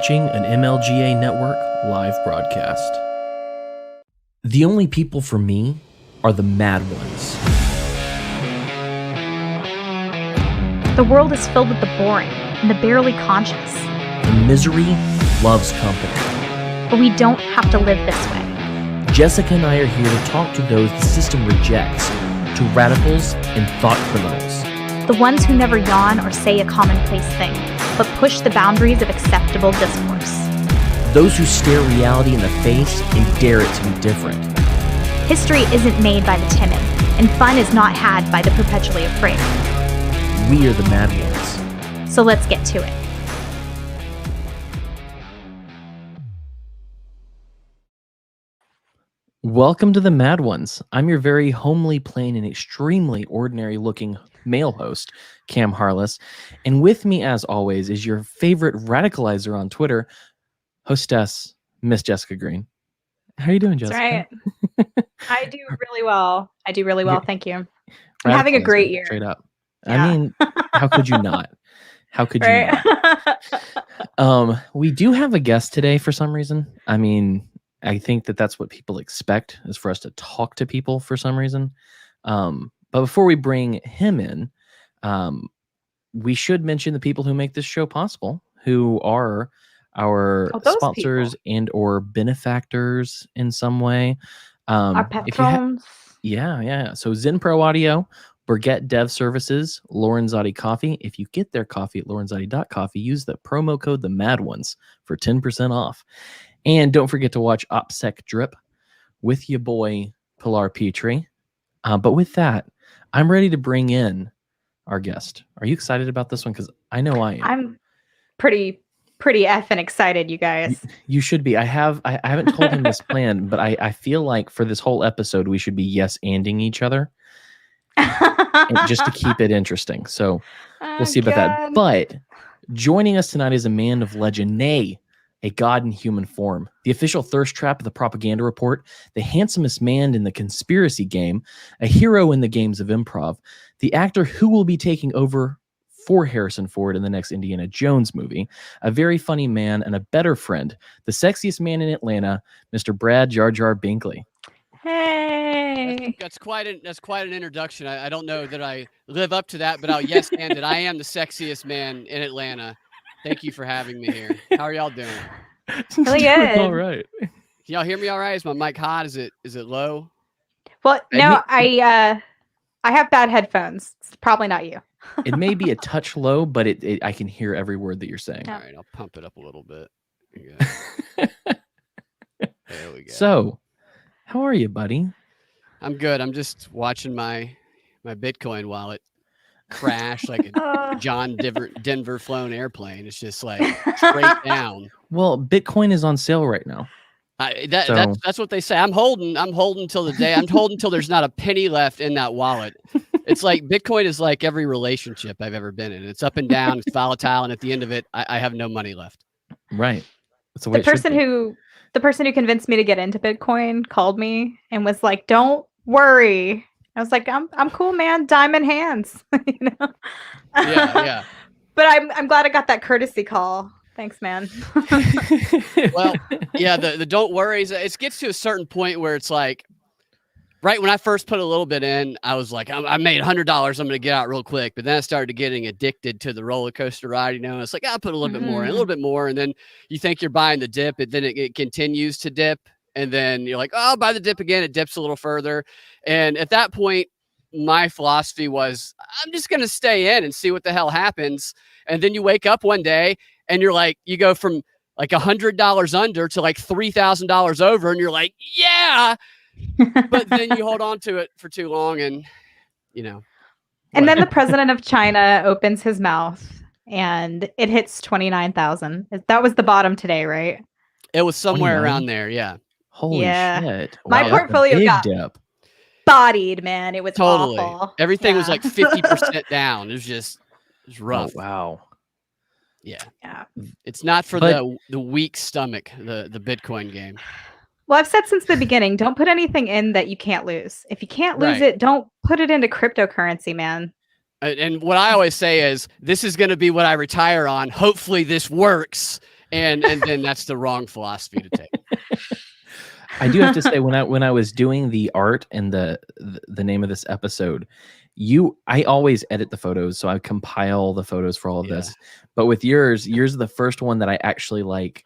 watching an MLGA Network live broadcast. The only people for me are the mad ones. The world is filled with the boring and the barely conscious. And misery loves company. But we don't have to live this way. Jessica and I are here to talk to those the system rejects, to radicals and thought criminals. The ones who never yawn or say a commonplace thing, but push the boundaries of acceptable discourse. Those who stare reality in the face and dare it to be different. History isn't made by the timid, and fun is not had by the perpetually afraid. We are the mad ones. So let's get to it. Welcome to the Mad Ones. I'm your very homely, plain, and extremely ordinary-looking male host, Cam Harless. And with me, as always, is your favorite radicalizer on Twitter, hostess, Miss Jessica Green. How are you doing, Jessica? That's right. I do really well. Thank you. I'm having a great year. Straight up. Yeah. I mean, how could you not? How could you Right? not? We do have a guest today for some reason. I mean, I think that's what people expect, is for us to talk to people for some reason. But before we bring him in, we should mention the people who make this show possible, who are our those sponsors and or benefactors in some way. Our if you patrons. Yeah. So Zen Pro Audio, Burgett Dev Services, Lorenzotti Coffee. If you get their coffee at lorenzotti.coffee, use the promo code The Mad Ones for 10% off. And don't forget to watch OPSEC Drip with your boy Pilar Petrie. But with that, I'm ready to bring in our guest. Are you excited about this one? Because I know I am. I'm pretty effing excited, you guys. You should be. I haven't told him this plan, but I feel like for this whole episode we should be yes-anding each other, just to keep it interesting. So we'll see about that. But joining us tonight is a man of legend, nay, a god in human form, the official thirst trap of the Propaganda Report, the handsomest man in the conspiracy game, a hero in the games of improv, the actor who will be taking over for Harrison Ford in the next Indiana Jones movie, a very funny man and a better friend, the sexiest man in Atlanta, Mr. Brad Jar Jar Binkley. Hey. That's quite an introduction. I don't know that I live up to that, but I'll yes and it. I am the sexiest man in Atlanta. Thank you for having me here. How are y'all doing? Really good. All right. Can y'all hear me all right? Is my mic hot? Is it low? Well, no, I have bad headphones. It's probably not you. It may be a touch low, but I can hear every word that you're saying. Yeah. All right, I'll pump it up a little bit. There we go. So, how are you, buddy? I'm good. I'm just watching my Bitcoin wallet crash like a John Denver flown airplane. It's just like straight down. Well, Bitcoin is on sale right now. That's what they say. I'm holding till the day. I'm holding till there's not a penny left in that wallet. It's like Bitcoin is like every relationship I've ever been in. It's up and down, it's volatile, and at the end of it, I have no money left. Right. That's the way The person who convinced me to get into Bitcoin called me and was like, "Don't worry." I was like, "I'm cool, man. Diamond hands." You know? Yeah. But I'm glad I got that courtesy call. Thanks, man. Well, yeah, the don't worries. It gets to a certain point where it's like, right when I first put a little bit in, I was like, I made $100. I'm going to get out real quick. But then I started getting addicted to the roller coaster ride. You know, it's like, I'll put a little bit more and a little bit more. And then you think you're buying the dip, and then it continues to dip. And then you're like, oh, I'll buy the dip again. It dips a little further. And at that point, my philosophy was, I'm just going to stay in and see what the hell happens. And then you wake up one day and you're like, you go from like $100 under to like $3,000 over. And you're like, yeah. But then you hold on to it for too long and, you know. And then the president of China opens his mouth and it hits 29,000. That was the bottom today, right? It was somewhere 29? around there. Yeah. Holy Yeah. shit. My Wow, that's a portfolio big got dip. Bodied, man. It was Totally. awful. Everything was Yeah. like 50% down. It was rough. Oh, wow. Yeah. Yeah. It's not for But- the weak stomach, the Bitcoin game. Well, I've said since the beginning, don't put anything in that you can't lose. If you can't lose Right. it, don't put it into cryptocurrency, man. And what I always say is, this is going to be what I retire on. Hopefully this works. and then that's the wrong philosophy to take. I do have to say, when I was doing the art and the name of this episode, I always edit the photos, so I compile the photos for all of this. But with yours is the first one that I actually like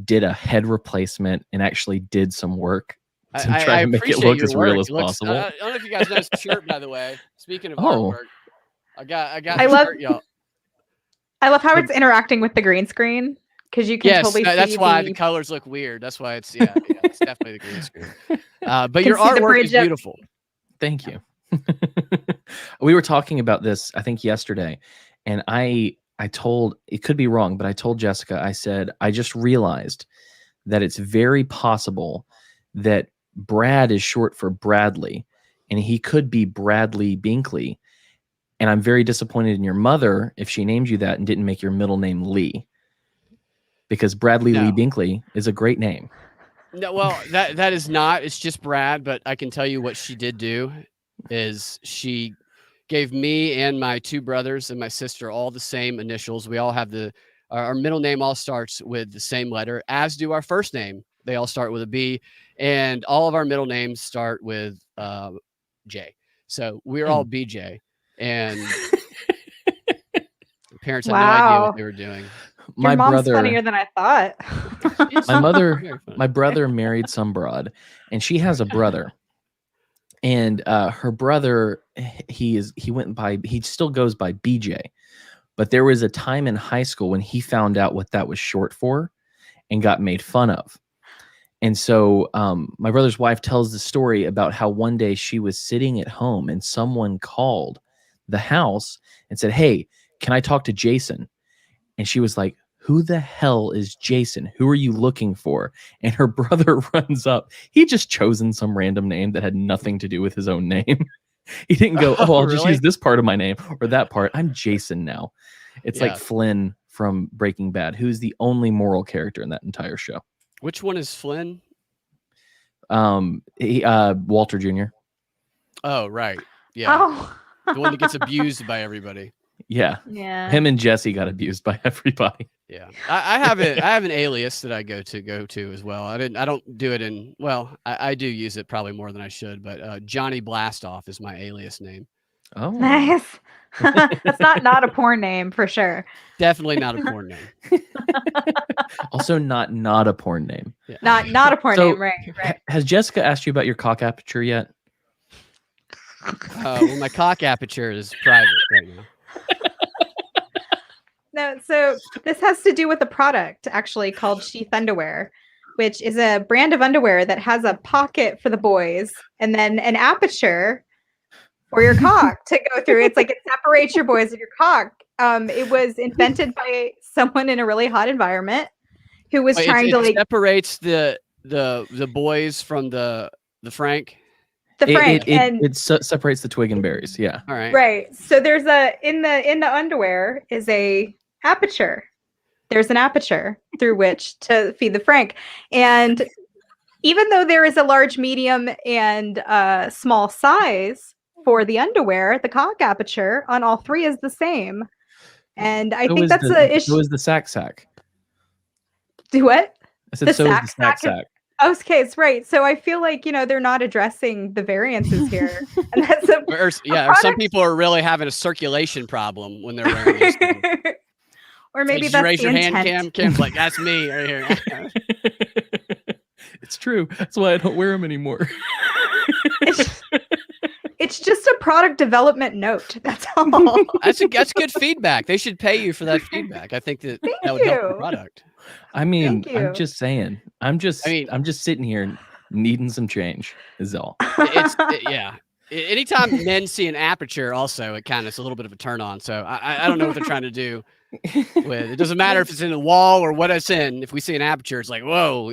did a head replacement and actually did some work to try to make it look as real as possible. I don't know if you guys noticed the shirt, by the way. Speaking of artwork, I got the shirt, y'all. I love how it's interacting with the green screen, because you can totally see. That's why the colors look weird. That's why it's it's definitely the green screen. But your artwork is beautiful. Thank you. We were talking about this, I think, yesterday, and I told, it could be wrong, but I told Jessica, I said, I just realized that it's very possible that Brad is short for Bradley, and he could be Bradley Binkley. And I'm very disappointed in your mother if she named you that and didn't make your middle name Lee, because Bradley Lee Binkley is a great name. No, well, that is not. It's just Brad. But I can tell you what she did do is she gave me and my two brothers and my sister all the same initials. We all have our middle name all starts with the same letter, as do our first name. They all start with a B, and all of our middle names start with J. So we're all BJ. And parents had no idea what they were doing. Your mom's funnier than I thought. My brother married some broad, and she has a brother. And her brother, he still goes by BJ. But there was a time in high school when he found out what that was short for and got made fun of. And so my brother's wife tells the story about how one day she was sitting at home and someone called the house and said, "Hey, can I talk to Jason?" And she was like, "Who the hell is Jason? Who are you looking for?" And her brother runs up. He just chosen some random name that had nothing to do with his own name. He didn't go, I'll just use this part of my name or that part. I'm Jason now. It's like Flynn from Breaking Bad, who's the only moral character in that entire show. Which one is Flynn? Walter Jr. Oh, right. Yeah. Oh. The one that gets abused by everybody. Yeah. Him and Jesse got abused by everybody. Yeah. I have an alias that I go to as well. I don't do it in, well, I do use it probably more than I should, but Johnny Blastoff is my alias name. Oh, nice. That's not a porn name for sure. Definitely not a porn name. Also not a porn name. Yeah. Not a porn name, right. Has Jessica asked you about your cock aperture yet? Well, my cock aperture is private right now. No, so this has to do with a product actually called Sheath Underwear, which is a brand of underwear that has a pocket for the boys and then an aperture for your cock to go through. It's like it separates your boys and your cock. It was invented by someone in a really hot environment who was trying to like separates the boys from the Frank. It separates the twig and berries. Yeah. All right. Right. So there's in the underwear is a aperture. There's an aperture through which to feed the Frank. And even though there is a large, medium, and small size for the underwear, the cock aperture on all three is the same. And I think that's the issue. So is the sack. Do what? I said so is the sack. Okay, it's right. So I feel like, they're not addressing the variances here. And that's or some people are really having a circulation problem when they're wearing these things. Or maybe like, that's raise the your intent. hand, Cam's like, that's me right here. It's true. That's why I don't wear them anymore. It's just a product development note. That's all. That's good feedback. They should pay you for that feedback. I think that would help the product. I mean, I'm just saying. I'm just sitting here needing some change. Is all. Yeah. Anytime men see an aperture, also it kind of is a little bit of a turn on. So I don't know what they're trying to do. It doesn't matter if it's in the wall or what it's in. If we see an aperture, it's like whoa.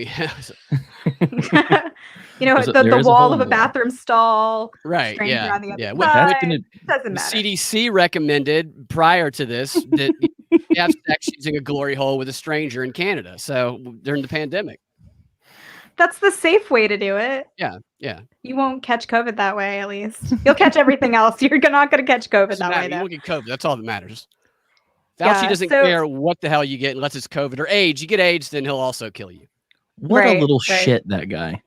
The wall of a bathroom stall. Right. Yeah. On the other side. Doesn't matter. CDC recommended prior to this that you have sex using a glory hole with a stranger in Canada. So during the pandemic. That's the safe way to do it. Yeah. Yeah. You won't catch COVID that way, at least. You'll catch everything else. You're not going to catch COVID that way, though. You won't get COVID. That's all that matters. Fauci doesn't care what the hell you get unless it's COVID or AIDS. You get AIDS, then he'll also kill you. What a little shit, that guy.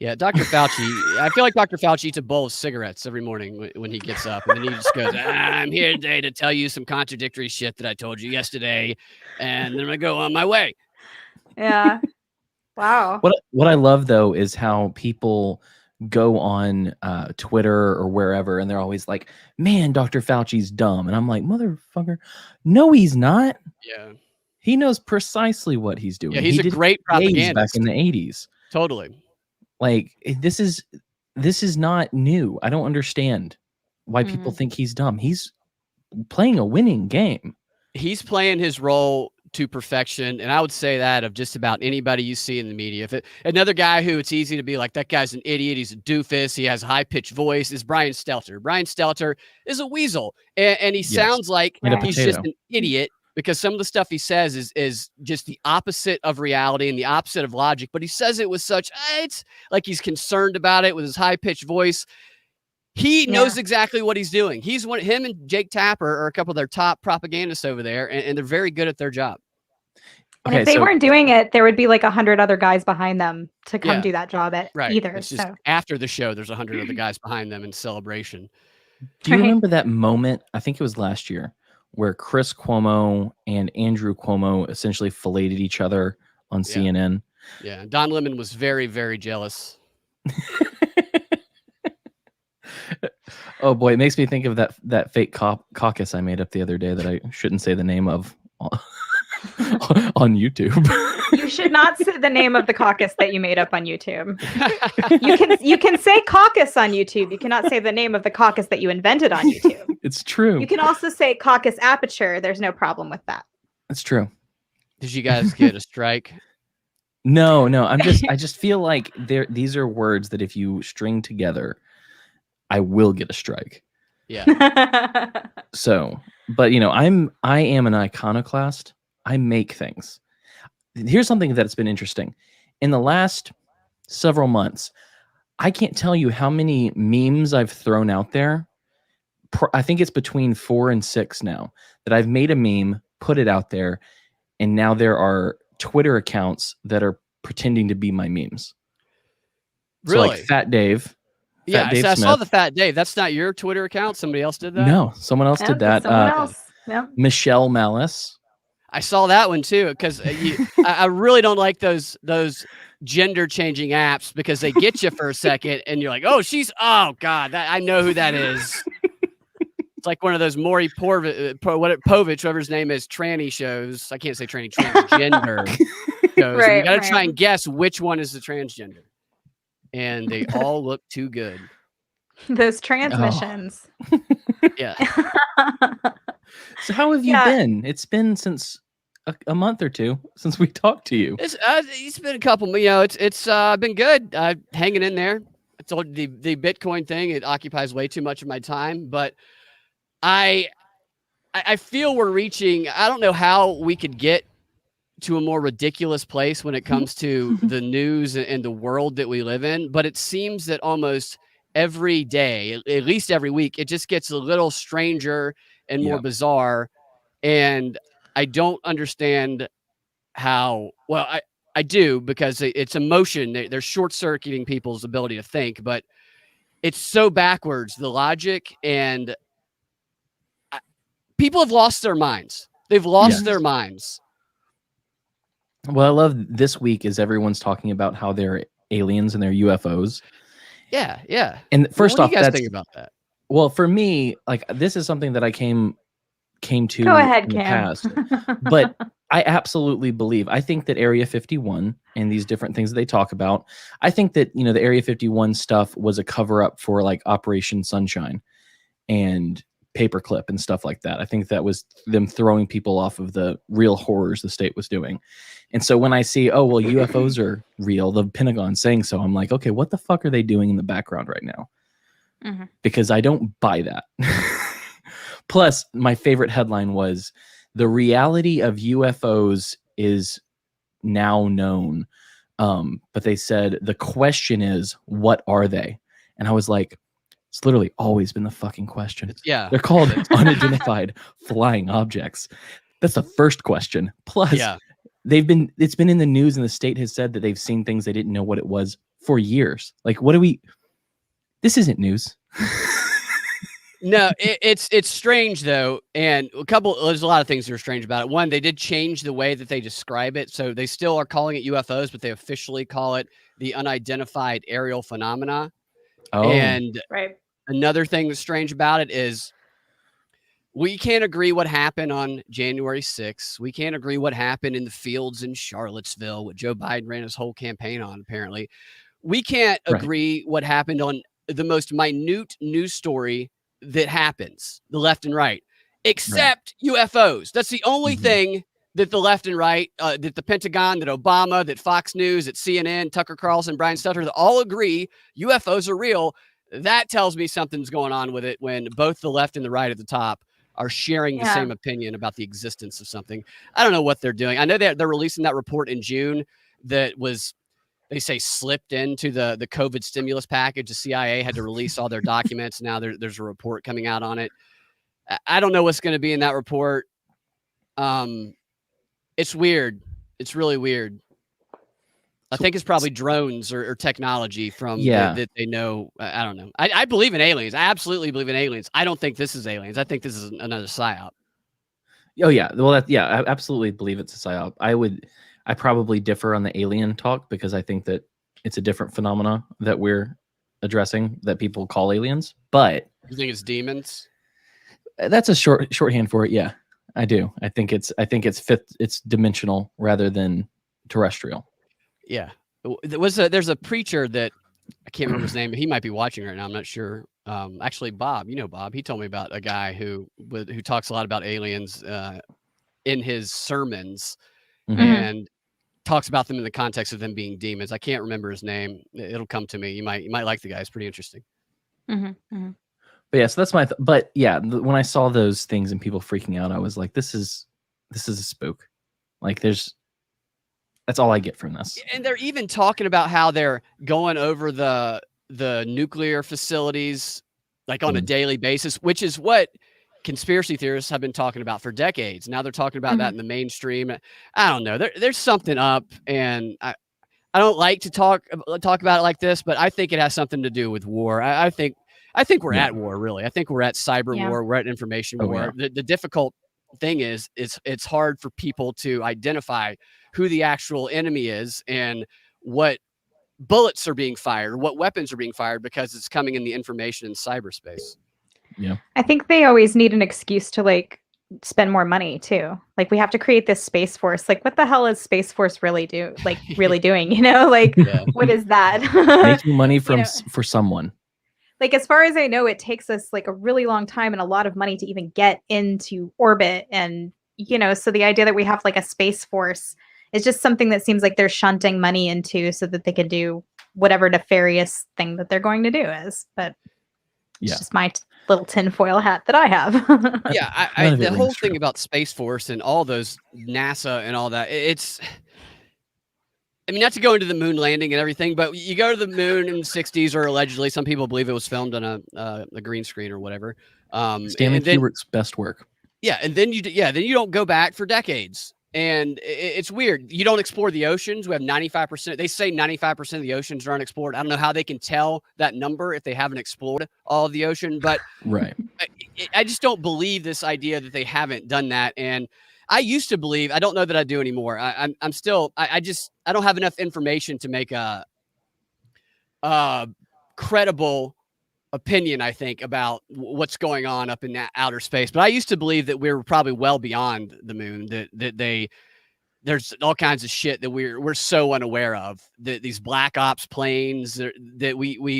Yeah, Dr. Fauci. I feel like Dr. Fauci eats a bowl of cigarettes every morning when he gets up, and then he just goes, "I'm here today to tell you some contradictory shit that I told you yesterday, and then I'm gonna go on my way." Yeah. Wow. What I love though is how people go on Twitter or wherever, and they're always like, "Man, Dr. Fauci's dumb," and I'm like, "Motherfucker, no, he's not. Yeah, he knows precisely what he's doing. Yeah, he's a great propagandist back in the 80s. Totally. Like this is not new. I don't understand why people think he's dumb. He's playing a winning game. He's playing his role to perfection, and I would say that of just about anybody you see in the media. Another guy who it's easy to be like, that guy's an idiot, he's a doofus, he has a high-pitched voice, is Brian Stelter. Brian Stelter is a weasel, and he sounds like he's just an idiot because some of the stuff he says is just the opposite of reality and the opposite of logic, but he says it with such, it's like he's concerned about it with his high-pitched voice. He knows exactly what he's doing. Him and Jake Tapper are a couple of their top propagandists over there, and they're very good at their job. And if they weren't doing it, there would be like 100 other guys behind them to come do that job either. It's just after the show, there's 100 other guys behind them in celebration. Do you remember that moment? I think it was last year where Chris Cuomo and Andrew Cuomo essentially filleted each other on CNN. Yeah, Don Lemon was very, very jealous. Oh boy, it makes me think of that fake caucus I made up the other day that I shouldn't say the name of on YouTube. You should not say the name of the caucus that you made up on YouTube. You can say caucus on YouTube. You cannot say the name of the caucus that you invented on YouTube. It's true. You can also say caucus aperture. There's no problem with that. It's true. Did you guys get a strike? No. I just feel like these are words that if you string together, I will get a strike. Yeah. So, but I am an iconoclast. I make things. Here's something that's been interesting. In the last several months, I can't tell you how many memes I've thrown out there. I think it's between 4 and 6 now that I've made a meme, put it out there, and now there are Twitter accounts that are pretending to be my memes. Really? So like Fat Dave. Yeah, I saw the Fat Dave. That's not your Twitter account. Somebody else did that? No, someone else did that. Someone else. Yep. Michelle Malice. I saw that one too because I really don't like those gender changing apps because they get you for a second and you're like, oh God, I know who that is. It's like one of those Maury Povich, whoever's name is, tranny shows. I can't say tranny, transgender shows. Right, you got to try and guess which one is the transgender. And they all look too good. Those transmissions. Oh. Yeah. So how have you been? It's been since a month or two since we talked to you. It's been a couple. It's been good. Hanging in there. I told the Bitcoin thing. It occupies way too much of my time, but I feel we're reaching. I don't know how we could get to a more ridiculous place when it comes to the news and the world that we live in. But it seems that almost every day, at least every week, it just gets a little stranger and more bizarre. And I don't understand how, well, I do, because it's emotion. They're short-circuiting people's ability to think, but it's so backwards, the logic, and people have lost their minds. They've lost their minds. Well, I love this week is everyone's talking about how they're aliens and they're UFOs. Yeah. And first off, what do you guys think about that? Well, for me, like this is something that I came to Go ahead, in the Cam. past. But I absolutely believe. I think that Area 51 and these different things that they talk about, I think that, the Area 51 stuff was a cover up for like Operation Sunshine and Paperclip and stuff like that. I think that was them throwing people off of the real horrors the state was doing. And so when I see, UFOs are real, the Pentagon saying so, I'm like, okay, what the fuck are they doing in the background right now? Mm-hmm. Because I don't buy that. Plus, my favorite headline was, the reality of UFOs is now known. But they said, the question is, what are they? And I was like, It's literally always been the fucking question. Yeah. They're called unidentified flying objects. That's the first question. Plus, it's been in the news, and the state has said that they've seen things they didn't know what it was for years. Like, this isn't news. No, it's strange though, and there's a lot of things that are strange about it. One, they did change the way that they describe it, so they still are calling it UFOs, but they officially call it the unidentified aerial phenomena. Oh, and another thing that's strange about it is we can't agree what happened on January 6th. We can't agree what happened in the fields in Charlottesville, what Joe Biden ran his whole campaign on, apparently. We can't agree what happened on the most minute news story that happens, the left and right, except UFOs. That's the only thing that the left and right, that the Pentagon, that Obama, that Fox News, that CNN, Tucker Carlson, Brian Stelter, that all agree UFOs are real. That tells me something's going on with it when both the left and the right at the top are sharing the same opinion about the existence of something. I don't know what they're doing. I know they're releasing that report in June that was, they say, slipped into the COVID stimulus package. The CIA had to release all their documents. Now there's a report coming out on it. I don't know what's going to be in that report. It's weird. It's really weird. I think it's probably drones or technology from that they know. I don't know. I believe in aliens. I absolutely believe in aliens. I don't think this is aliens. I think this is another psyop. Oh yeah. Well, I absolutely believe it's a psyop. I probably differ on the alien talk because I think that it's a different phenomena that we're addressing that people call aliens. But you think it's demons? That's a shorthand for it. Yeah, I do. I think it's it's dimensional rather than terrestrial. Yeah. There's a preacher that I can't remember his name, but he might be watching right now. I'm not sure. Actually, Bob, Bob, he told me about a guy who talks a lot about aliens in his sermons and talks about them in the context of them being demons. I can't remember his name. It'll come to me. You might like the guy. It's pretty interesting. But yeah, so that's my. But yeah, when I saw those things and people freaking out, I was like, this is a spook. Like that's all I get from this. And they're even talking about how they're going over the nuclear facilities like on a daily basis, which is what conspiracy theorists have been talking about for decades. Now they're talking about that in the mainstream. I don't know. There's something up, and I don't like to talk about it like this, but I think it has something to do with war. I think we're at war, really. I think we're at cyber war. We're at information war. Yeah. The difficult thing is it's hard for people to identify who the actual enemy is and what bullets are being fired, what weapons are being fired, because it's coming in the information in cyberspace. Yeah. I think they always need an excuse to like spend more money too. Like we have to create this Space Force. Like what the hell is Space Force really doing? Like what is that? Making money for someone. Like as far as I know, it takes us like a really long time and a lot of money to even get into orbit. And so the idea that we have like a Space Force is just something that seems like they're shunting money into so that they can do whatever nefarious thing that they're going to do is. But it's just my little tinfoil hat that I have. Yeah, the whole thing about Space Force and all those NASA and all that, not to go into the moon landing and everything, but you go to the moon in the 60s, or allegedly, some people believe it was filmed on a green screen or whatever. Stanley Kubrick's best work. Yeah, and then you don't go back for decades. And it's weird. You don't explore the oceans. We have 95%. They say 95% of the oceans are unexplored. I don't know how they can tell that number if they haven't explored all of the ocean, but I just don't believe this idea that they haven't done that. And I used to believe, I don't know that I do anymore. I don't have enough information to make a credible opinion, I think, about what's going on up in that outer space. But I used to believe that we were probably well beyond the moon, that there's all kinds of shit that we're so unaware of, that these black ops planes that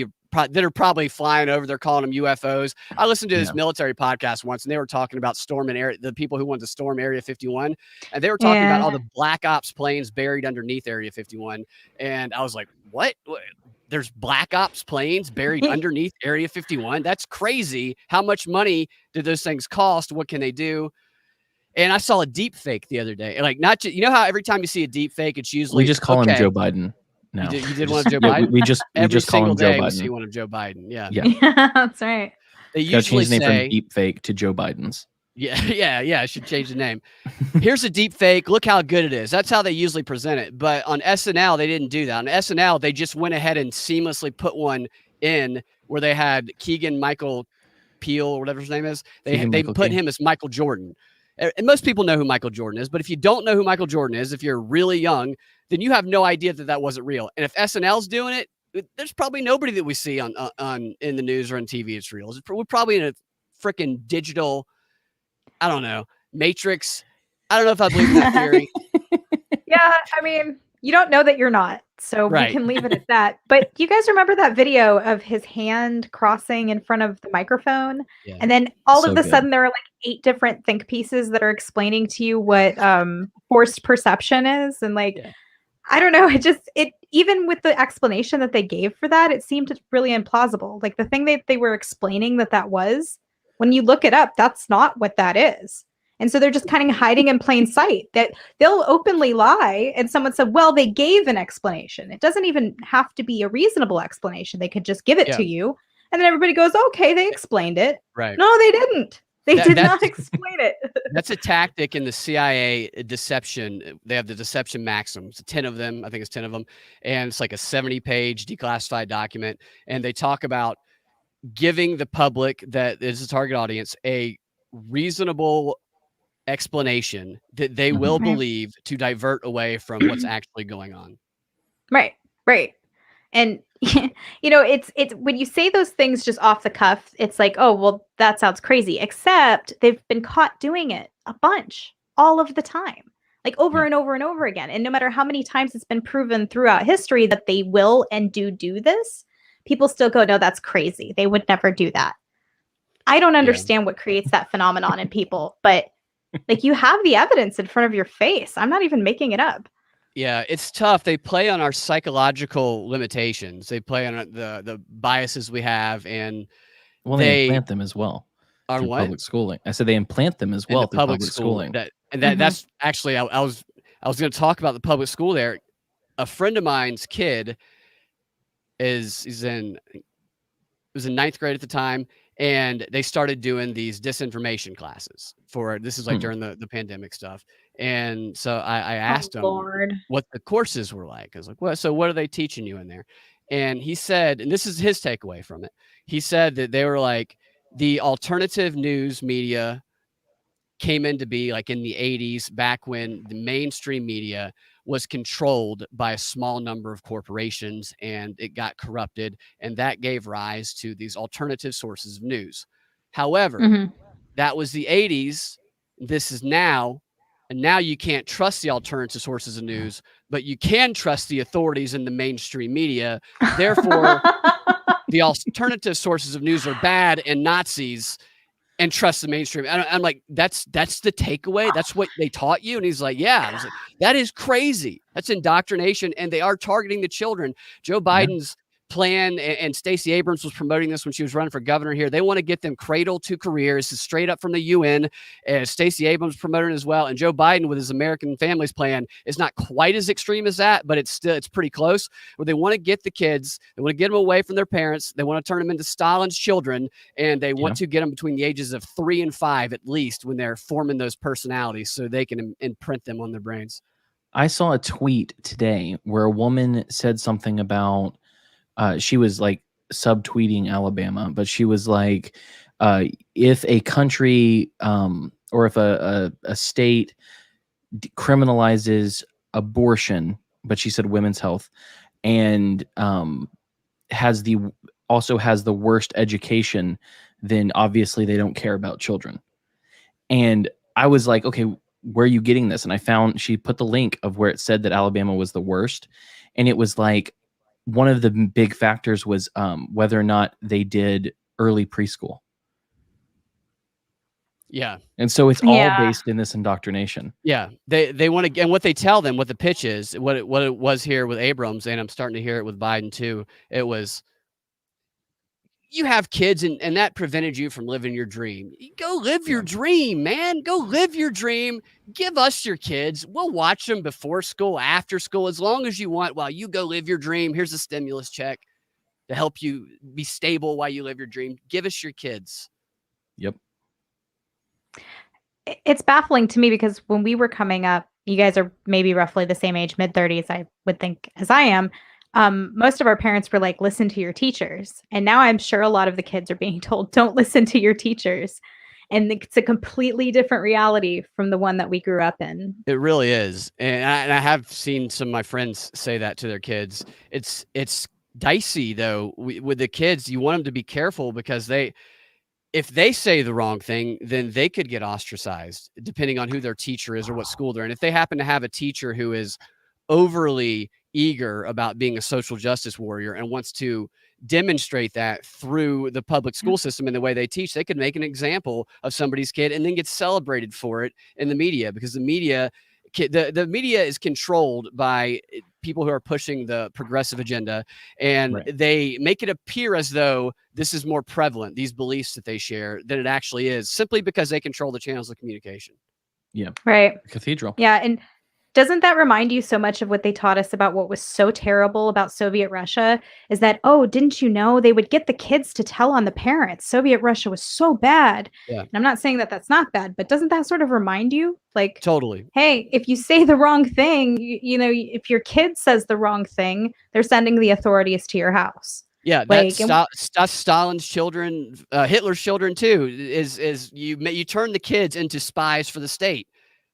are probably flying over. They're calling them UFOs. I listened to this military podcast once, and they were talking about the people who wanted to storm Area 51, and they were talking about all the black ops planes buried underneath Area 51. And I was like, what? There's black ops planes buried underneath Area 51. That's crazy. How much money did those things cost? What can they do? And I saw a deep fake the other day. Like, not how every time you see a deep fake, it's usually we just call him Joe Biden. No, You did one of Joe yeah, Biden? we just Every call him single Joe day we see Biden. one of Joe Biden. Yeah. Yeah, that's right. They Got to change usually his name from say, deep fake to Joe Biden's. yeah, I should change the name. Here's a deep fake. Look how good it is. That's how they usually present it. But on SNL, they didn't do that. On SNL, they just went ahead and seamlessly put one in where they had Keegan Michael Peel or whatever his name is. They Keegan-Michael put Key. him as Michael Jordan. And most people know who Michael Jordan is. But if you don't know who Michael Jordan is, if you're really young, then you have no idea that that wasn't real. And if SNL's doing it, there's probably nobody that we see on in the news or on TV. It's real. We're probably in a freaking digital, I don't know, Matrix. I don't know if I believe in that theory. Yeah, I mean, you don't know that you're not, so we can leave it at that. But you guys remember that video of his hand crossing in front of the microphone? Yeah. And then all So of a good. sudden there are like 8 different think pieces that are explaining to you what forced perception is. And like, I don't know, it even with the explanation that they gave for that, it seemed really implausible. Like the thing that they were explaining that was, when you look it up, that's not what that is. And so they're just kind of hiding in plain sight, that they'll openly lie. And someone said, well, they gave an explanation. It doesn't even have to be a reasonable explanation. They could just give it to you. And then everybody goes, okay, they explained it. Right. No, they didn't. They did not explain it. That's a tactic in the CIA deception. They have the deception maxims, 10 of them. I think it's 10 of them. And it's like a 70-page declassified document. And they talk about giving the public that is the target audience a reasonable explanation that they will believe to divert away from what's actually going on. Right. And you know, it's when you say those things just off the cuff, it's like, oh, well, that sounds crazy. Except they've been caught doing it a bunch, all of the time, like over and over and over again. And no matter how many times it's been proven throughout history that they will and do this, people still go, no, that's crazy. They would never do that. I don't understand what creates that phenomenon in people, but like, you have the evidence in front of your face. I'm not even making it up. Yeah, it's tough. They play on our psychological limitations. They play on the biases we have, and they implant them as well. On what? Public schooling. I said they implant them as well through public schooling. That's actually, I was going to talk about the public school there. A friend of mine's kid was in 9th grade at the time, and they started doing these disinformation classes this is like during the pandemic stuff. And so I asked him what the courses were like. I was like, well, so what are they teaching you in there? And he said, and this is his takeaway from it. He said that they were like, the alternative news media came into be like in the 80s, back when the mainstream media was controlled by a small number of corporations, and it got corrupted, and that gave rise to these alternative sources of news. However, that was the 80s. This is now, and now you can't trust the alternative sources of news, but you can trust the authorities in the mainstream media. Therefore, the alternative sources of news are bad and Nazis, and trust the mainstream. And I'm like, that's the takeaway. That's what they taught you. And he's like, yeah. I was like, that is crazy. That's indoctrination. And they are targeting the children. Joe Biden's plan, and Stacey Abrams was promoting this when she was running for governor here. They want to get them cradle to career. This is straight up from the UN. Stacey Abrams promoting as well. And Joe Biden with his American Families Plan is not quite as extreme as that, but it's pretty close. Where they want to get the kids, they want to get them away from their parents. They want to turn them into Stalin's children, and they want to get them between the ages of 3 and 5 at least, when they're forming those personalities, so they can imprint them on their brains. I saw a tweet today where a woman said something about she was like subtweeting Alabama, but she was like, if a country or if a state criminalizes abortion, but she said women's health, and also has the worst education, then obviously they don't care about children. And I was like, okay, where are you getting this? And I found she put the link of where it said that Alabama was the worst, and it was like, one of the big factors was whether or not they did early preschool. Yeah. And so it's all based in this indoctrination. Yeah. They want to, and what they tell them, what the pitch is, what it was here with Abrams, and I'm starting to hear it with Biden too. It was, you have kids and that prevented you from living your dream. Go live your dream, man. Go live your dream. Give us your kids. We'll watch them before school, after school, as long as you want, while you go live your dream. Here's a stimulus check to help you be stable while you live your dream. Give us your kids. Yep. It's baffling to me because when we were coming up, you guys are maybe roughly the same age, mid-30s, I would think, as I am. Most of our parents were like, listen to your teachers. And now I'm sure a lot of the kids are being told, don't listen to your teachers. And it's a completely different reality from the one that we grew up in. It really is. And I have seen some of my friends say that to their kids. It's dicey, though, with the kids. You want them to be careful because if they say the wrong thing, then they could get ostracized depending on who their teacher is or what school they're in. If they happen to have a teacher who is overly eager about being a social justice warrior and wants to demonstrate that through the public school system and the way they teach, they could make an example of somebody's kid and then get celebrated for it in the media, because the media is controlled by people who are pushing the progressive agenda, and they make it appear as though this is more prevalent, these beliefs that they share, than it actually is, simply because they control the channels of communication. Yeah. Right. Cathedral. Yeah. And doesn't that remind you so much of what they taught us about what was so terrible about Soviet Russia? Is that, oh, didn't you know they would get the kids to tell on the parents? Soviet Russia was so bad. Yeah. And I'm not saying that that's not bad, but doesn't that sort of remind you? Like, totally. Hey, if you say the wrong thing, you know, if your kid says the wrong thing, they're sending the authorities to your house. Yeah, that's Stalin's children, Hitler's children too. Is you turn the kids into spies for the state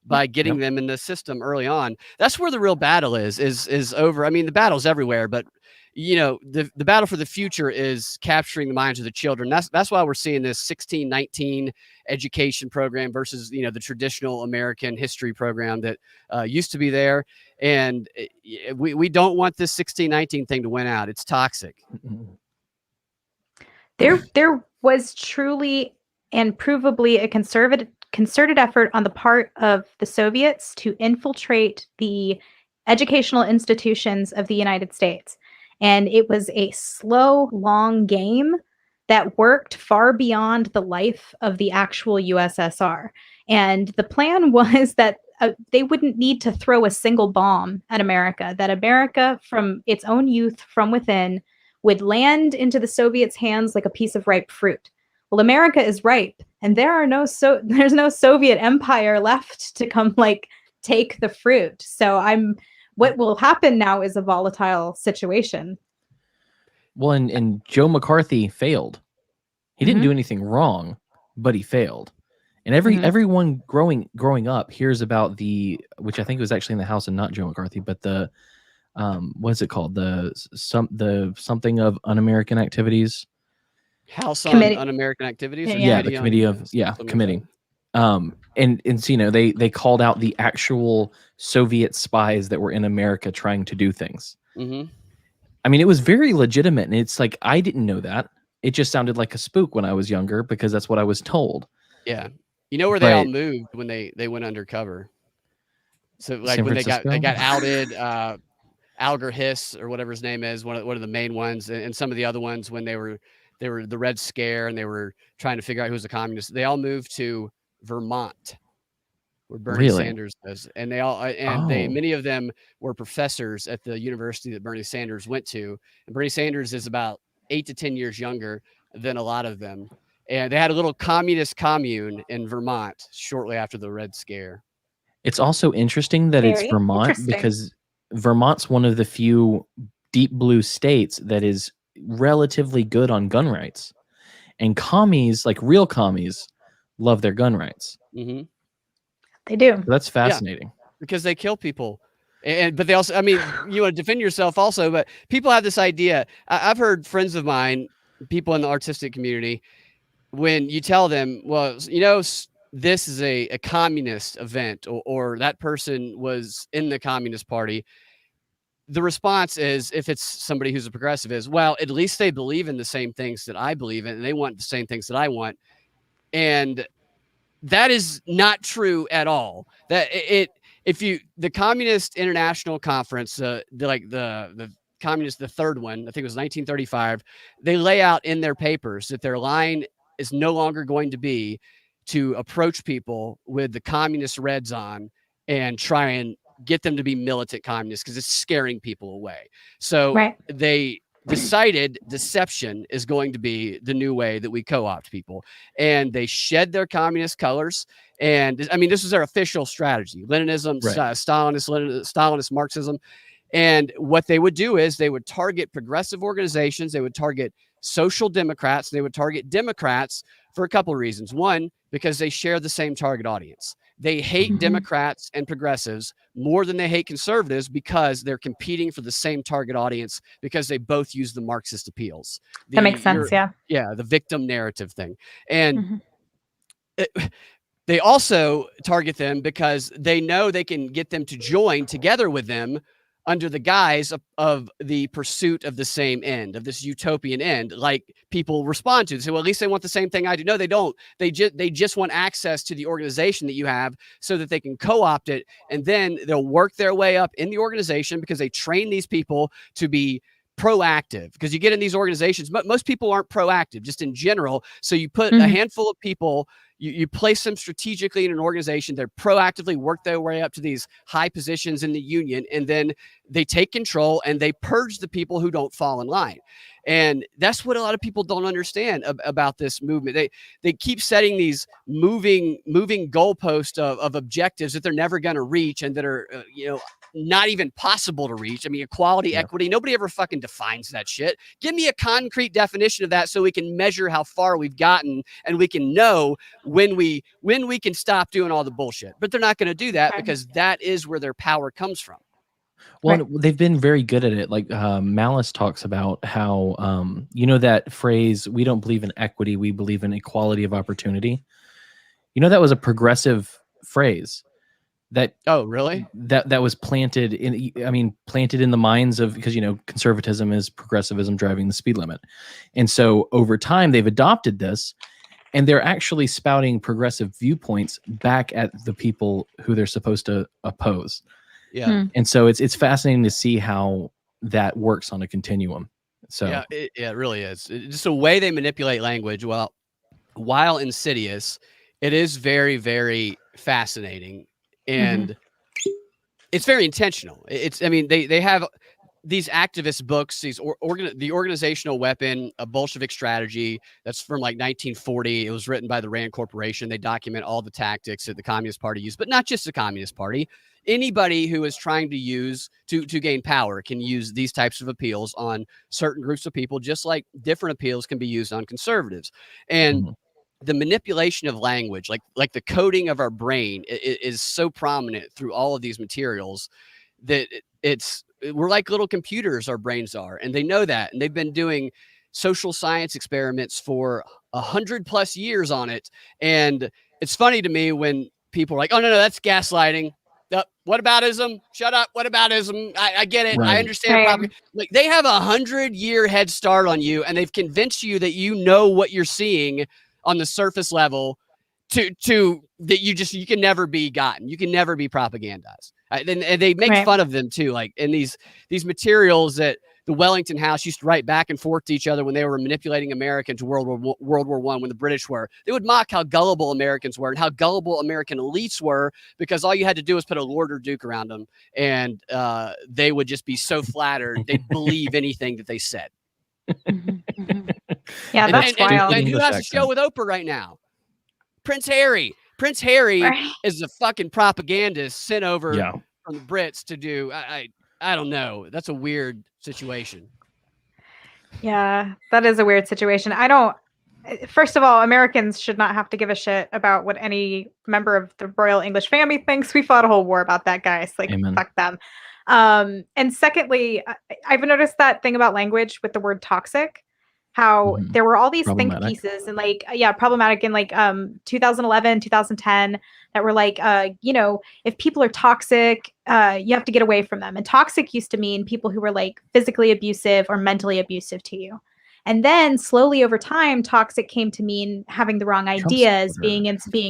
by getting them in the system early on. That's where the real battle is over. I mean, the battle's everywhere, but you know, the battle for the future is capturing the minds of the children. That's why we're seeing this 1619 education program versus, you know, the traditional American history program that used to be there. And we don't want this 1619 thing to win out. It's toxic. There was truly and provably a concerted effort on the part of the Soviets to infiltrate the educational institutions of the United States. And it was a slow, long game that worked far beyond the life of the actual USSR. And the plan was that they wouldn't need to throw a single bomb at America, that America, from its own youth from within, would land into the Soviets' hands like a piece of ripe fruit. Well, America is ripe, and there's no Soviet empire left to come like take the fruit. So what will happen now is a volatile situation. Well, and Joe McCarthy failed. He didn't do anything wrong, but he failed. And everyone growing up hears about which I think was actually in the House and not Joe McCarthy, but the what's it called? The something of un-American activities. House on Un-American Activities? Yeah, the committee committee. And so, you know, they called out the actual Soviet spies that were in America trying to do things. I mean, it was very legitimate, and it's like, I didn't know that. It just sounded like a spook when I was younger because that's what I was told. Yeah. You know where they all moved when they went undercover? So like San when Francisco? they got outed, Alger Hiss or whatever his name is, one of the main ones, and some of the other ones when they were the Red Scare and they were trying to figure out who was a communist. They all moved to Vermont, where Bernie Sanders was, and many of them were professors at the university that Bernie Sanders went to. And Bernie Sanders is about 8 to 10 years younger than a lot of them. And they had a little communist commune in Vermont shortly after the Red Scare. It's also interesting that it's Vermont because Vermont's one of the few deep blue states that is relatively good on gun rights. And commies, like real commies, love their gun rights. They do. So that's fascinating. Yeah, because they kill people. But they also, I mean, you want to defend yourself also, but people have this idea. I've heard friends of mine, people in the artistic community, when you tell them, well, you know, this is a communist event, or that person was in the Communist Party, the response is, if it's somebody who's a progressive, is, well, at least they believe in the same things that I believe in, and they want the same things that I want. And that is not true at all. That the Communist International Conference, the communist, the third one, I think it was 1935, they lay out in their papers that their line is no longer going to be to approach people with the communist reds on and try and get them to be militant communists because it's scaring people away. So they decided deception is going to be the new way that we co-opt people, and they shed their communist colors. And I mean, this was their official strategy: Leninism, Stalinist Marxism. And what they would do is they would target progressive organizations, they would target social democrats, they would target Democrats for a couple of reasons. One, because they share the same target audience. They hate Democrats and progressives more than they hate conservatives because they're competing for the same target audience, because they both use the Marxist appeals. That makes sense. Yeah, the victim narrative thing. And they also target them because they know they can get them to join together with them under the guise of the pursuit of the same end, of this utopian end, like people respond to. They say, well, at least they want the same thing I do. No, they don't. They just want access to the organization that you have so that they can co-opt it. And then they'll work their way up in the organization because they train these people to be proactive. Because you get in these organizations, most people aren't proactive just in general. So you put a handful of people, you place them strategically in an organization, they're proactively work their way up to these high positions in the union, and then they take control and they purge the people who don't fall in line. And that's what a lot of people don't understand about this movement. They keep setting these moving goalposts of objectives that they're never going to reach, and that are not even possible to reach. I mean, equality, equity, nobody ever fucking defines that shit. Give me a concrete definition of that so we can measure how far we've gotten, and we can know when we can stop doing all the bullshit. But they're not going to do that because that is where their power comes from. Well, they've been very good at it. Like Malice talks about how, that phrase, we don't believe in equity, we believe in equality of opportunity. That was a progressive phrase. That really? That was planted in the minds of, because conservatism is progressivism driving the speed limit. And so over time they've adopted this, and they're actually spouting progressive viewpoints back at the people who they're supposed to oppose. Yeah. And so it's fascinating to see how that works on a continuum. So yeah, it really is. Just the way they manipulate language, while insidious, it is very, very fascinating. And it's very intentional. They have these activist books, the Organizational Weapon, a Bolshevik Strategy, that's from like 1940. It was written by the Rand Corporation. They document all the tactics that the Communist Party used, but not just the Communist Party. Anybody who is trying to use to gain power can use these types of appeals on certain groups of people, just like different appeals can be used on conservatives. And the manipulation of language, like the coding of our brain, is so prominent through all of these materials that we're like little computers, our brains are, and they know that. And they've been doing social science experiments for 100+ years on it. And it's funny to me when people are like, oh, no, that's gaslighting. Whataboutism. Shut up. Whataboutism. I get it. Right. I understand. Like, they have 100-year head start on you, and they've convinced you that you know what you're seeing on the surface level to that you can never be gotten. You can never be propagandized. And they make fun of them too. Like in these materials that the Wellington House used to write back and forth to each other when they were manipulating America into World War I, when the British were, they would mock how gullible Americans were and how gullible American elites were, because all you had to do was put a Lord or Duke around them, and they would just be so flattered they'd believe anything that they said. Yeah, that's wild. And who has a show with Oprah right now? Prince Harry. Prince Harry is a fucking propagandist sent over from the Brits to do. I don't know. That's a weird situation. Yeah, that is a weird situation. First of all, Americans should not have to give a shit about what any member of the Royal English family thinks. We fought a whole war about that, guys. Like, fuck them. And secondly, I've noticed that thing about language with the word toxic, how there were all these think pieces and problematic in 2011, 2010 that were like, if people are toxic, you have to get away from them. And toxic used to mean people who were like physically abusive or mentally abusive to you. And then slowly over time, toxic came to mean having the wrong ideas, being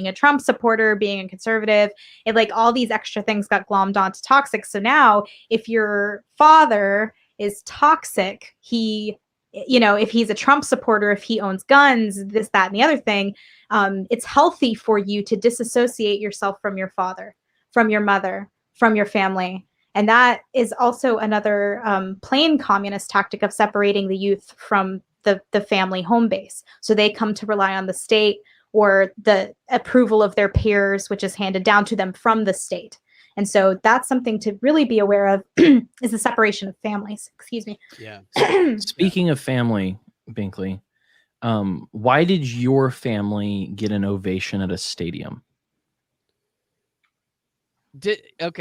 a Trump supporter, being a conservative. It all these extra things got glommed onto toxic. So now if your father is toxic. He, you know, if he's a Trump supporter, if he owns guns, this, that, and the other thing, it's healthy for you to disassociate yourself from your father, from your mother, from your family. And that is also another plain communist tactic of separating the youth from the family home base. So they come to rely on the state or the approval of their peers, which is handed down to them from the state. And so that's something to really be aware of is the separation of families. Excuse me. Yeah. Speaking of family, Binkley, why did your family get an ovation at a stadium? All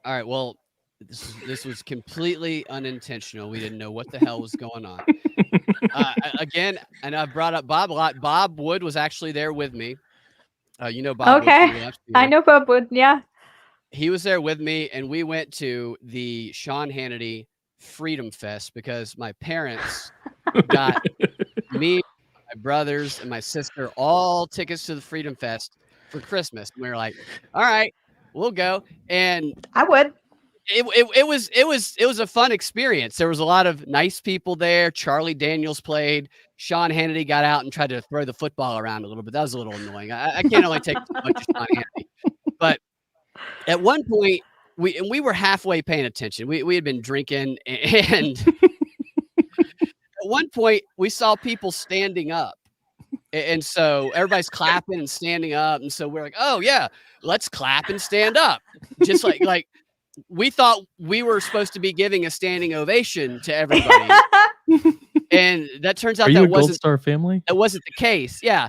right. Well, this was completely unintentional. We didn't know what the hell was going on. Again, and I've brought up Bob a lot. Bob Wood was actually there with me. You know Bob. Okay. Wood, I know Bob Wood. Yeah. He was there with me, and we went to the Sean Hannity Freedom Fest because my parents got me, my brothers, and my sister all tickets to the Freedom Fest for Christmas. And we were like, all right, we'll go. And I would. It was a fun experience. There was a lot of nice people there. Charlie Daniels played. Sean Hannity got out and tried to throw the football around a little bit. That was a little annoying. I can't only take so much of Sean Hannity. But at one point, we were halfway paying attention. We had been drinking, and at one point we saw people standing up. And so everybody's clapping and standing up. And so we're like, oh yeah, let's clap and stand up. Just like we thought we were supposed to be giving a standing ovation to everybody. And that turns out that wasn't Gold Star family. It wasn't the case. Yeah.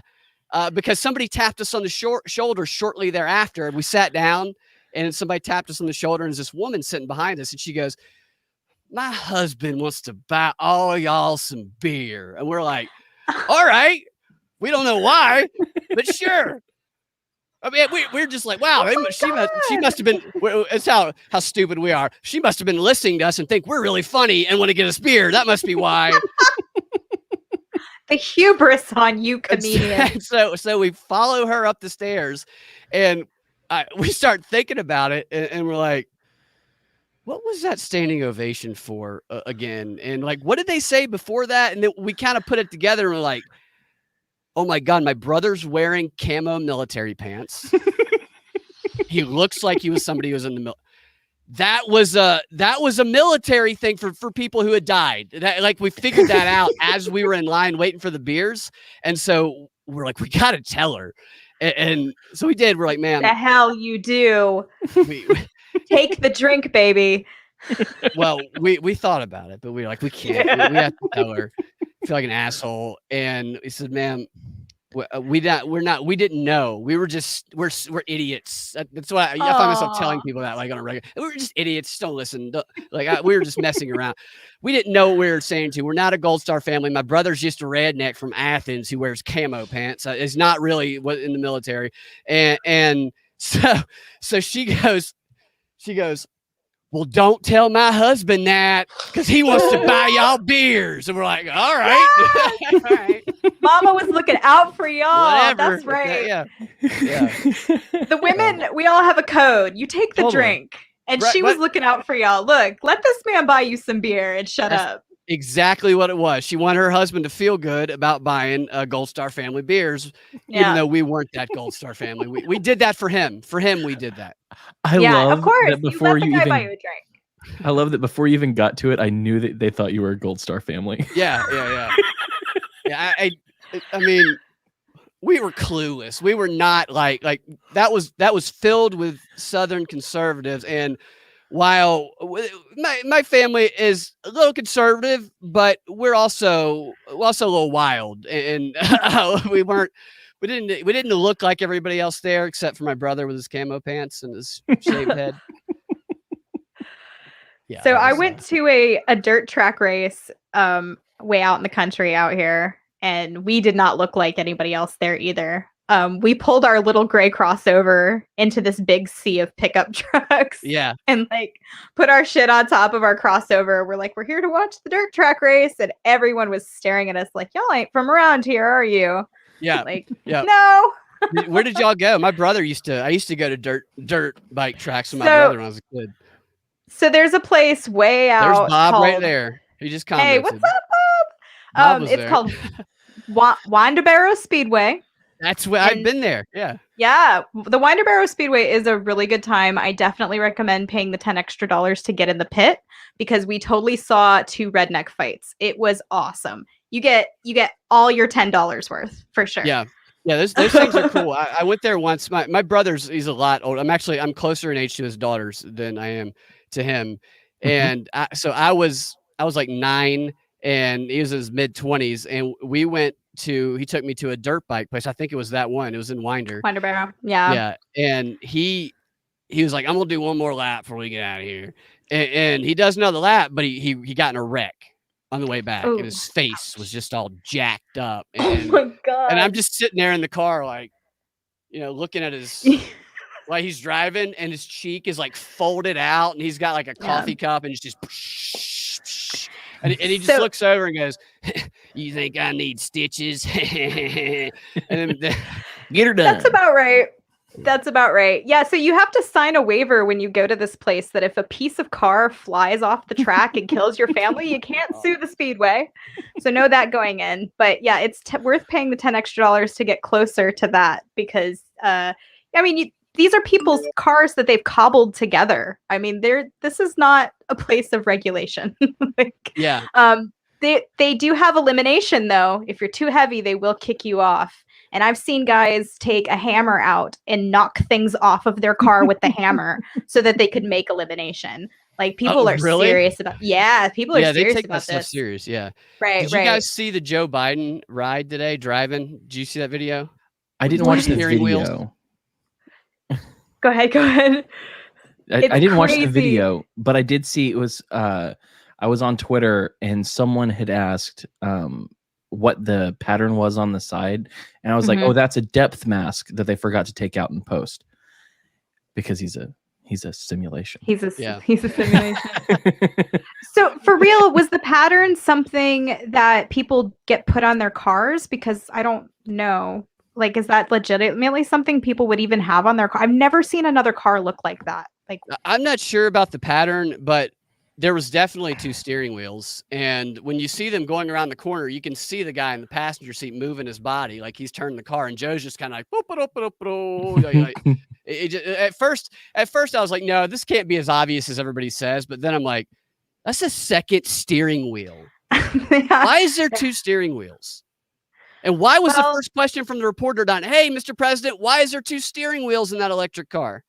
Because somebody tapped us on the shoulder shortly thereafter. We sat down and somebody tapped us on the shoulder, and there's this woman sitting behind us, and she goes, my husband wants to buy all of y'all some beer. And we're like, all right. We don't know why, but sure. I mean, we're just like, wow, she must have been, it's how stupid we are. She must have been listening to us and think we're really funny and want to get us beer. That must be why. The hubris on you, comedian. So we follow her up the stairs, and we start thinking about it, and we're like, what was that standing ovation for again? And like, what did they say before that? And then we kind of put it together, and we're like, oh my God, my brother's wearing camo military pants. He looks like he was somebody who was in the military. That was a military thing for people who had died. Like we figured that out as we were in line waiting for the beers. And so we're like, we got to tell her. And so we did. We're like, man, the hell you do. Take the drink, baby. Well, we thought about it, but we were like, we can't. We have to tell her. I feel like an asshole. And he said, man, we didn't know. We're idiots. That's why I find myself telling people that like on a regular. We're just idiots. Don't listen. We were just messing around. We didn't know what we were saying to. We're not a Gold Star family. My brother's just a redneck from Athens who wears camo pants. It's not really in the military. And so she goes, well, don't tell my husband that because he wants to buy y'all beers. And we're like, all right. Yes! All right. Mama was looking out for y'all. Whatever. That's right. Yeah. The women, we all have a code. You take the drink. And she was looking out for y'all. Look, let this man buy you some beer and shut up. Exactly what it was. She wanted her husband to feel good about buying Gold Star family beers, even though we weren't that Gold Star family. We did that for him. For him, we did that. I love of course. that before you let the guy buy you a drink. I love that before you even got to it, I knew that they thought you were a Gold Star family. Yeah. I mean, we were clueless. We were not like that was filled with Southern conservatives. And while my family is a little conservative, but we're also a little wild, and we didn't look like everybody else there, except for my brother with his camo pants and his shaved head. Yeah. So I went to a dirt track race way out in the country out here, and we did not look like anybody else there either. We pulled our little gray crossover into this big sea of pickup trucks. Yeah. And like put our shit on top of our crossover. We're like, we're here to watch the dirt track race. And everyone was staring at us like, y'all ain't from around here, are you? Yeah. Like, yeah. No. Where did y'all go? My brother I used to go to dirt bike tracks with my brother when I was a kid. So there's a place way out. There's Bob called, right there. He just commented. Hey, what's up, Bob? Bob was it's there. called Windabarrow Speedway. That's where I've been there. Yeah. Yeah, the Windabarrow Speedway is a really good time. I definitely recommend paying the $10 extra to get in the pit because we totally saw 2 redneck fights. It was awesome. You get all your $10 worth for sure. Yeah. Yeah, those things are cool. I went there once. My brother's, he's a lot older. I'm closer in age to his daughters than I am to him. And so I was like 9 and he was in his mid-20s, and he took me to a dirt bike place. I think it was that one. It was in Windabarrow. Yeah. Yeah. And he was like, I'm gonna do one more lap before we get out of here. And he does another lap, but he got in a wreck on the way back. Ooh. And his face was just all jacked up. Oh And, my God. and I'm just sitting there in the car, like, looking at his while he's driving, and his cheek is like folded out, and he's got like a coffee cup, and it's just and he just looks over and goes, "You think I need stitches?" And then get her done. That's about right. That's about right. Yeah, so you have to sign a waiver when you go to this place that if a piece of car flies off the track and kills your family, you can't sue the speedway. So know that going in. But yeah, it's worth paying the $10 extra to get closer to that because, these are people's cars that they've cobbled together. I mean, this is not a place of regulation. Yeah. They do have elimination though. If you're too heavy, they will kick you off. And I've seen guys take a hammer out and knock things off of their car with the hammer so that they could make elimination. Like people are serious about. Yeah, people are serious they take about that stuff this. serious. Yeah. Right. Did you guys see the Joe Biden ride today driving? Did you see that video? I didn't watch the Steering video. wheels. Go ahead. I didn't watch the video, but I did see it was. I was on Twitter and someone had asked what the pattern was on the side, and I was like, "Oh, that's a depth mask that they forgot to take out in post," because he's a simulation. He's a simulation. So for real, was the pattern something that people get put on their cars? Because I don't know. Like, is that legitimately something people would even have on their car? I've never seen another car look like that. Like, I'm not sure about the pattern, but there was definitely 2 steering wheels. And when you see them going around the corner, you can see the guy in the passenger seat moving his body like he's turning the car. And Joe's just kind of like, at first I was like, no, this can't be as obvious as everybody says. But then I'm like, that's a second steering wheel. Why is there 2 steering wheels? And why was the first question from the reporter done? Hey, Mr. President, why is there 2 steering wheels in that electric car?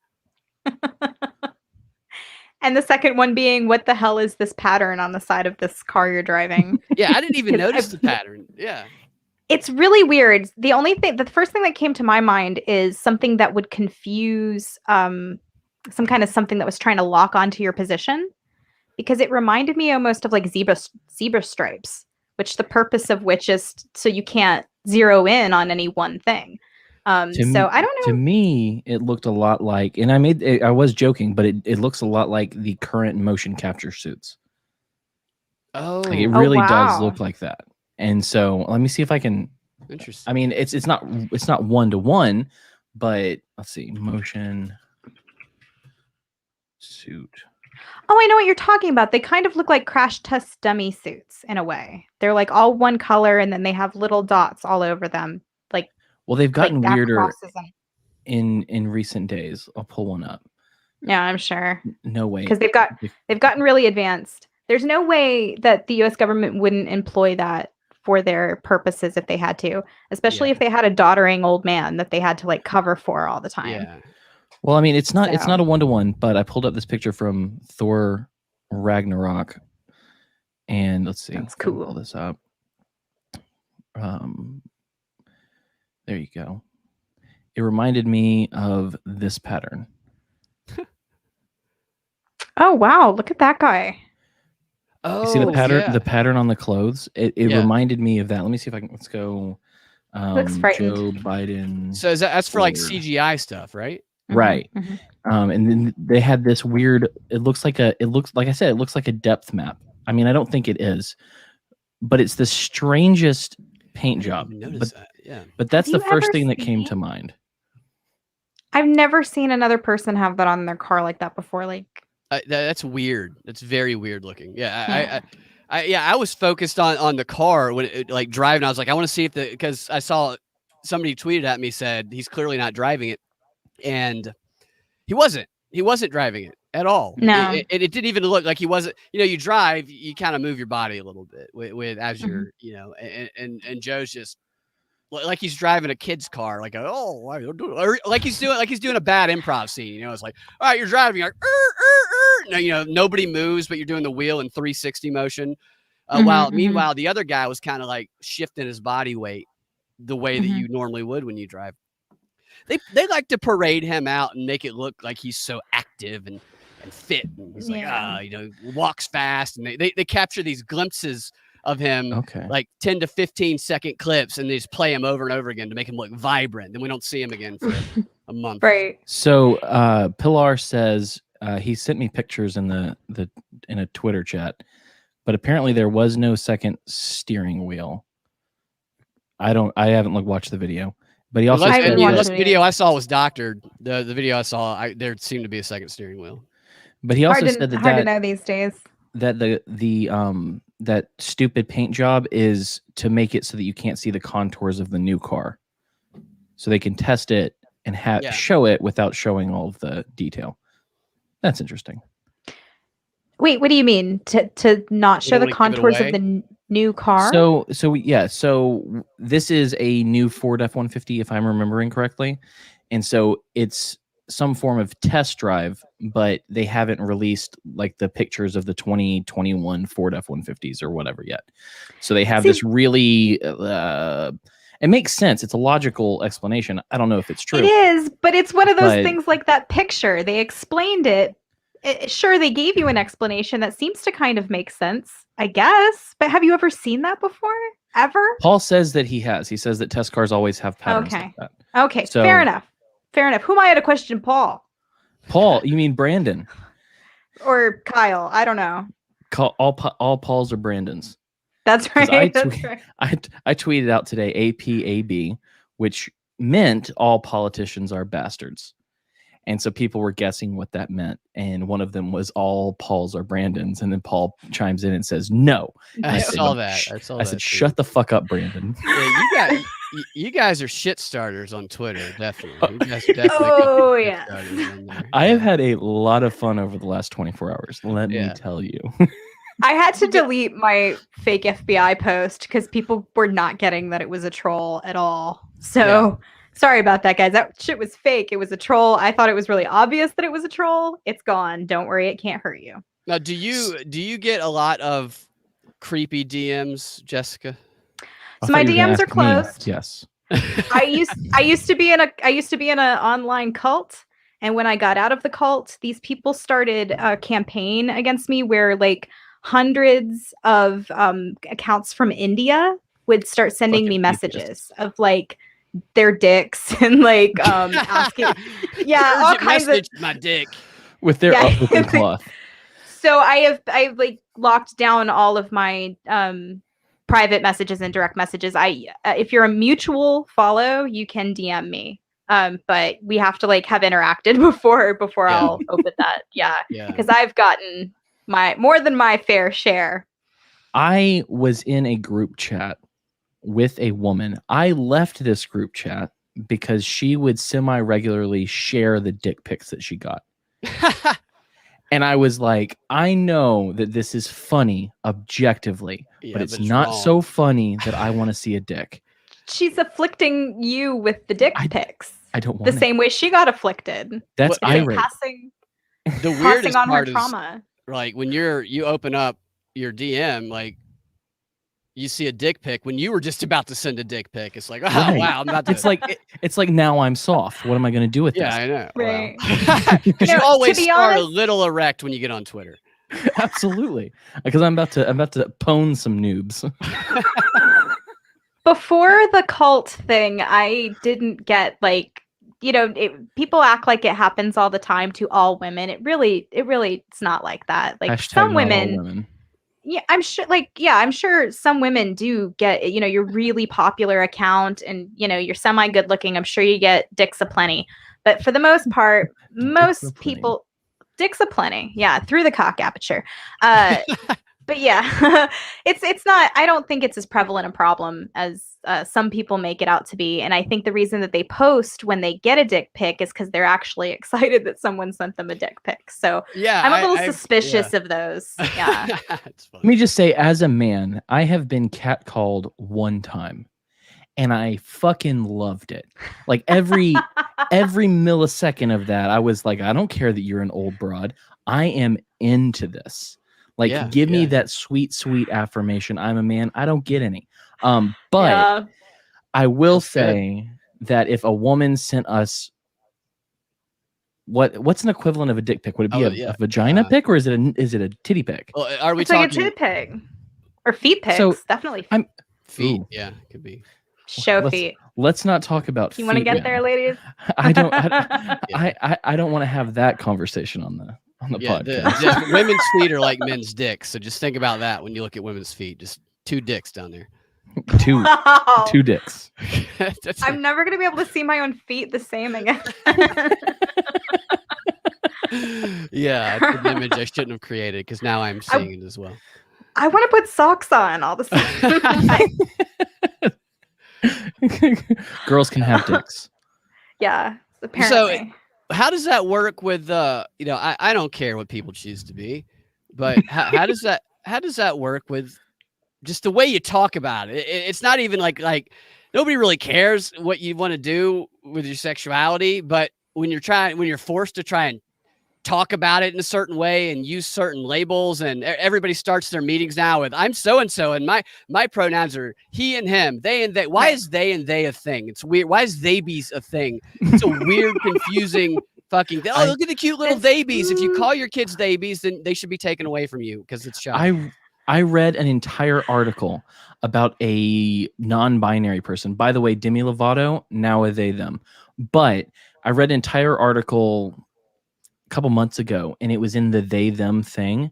And the second one being, what the hell is this pattern on the side of this car you're driving? Yeah, I didn't even notice the pattern. Yeah. It's really weird. The first thing that came to my mind is something that would confuse some kind of something that was trying to lock onto your position, because it reminded me almost of like zebra stripes, which the purpose of which is so you can't zero in on any one thing. I don't know. To me, it looked a lot like, and I was joking, but it looks a lot like the current motion capture suits. Oh, like it really does look like that. And so let me see if I can. Interesting. I mean, it's not 1-to-1, but let's see, motion suit. Oh, I know what you're talking about. They kind of look like crash test dummy suits in a way. They're like all one color, and then they have little dots all over them. Well, they've gotten like weirder in recent days. I'll pull one up. Yeah, I'm sure. No way. Because they've gotten really advanced. There's no way that the U.S. government wouldn't employ that for their purposes if they had to, especially if they had a doddering old man that they had to like cover for all the time. Yeah. Well, I mean, it's not a 1-to-1, but I pulled up this picture from Thor Ragnarok, and let's see. That's cool. Pull this up. There you go. It reminded me of this pattern. Oh wow! Look at that guy. Oh, you see the pattern? Yeah. The pattern on the clothes. It reminded me of that. Let me see if I can. Let's go. Looks frightened. Joe Biden. So that's for like CGI stuff, right? Right. Mm-hmm. And then they had this weird. It looks like I said, it looks like a depth map. I mean, I don't think it is, but it's the strangest paint job. But that's the first thing that came to mind. I've never seen another person have that on their car like that before. Like, That's weird. That's very weird looking. Yeah, I was focused on the car when like driving. I was like, I want to see if because I saw somebody tweeted at me, said he's clearly not driving it, and he wasn't driving it at all. No. It didn't even look like he wasn't. You drive, you kind of move your body a little bit with as you're, and Joe's just like he's driving a kid's car, like or like he's doing a bad improv scene. It's like, all right, you're driving, you're like, no, nobody moves, but you're doing the wheel in 360 motion. Meanwhile, the other guy was kind of like shifting his body weight the way that you normally would when you drive. They like to parade him out and make it look like he's so active and fit. And he's like, walks fast, and they capture these glimpses of him, like 10 to 15 second clips, and they just play him over and over again to make him look vibrant. Then we don't see him again for a month. Right. So Pilar says he sent me pictures in a Twitter chat, but apparently there was no second steering wheel. I haven't watched the video, but he also said the video I saw was doctored. The video I saw, there seemed to be a second steering wheel. But he also said hard to know these days. That that stupid paint job is to make it so that you can't see the contours of the new car, so they can test it and show it without showing all of the detail. That's interesting. Wait, what do you mean to not show the contours of the new car? So this is a new Ford F-150, if I'm remembering correctly, and so it's some form of test drive, but they haven't released like the pictures of the 2021 Ford F-150s or whatever yet. So they have this really it makes sense. It's a logical explanation. I don't know if it's true. It is, but it's one of those things like that picture. They explained it. Sure, they gave you an explanation that seems to kind of make sense, I guess. But have you ever seen that before? Ever? Paul says that he has. He says that test cars always have patterns like that. Okay, so, fair enough. Fair enough. Who am I to question Paul? Paul, you mean Brandon? Or Kyle? I don't know. All Pauls are Brandons. That's right. That's right. I tweeted out today APAB, which meant all politicians are bastards. And so people were guessing what that meant. And one of them was all Pauls are Brandons. And then Paul chimes in and says, no. I saw that. I said, shut the fuck up, Brandon. Yeah, you guys are shit starters on Twitter. Definitely. You guys definitely yeah. I have had a lot of fun over the last 24 hours. Let me tell you. I had to delete my fake FBI post because people were not getting that it was a troll at all. So... Sorry about that, guys. That shit was fake. It was a troll. I thought it was really obvious that it was a troll. It's gone. Don't worry. It can't hurt you. Now, do you get a lot of creepy DMs, Jessica? So my DMs are closed. Yes. I used to be in an online cult, and when I got out of the cult, these people started a campaign against me where like hundreds of accounts from India would start sending me messages of like their dicks and like asking all kinds of my dick with their open cloth. So I've like locked down all of my private messages and direct messages. If you're a mutual follow, you can DM me, but we have to like have interacted before I'll open that. Because I've gotten more than my fair share. I was in a group chat with a woman. I left this group chat because she would semi-regularly share the dick pics that she got. And I was like, I know that this is funny objectively, but it's not wrong. So funny that I want to see a dick. She's afflicting you with the dick pics. I don't want the same way she got afflicted. That's irate. The weirdest on part her trauma. Is like when you open up your DM, like you see a dick pic when you were just about to send a dick pic. It's like, wow, I'm about to. It's like now I'm soft. What am I going to do with this? Yeah, I know. Right. Because you always start a little erect when you get on Twitter. Absolutely. Because I'm about to pwn some noobs. Before the cult thing, I didn't get like, people act like it happens all the time to all women. It really, it's not like that. Like # some women. Yeah, I'm sure some women do get, your really popular account and, you're semi good looking. I'm sure you get dicks aplenty. But for the most part, most people, Dicks aplenty. Yeah, through the cock aperture. But yeah, it's not. I don't think it's as prevalent a problem as some people make it out to be. And I think the reason that they post when they get a dick pic is because they're actually excited that someone sent them a dick pic. So Yeah, I'm a little suspicious of those. Yeah. Let me just say, as a man, I have been catcalled one time, and I fucking loved it. Like every millisecond of that, I was like, I don't care that you're an old broad. I am into this. Like, give me that sweet, sweet affirmation. I'm a man. I don't get any. But I will say that if a woman sent us what's an equivalent of a dick pic? Would it be a vagina pic, or is it a titty pic? Well, are we it's talking like a titty pic or feet pics? So definitely feet. Yeah, could be. Show feet. Let's not talk about feet. You want to get there, ladies? I don't want to have that conversation on the podcast. Women's feet are like men's dicks, so just think about that when you look at women's feet. Just 2 dicks down there. Two dicks. I'm never gonna be able to see my own feet the same again. Yeah, it's an image I shouldn't have created because now I'm seeing it as well. I want to put socks on all the time. Girls can have dicks. Yeah, apparently. So, how does that work with I don't care what people choose to be, but how does that work with just the way you talk about it? It's not even like nobody really cares what you want to do with your sexuality, but when you're forced to try and talk about it in a certain way and use certain labels, and everybody starts their meetings now with I'm so-and-so and my pronouns are he and him, they and they. Why is they and they a thing? It's weird. Why is theybies a thing? It's a weird, confusing fucking thing. Oh, look at the cute little theybies. If you call your kids theybies, then they should be taken away from you because it's shocking. I read an entire article about a non-binary person. By the way, Demi Lovato, now a they them. But I read an entire article couple months ago, and it was in the they them thing,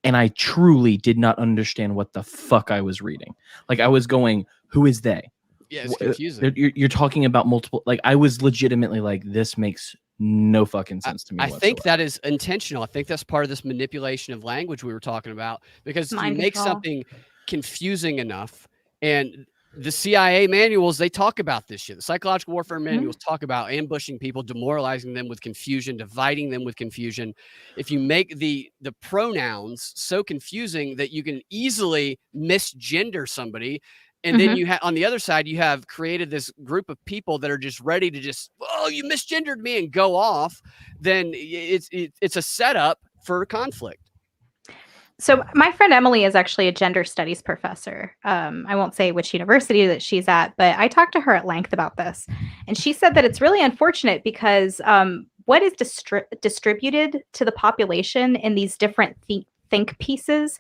and I truly did not understand what the fuck I was reading. Like, I was going, who is they? Yeah, it's confusing. You're talking about multiple, like, I was legitimately like, this makes no fucking sense to me. I think that is intentional. I think that's part of this manipulation of language we were talking about, because if you make something confusing enough, and the CIA manuals, they talk about this shit. The psychological warfare manuals talk about ambushing people, demoralizing them with confusion, dividing them with confusion. If you make the pronouns so confusing that you can easily misgender somebody, and then you have on the other side, you have created this group of people that are just ready to just, oh, you misgendered me, and go off, then it's a setup for conflict. So my friend Emily is actually a gender studies professor. I won't say which university that she's at, but I talked to her at length about this. And she said that it's really unfortunate because what is distributed to the population in these different think pieces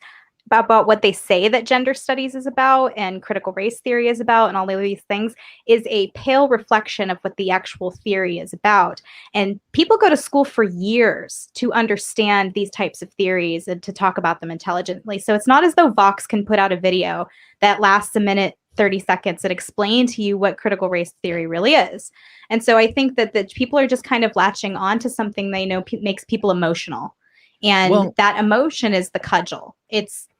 about what they say that gender studies is about and critical race theory is about and all of these things is a pale reflection of what the actual theory is about. And people go to school for years to understand these types of theories and to talk about them intelligently. So it's not as though Vox can put out a video that lasts a minute 30 seconds and explain to you what critical race theory really is. And so I think that people are just kind of latching on to something they know makes people emotional. And that emotion is the cudgel.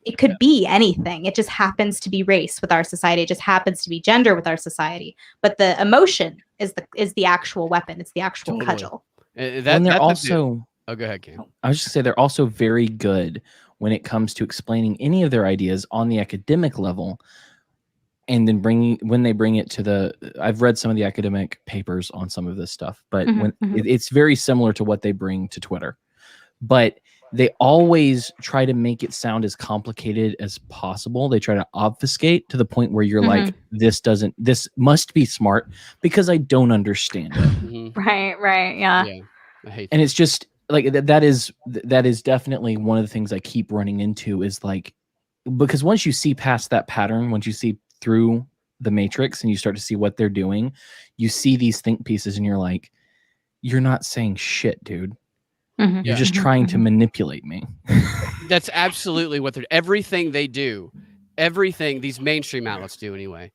It could be anything. It just happens to be race with our society. It just happens to be gender with our society. But the emotion is the actual weapon. It's the actual cudgel. And they're also. Oh, go ahead, Cam. I was just gonna say they're also very good when it comes to explaining any of their ideas on the academic level, and then when they bring it to the. I've read some of the academic papers on some of this stuff, but it's very similar to what they bring to Twitter, but they always try to make it sound as complicated as possible. They try to obfuscate to the point where you're like, this must be smart because I don't understand it. Right. Yeah. I hate that. And it's just like, that is definitely one of the things I keep running into is like, because once you see past that pattern, once you see through the matrix and you start to see what they're doing, you see these think pieces and you're like, you're not saying shit, dude. You're just trying to manipulate me. That's absolutely what everything they do, everything these mainstream outlets do anyway,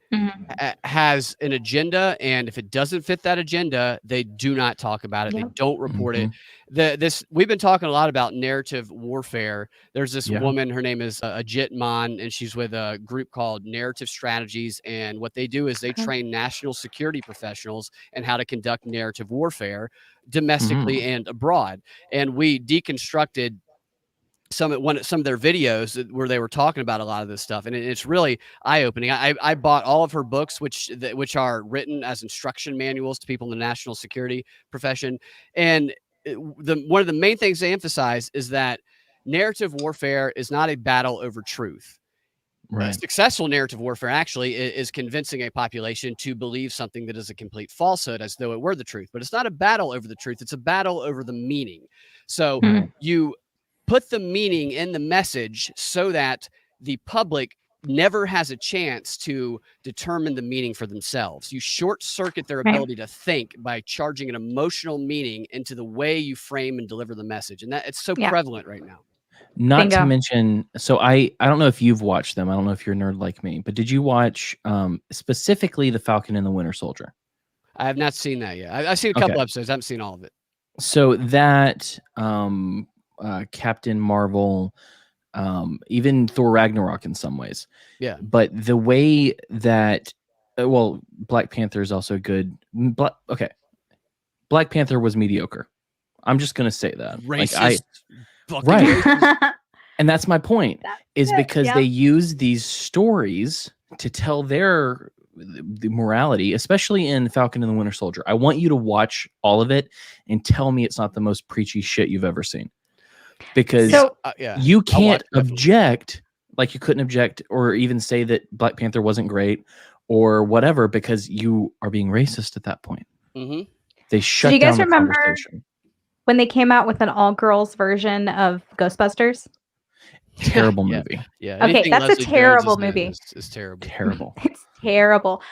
has an agenda, and if it doesn't fit that agenda, they do not talk about it. They don't report it. We've been talking a lot about narrative warfare. There's this woman, her name is Ajit Maan, and she's with a group called Narrative Strategies. And what they do is they train national security professionals in how to conduct narrative warfare domestically and abroad. And we deconstructed some of their videos where they were talking about a lot of this stuff, and it's really eye-opening. I bought all of her books, which are written as instruction manuals to people in the national security profession. And one of the main things they emphasize is that narrative warfare is not a battle over truth. Right. Successful narrative warfare actually is convincing a population to believe something that is a complete falsehood as though it were the truth. But it's not a battle over the truth. It's a battle over the meaning. So you put the meaning in the message so that the public never has a chance to determine the meaning for themselves. You short circuit their ability to think by charging an emotional meaning into the way you frame and deliver the message. And that it's so prevalent right now. Not to mention, so I don't know if you've watched them. I don't know if you're a nerd like me, but did you watch specifically The Falcon and the Winter Soldier? I have not seen that yet. I've seen a couple episodes. I haven't seen all of it. So that Captain Marvel, even Thor Ragnarok in some ways. Yeah. But the way that, Black Panther is also good. Black Panther was mediocre. I'm just going to say that. Racist. Right. And that's my point, because they use these stories to tell the morality, especially in Falcon and the Winter Soldier. I want you to watch all of it and tell me it's not the most preachy shit you've ever seen. Because you can't object, like you couldn't object or even say that Black Panther wasn't great or whatever, because you are being racist at that point. They shut down the conversation. Do you guys remember when they came out with an all-girls version of Ghostbusters? Terrible movie. Yeah. Okay, that's a terrible movie. It's terrible. Terrible. It's terrible.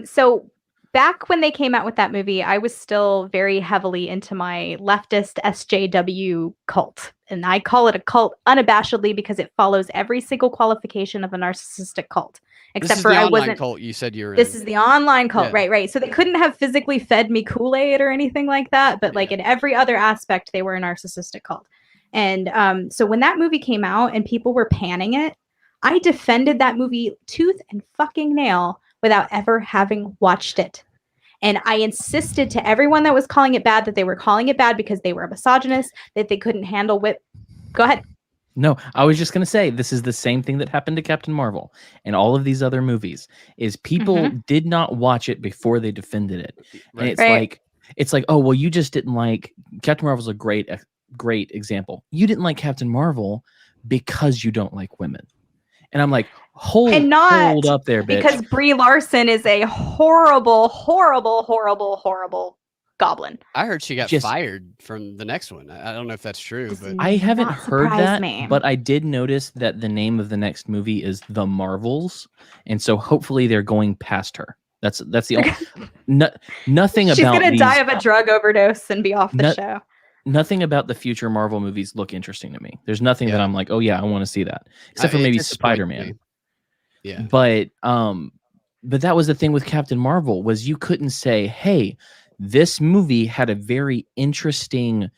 So back when they came out with that movie, I was still very heavily into my leftist SJW cult. And I call it a cult unabashedly because it follows every single qualification of a narcissistic cult. Except for I wasn't. Cult you said you were this is the online cult, right? So they couldn't have physically fed me Kool-Aid or anything like that, but like in every other aspect, they were a narcissistic cult. And so when that movie came out and people were panning it, I defended that movie tooth and fucking nail without ever having watched it. And I insisted to everyone that was calling it bad that they were calling it bad because they were a misogynist, that they couldn't handle Go ahead. No, I was just going to say, this is the same thing that happened to Captain Marvel and all of these other movies, is people did not watch it before they defended it. And it's like, oh, well, you just didn't like Captain Marvel's a great example. You didn't like Captain Marvel because you don't like women. And I'm like, hold up there, bitch. Because Brie Larson is a horrible, horrible, horrible, horrible goblin. I heard she got fired from the next one. I don't know if that's true, but I haven't heard that. But I did notice that the name of the next movie is The Marvels, and so hopefully they're going past her. That's the only nothing about. She's gonna die of a drug overdose and be off the show. Nothing about the future Marvel movies look interesting to me. There's nothing that I'm like, oh yeah, I want to see that, except for maybe Spider-Man. Yeah, but that was the thing with Captain Marvel, was you couldn't say, hey, this movie had a very interesting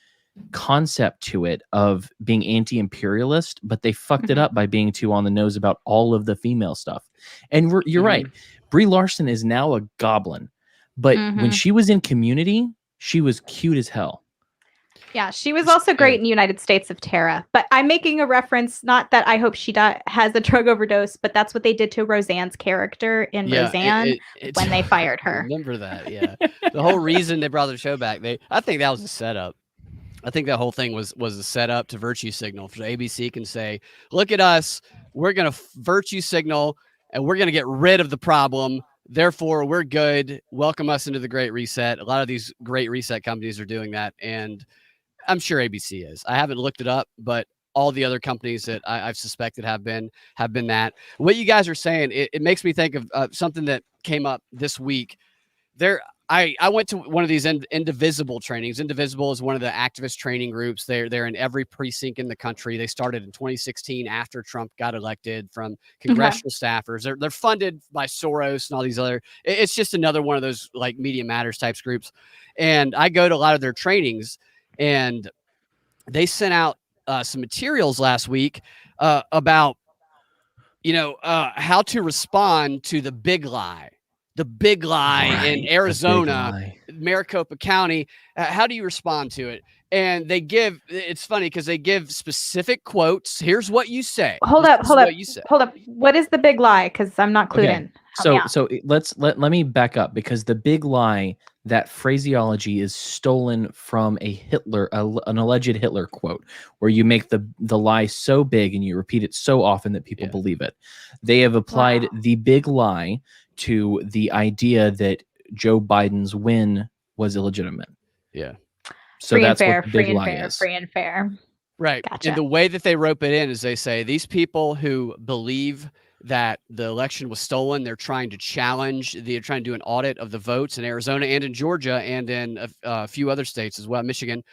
concept to it of being anti-imperialist, but they fucked it up by being too on the nose about all of the female stuff. And you're right. Brie Larson is now a goblin, but when she was in Community, she was cute as hell. Yeah, she was also great in United States of Terra. But I'm making a reference, not that I hope she has a drug overdose, but that's what they did to Roseanne's character in Roseanne when they fired her. I remember that, yeah. The whole reason they brought the show back, I think that was a setup. I think that whole thing was a setup to virtue signal. So ABC can say, look at us, we're going to virtue signal, and we're going to get rid of the problem. Therefore, we're good. Welcome us into the Great Reset. A lot of these Great Reset companies are doing that, and I'm sure ABC is. I haven't looked it up, but all the other companies that I've suspected have been that. What you guys are saying, it makes me think of something that came up this week. I went to one of these Indivisible trainings. Indivisible is one of the activist training groups. They're in every precinct in the country. They started in 2016 after Trump got elected, from congressional staffers. They're funded by Soros and all these other. It's just another one of those like Media Matters types groups. And I go to a lot of their trainings, and they sent out some materials last week about how to respond to the big lie. The big lie in Arizona, Maricopa County. How do you respond to it? And it's funny because they give specific quotes. Here's what you say. Hold up. What is the big lie? Because I'm not clued in. So let me back up, because the big lie, that phraseology is stolen from a Hitler, an alleged Hitler quote, where you make the lie so big and you repeat it so often that people believe it. They have applied the big lie to the idea that Joe Biden's win was illegitimate. Yeah. So that's what the big lie is. Free and fair. Right. Gotcha. And the way that they rope it in is they say these people who believe that the election was stolen, they're trying to do an audit of the votes in Arizona and in Georgia and in a few other states as well, Michigan.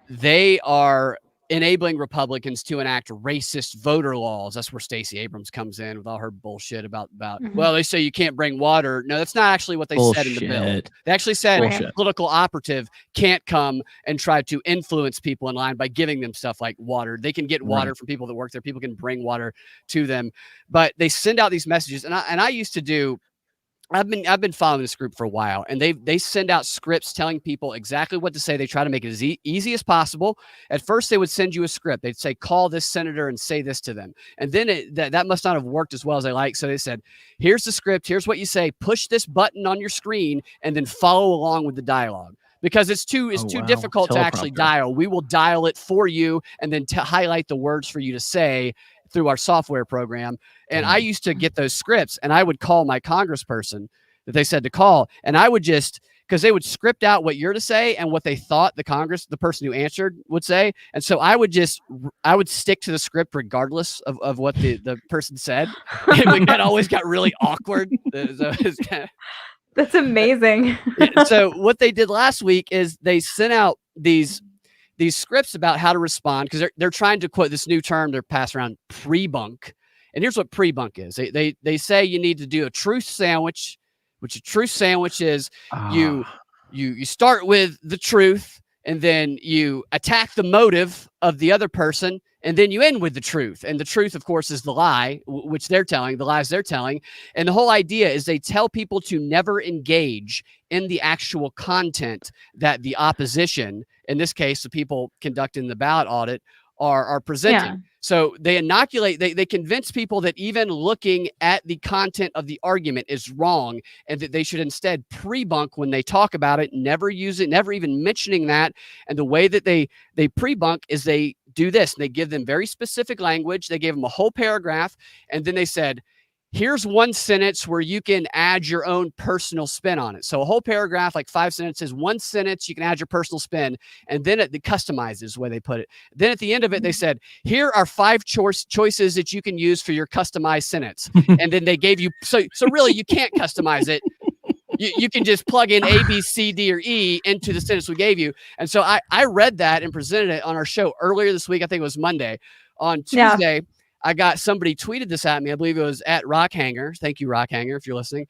They are enabling Republicans to enact racist voter laws. That's where Stacey Abrams comes in with all her bullshit about well, they say you can't bring water. No, that's not actually what they said in the bill. They actually said a political operative can't come and try to influence people in line by giving them stuff like water. They can get water from people that work there. People can bring water to them, but they send out these messages. And I used to do. I've been following this group for a while, and they send out scripts telling people exactly what to say. They try to make it as easy as possible. At first, they would send you a script. They'd say, call this senator and say this to them. And then that must not have worked as well as they like. So they said, here's the script. Here's what you say. Push this button on your screen and then follow along with the dialogue. Because it's too difficult to actually dial. We will dial it for you and then highlight the words for you to say through our software program. And I used to get those scripts, and I would call my congressperson that they said to call, and I would because they would script out what you're to say and what they thought the person who answered would say. And so I would stick to the script regardless of what the person said. And that always got really awkward. That's amazing. So what they did last week is they sent out these scripts about how to respond, because they're trying to quote this new term they're passing around, pre-bunk. And here's what pre-bunk is. They say you need to do a truth sandwich, which a truth sandwich is you start with the truth, and then you attack the motive of the other person, and then you end with the truth. And the truth, of course, is the lie, which they're telling, the lies they're telling. And the whole idea is they tell people to never engage in the actual content that the opposition, in this case, the people conducting the ballot audit, are presenting. Yeah. So they they convince people that even looking at the content of the argument is wrong, and that they should instead pre-bunk when they talk about it, never use it, never even mentioning that. And the way that they pre-bunk is they do this. They give them very specific language. They gave them a whole paragraph, and then they said, here's one sentence where you can add your own personal spin on it. So a whole paragraph, like 5 sentences, one sentence, you can add your personal spin. And then it customizes the way they put it. Then at the end of it, they said, here are 5 choices that you can use for your customized sentence. And then they gave you, so really you can't customize it. You can just plug in A, B, C, D, or E into the sentence we gave you. And so I read that and presented it on our show earlier this week. I think it was Monday. On Tuesday, I got somebody tweeted this at me. I believe it was at Rockhanger. Thank you, Rockhanger, if you're listening.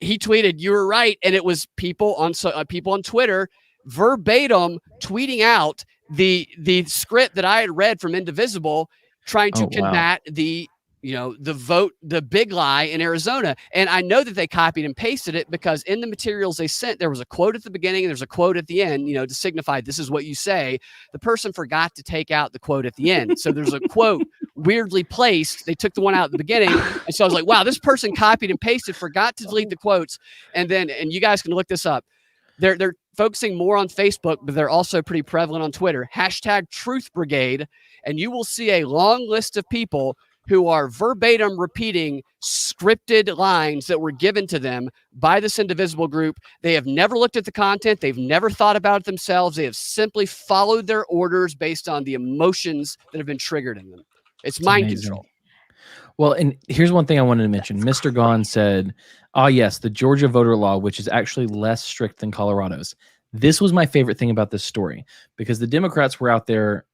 He tweeted, "You were right," and it was people on Twitter verbatim tweeting out the script that I had read from Indivisible, trying to combat the big lie in Arizona. And I know that they copied and pasted it, because in the materials they sent, there was a quote at the beginning and there's a quote at the end, to signify this is what you say. The person forgot to take out the quote at the end. So there's a quote weirdly placed. They took the one out at the beginning. And so I was like, wow, this person copied and pasted, forgot to delete the quotes. And you guys can look this up. They're focusing more on Facebook, but they're also pretty prevalent on Twitter. #Truth Brigade. And you will see a long list of people who are verbatim repeating scripted lines that were given to them by this Indivisible group. They have never looked at the content. They've never thought about it themselves. They have simply followed their orders based on the emotions that have been triggered in them. It's mind control. Well, and here's one thing I wanted to mention. Mr. Gahn said, yes, the Georgia voter law, which is actually less strict than Colorado's. This was my favorite thing about this story because the Democrats were out there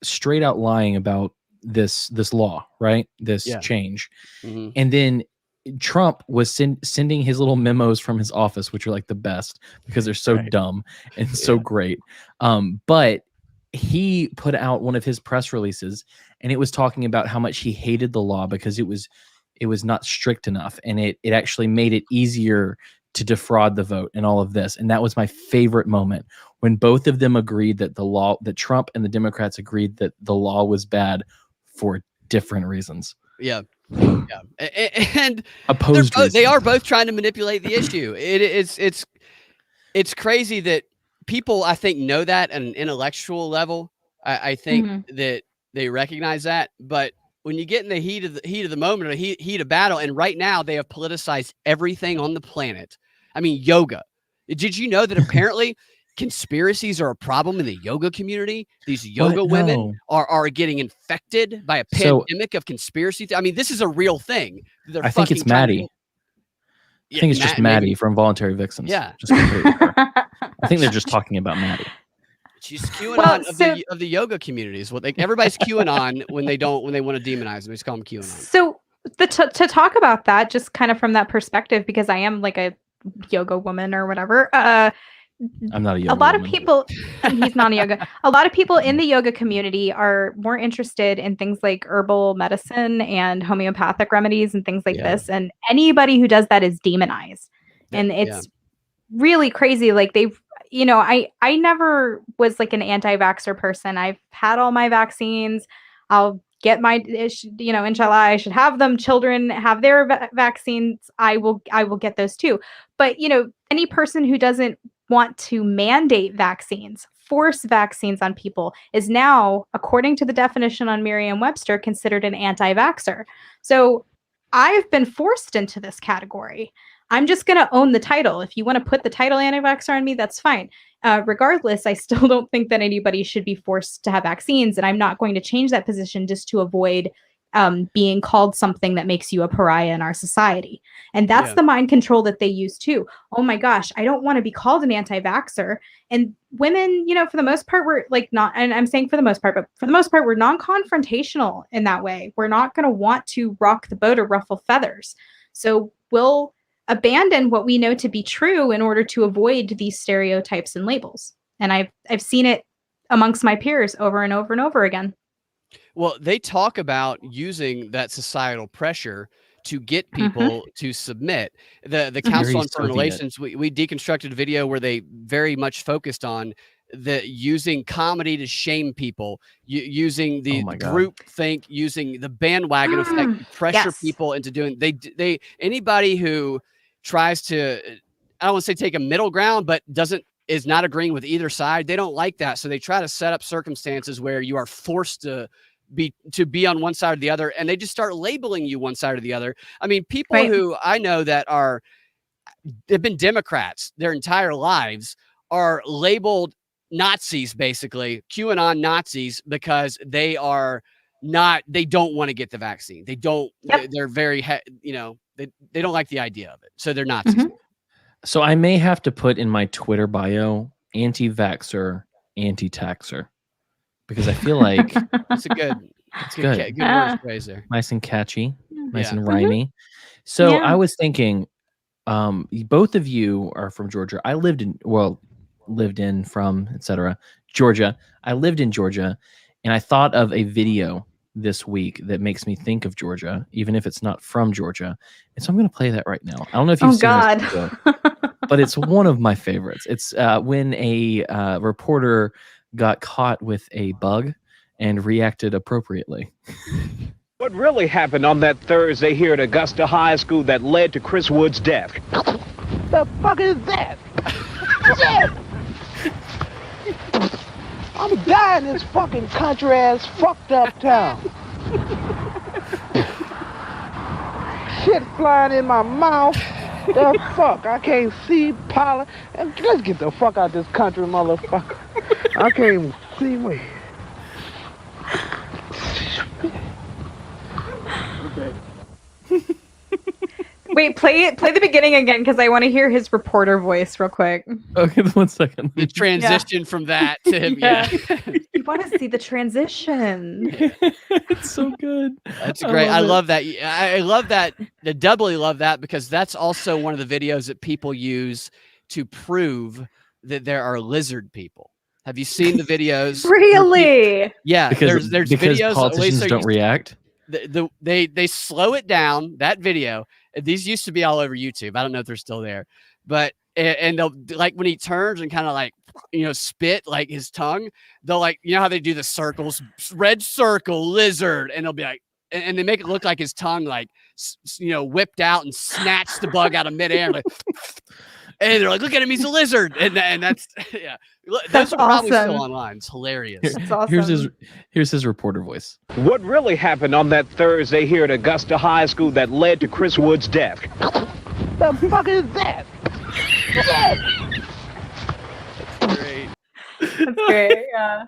straight out lying about this law, right? This change. Mm-hmm. And then Trump was sending his little memos from his office, which are like the best because they're so dumb and so great. But he put out one of his press releases and it was talking about how much he hated the law because it was not strict enough. And it actually made it easier to defraud the vote and all of this. And that was my favorite moment when both of them agreed that that Trump and the Democrats agreed that the law was bad for different reasons. Yeah. And opposed they are both trying to manipulate the issue. It's crazy that people, I think, know that at an intellectual level. I think that they recognize that, but when you get in the heat of the moment or heat of battle, and right now they have politicized everything on the planet. I mean, yoga. Did you know that apparently conspiracies are a problem in the yoga community? These yoga women are getting infected by a pandemic of conspiracy. I mean, this is a real thing. I think it's Maddie. I think it's just Maddie from Voluntary Vixens. Yeah. Just I think they're just talking about Maddie. She's QAnon of the yoga communities. Everybody's QAnon when they want to demonize them. They just call them QAnon. So to talk about that, just kind of from that perspective, because I am like a yoga woman or whatever. I'm not a yoga. A lot of people, he's not a yoga. A lot of people in the yoga community are more interested in things like herbal medicine and homeopathic remedies and things like this. And anybody who does that is demonized. And it's really crazy. Like I never was like an anti-vaxxer person. I've had all my vaccines. I'll get my, inshallah, I should have them. Children have their vaccines. I will get those too. But, any person who doesn't want to mandate vaccines, force vaccines on people is now, according to the definition on Merriam-Webster, considered an anti-vaxxer. So I've been forced into this category. I'm just going to own the title. If you want to put the title anti-vaxxer on me, that's fine. Regardless, I still don't think that anybody should be forced to have vaccines. And I'm not going to change that position just to avoid being called something that makes you a pariah in our society. And that's the mind control that they use too. Oh my gosh, I don't want to be called an anti-vaxxer. And women, for the most part, we're like not, and I'm saying for the most part, but for the most part, we're non-confrontational in that way. We're not going to want to rock the boat or ruffle feathers. So we'll abandon what we know to be true in order to avoid these stereotypes and labels. And I've seen it amongst my peers over and over and over again. Well, they talk about using that societal pressure to get people to submit. The Council on Foreign Relations, we deconstructed a video where they very much focused on using comedy to shame people, using the group think, using the bandwagon effect to pressure people into doing. They anybody who tries to, I don't want to say take a middle ground, but is not agreeing with either side. They don't like that, so they try to set up circumstances where you are forced to be on one side or the other, and they just start labeling you one side or the other. I mean, people who I know that they've been Democrats their entire lives are labeled Nazis, basically QAnon Nazis, because they don't want to get the vaccine. They don't. They're very they don't like the idea of it, so they're Nazis. So I may have to put in my Twitter bio anti-vaxxer, anti-taxer. Because I feel like it's good word phrase there. Nice and catchy, nice and rhymey. So I was thinking, both of you are from Georgia. I lived in Georgia. I lived in Georgia, and I thought of a video this week that makes me think of Georgia, even if it's not from Georgia. And so I'm going to play that right now. I don't know if you've seen this video, but it's one of my favorites. It's when a reporter got caught with a bug and reacted appropriately. What really happened on that Thursday here at Augusta High School that led to Chris Wood's death? The fuck is that? I'm dying in this fucking country ass fucked up town. Shit flying in my mouth. The fuck? I can't see pollen. Let's get the fuck out of this country, motherfucker. I can't even see me. Wait, play the beginning again because I want to hear his reporter voice real quick. Okay, 1 second. The transition from that to him. Yeah. You want to see the transition. It's so good. That's great. I love that. I love that. I doubly love that because that's also one of the videos that people use to prove that there are lizard people. Have you seen the videos? Really? Yeah. Because there's because videos. politicians don't react. They slow it down. That video. These used to be all over YouTube. I don't know if they're still there, but and they'll like when he turns and kind of like spit like his tongue. They'll like how they do the circles, red circle, lizard, and they'll be like, and they make it look like his tongue like whipped out and snatched the bug out of midair. Like, and they're like, look at him, he's a lizard, and that's yeah. Those are probably still online. It's hilarious. That's awesome. Here's his reporter voice. What really happened on that Thursday here at Augusta High School that led to Chris Wood's death? The fuck is that? Great. That's great. Yeah.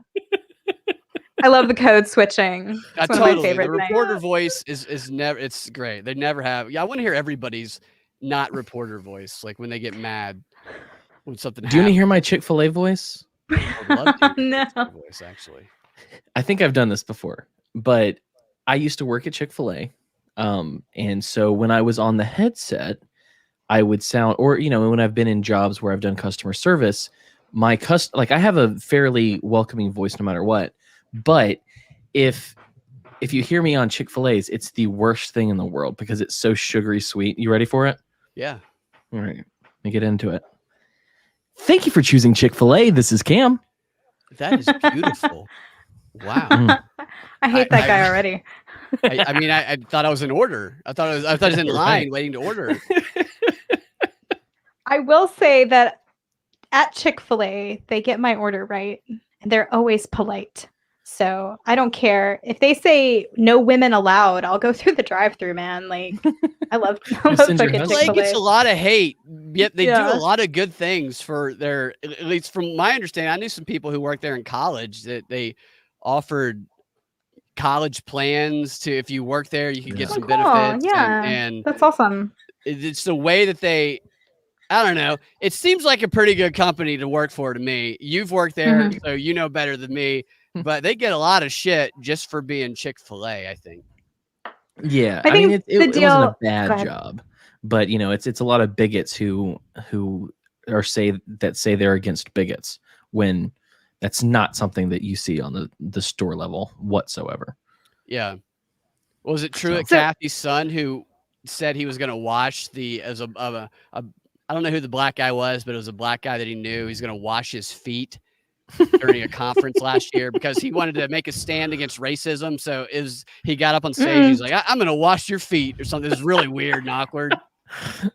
I love the code switching. It's one of my favorite The things. reporter voice is never. It's great. They never have. Yeah, I want to hear everybody's not reporter voice, like when they get mad when something. Do you want to hear my Chick-fil-A voice? I'd love to hear No. your voice, actually. I think I've done this before, but I used to work at Chick-fil-A. And so when I was on the headset, I would sound, or, when I've been in jobs where I've done customer service, I have a fairly welcoming voice no matter what. But if you hear me on Chick-fil-A's, it's the worst thing in the world because it's so sugary sweet. You ready for it? Yeah. All right. Let me get into it. Thank you for choosing Chick-fil-A. This is Cam. That is beautiful. Wow. I hate that guy already. I thought I was in order. I thought I was in line waiting to order. I will say that at Chick-fil-A, they get my order right. They're always polite. So I don't care. If they say no women allowed, I'll go through the drive-thru, man. Like, I love fucking Chick-fil-A gets a Chick-fil-A. lot of hate, yet they do Yeah. a lot of good things for their, at least from my understanding. I knew some people who worked there in college that they offered college plans to, if you work there, you could get some Cool. benefits. Yeah. And That's awesome. it's the way that they, I don't know. It seems like a pretty good company to work for to me. You've worked there, so you know better than me. But they get a lot of shit just for being Chick-fil-A, I think. Yeah, I think it the wasn't deal- a Go bad ahead. job, but it's a lot of bigots who say they're against bigots when that's not something that you see on the store level whatsoever. Yeah. Was it true that So- Kathy's son who said he was going to wash I don't know who the black guy was, but it was a black guy that he knew. He's going to wash his feet during a conference last year because he wanted to make a stand against racism. So he got up on stage. He's like, I'm going to wash your feet or something. It's really weird and awkward.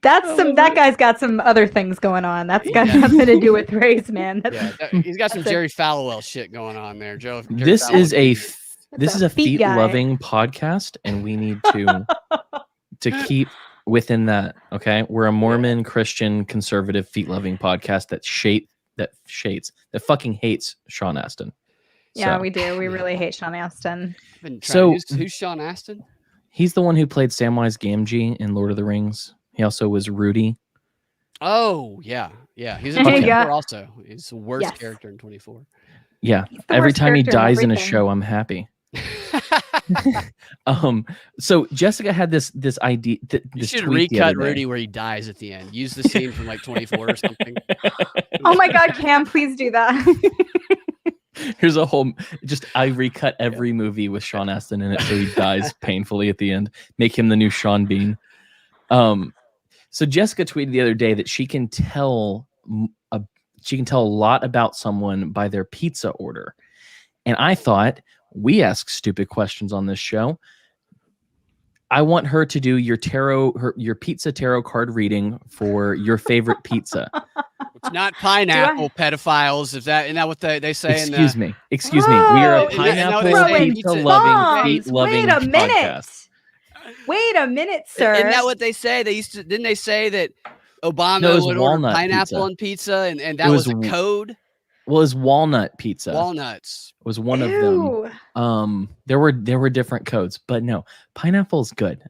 That guy's got some other things going on. That's got nothing to do with race, man. He's got some Jerry Falwell shit going on there, Joe. This is a a feet feet guy. loving podcast, and we need to keep within that. Okay, we're a Mormon Christian conservative feet loving podcast that fucking hates Sean Astin. Yeah, So, we do. We really hate Sean Astin. Who's Sean Astin? he's the one who played Samwise Gamgee in Lord of the Rings. He also was Rudy. Oh yeah. He's in There you 24 go. also. He's the worst Yes. character in 24. Yeah, the every worst time he character in dies in a everything. show, I'm happy. So Jessica had this idea. You This should tweet the recut other day. Rudy where he dies at the end. Use the scene from like 24 or something. Oh my God, Cam, please do that. Here's a whole I recut every movie with Sean Astin in it so he dies painfully at the end. Make him the new Sean Bean. So Jessica tweeted the other day that she can tell a lot about someone by their pizza order. And I thought, we ask stupid questions on this show. I want her to do your pizza tarot card reading for your favorite pizza. It's not pineapple pedophiles. Isn't that what they say? Excuse me. We are a Isn't that what pineapple they say? pizza loving, Bombs. feet loving Wait a minute. podcast. Wait a minute, sir. Isn't that what they say? Didn't they say that Obama No, it was would order walnut pineapple pizza. on pizza and that It was was a code? Well, it's walnut pizza. Walnuts. Was one of them. Ew. There were different codes, but no, pineapple's good.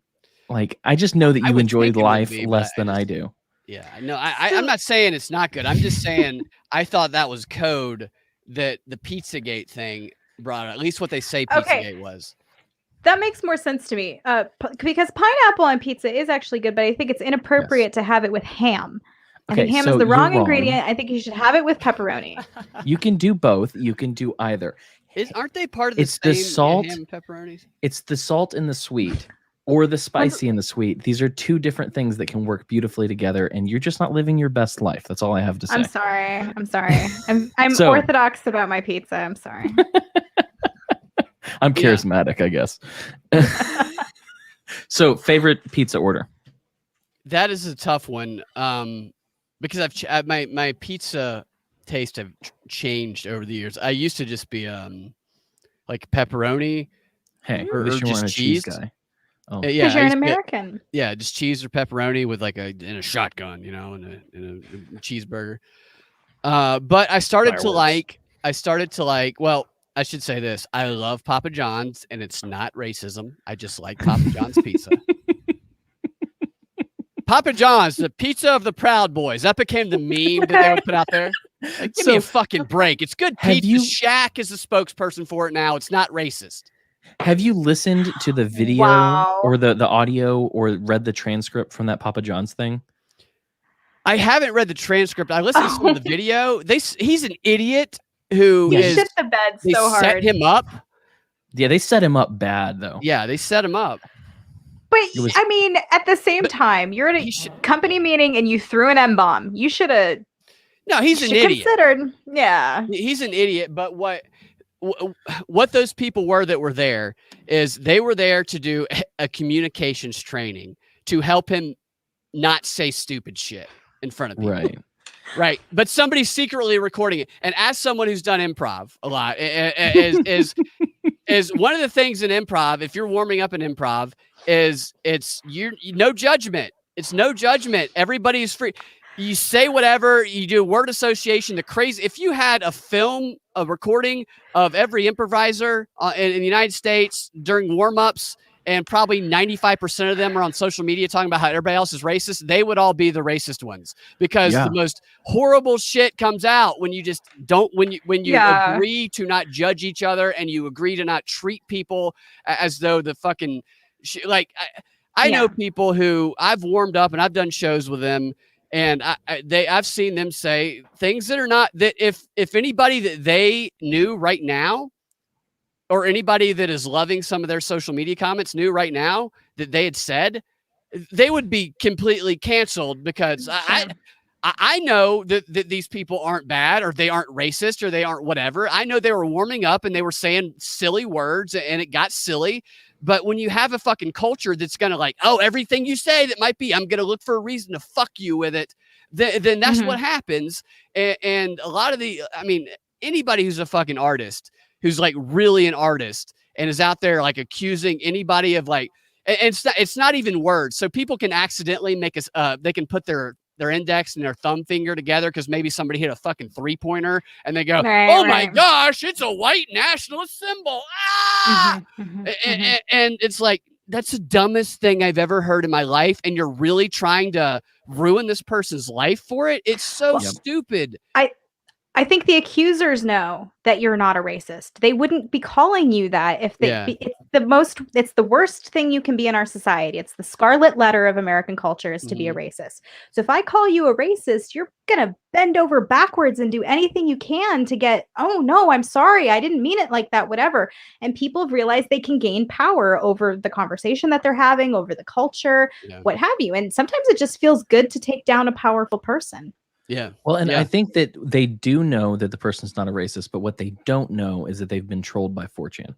Like, I just know that I you would enjoy think it would life be, but less than I do. Yeah, no, I'm not saying it's not good. I'm just saying I thought that was code that the Pizzagate thing brought, at least what they say Pizzagate was. That makes more sense to me. Because pineapple on pizza is actually good, but I think it's inappropriate to have it with ham. I think ham is the wrong ingredient. I think you should have it with pepperoni. You can do both. You can do either. Aren't they part of the same salt, ham and pepperonis? It's the salt and the sweet, or the spicy and the sweet. These are two different things that can work beautifully together, and you're just not living your best life. That's all I have to say. I'm sorry. I'm orthodox about my pizza. I'm sorry. I'm charismatic, I guess. So, favorite pizza order? That is a tough one, because my pizza taste have changed over the years. I used to just be like pepperoni, or just a cheese guy. Oh, because you're an American. Just cheese or pepperoni with like a shotgun, and a cheeseburger. But I started to like. Well, I should say this. I love Papa John's, and it's not racism. I just like Papa John's pizza. Papa John's, the pizza of the Proud Boys. That became the meme that they would put out there. Like, give me a fucking break. It's good pizza. Shaq is the spokesperson for it now. It's not racist. Have you listened to the video or the audio or read the transcript from that Papa John's thing? I haven't read the transcript. I listened to some of the video. He's an idiot who shit the bed so hard. Set him up. Yeah, they set him up bad though. Yeah, they set him up. But I mean, at the same time, you're at a company meeting and you threw an M-bomb. You should have. No, he's an idiot. Considered, yeah. He's an idiot. But what those people were that were there is they were there to do a communications training to help him not say stupid shit in front of people. Right. But somebody's secretly recording it. And as someone who's done improv a lot, is one of the things in improv, if you're warming up in improv, is it's no judgment. It's no judgment. Everybody is free. You say whatever, you do word association, the crazy. If you had a recording of every improviser in the United States during warm-ups, and probably 95% of them are on social media talking about how everybody else is racist, they would all be the racist ones, because the most horrible shit comes out when you just don't, when you agree to not judge each other, and you agree to not treat people as though the fucking I know people who I've warmed up and I've done shows with them, and I've seen them say things that are not, that if anybody that they knew right now, or anybody that is loving some of their social media comments knew right now that they had said, they would be completely canceled, because I know that these people aren't bad, or they aren't racist, or they aren't whatever. I know they were warming up and they were saying silly words and it got silly. But when you have a fucking culture that's going to everything you say that might be, I'm going to look for a reason to fuck you with it, then that's what happens. And a lot of anybody who's a fucking artist, who's really an artist and is out there accusing anybody of and it's not even words. So people can accidentally make they can put their index and their thumb finger together because maybe somebody hit a fucking 3-pointer and they go, my gosh, it's a white nationalist symbol. Ah! And it's that's the dumbest thing I've ever heard in my life. And you're really trying to ruin this person's life for it. It's so stupid. I think the accusers know that you're not a racist. They wouldn't be calling you that if they. It's the worst thing you can be in our society. It's the scarlet letter of American culture is to be a racist. So if I call you a racist, you're gonna bend over backwards and do anything you can to get. Oh no, I'm sorry, I didn't mean it like that. Whatever. And people have realized they can gain power over the conversation that they're having, over the culture, what have you. And sometimes it just feels good to take down a powerful person. Yeah. Well, and I think that they do know that the person's not a racist, but what they don't know is that they've been trolled by 4chan.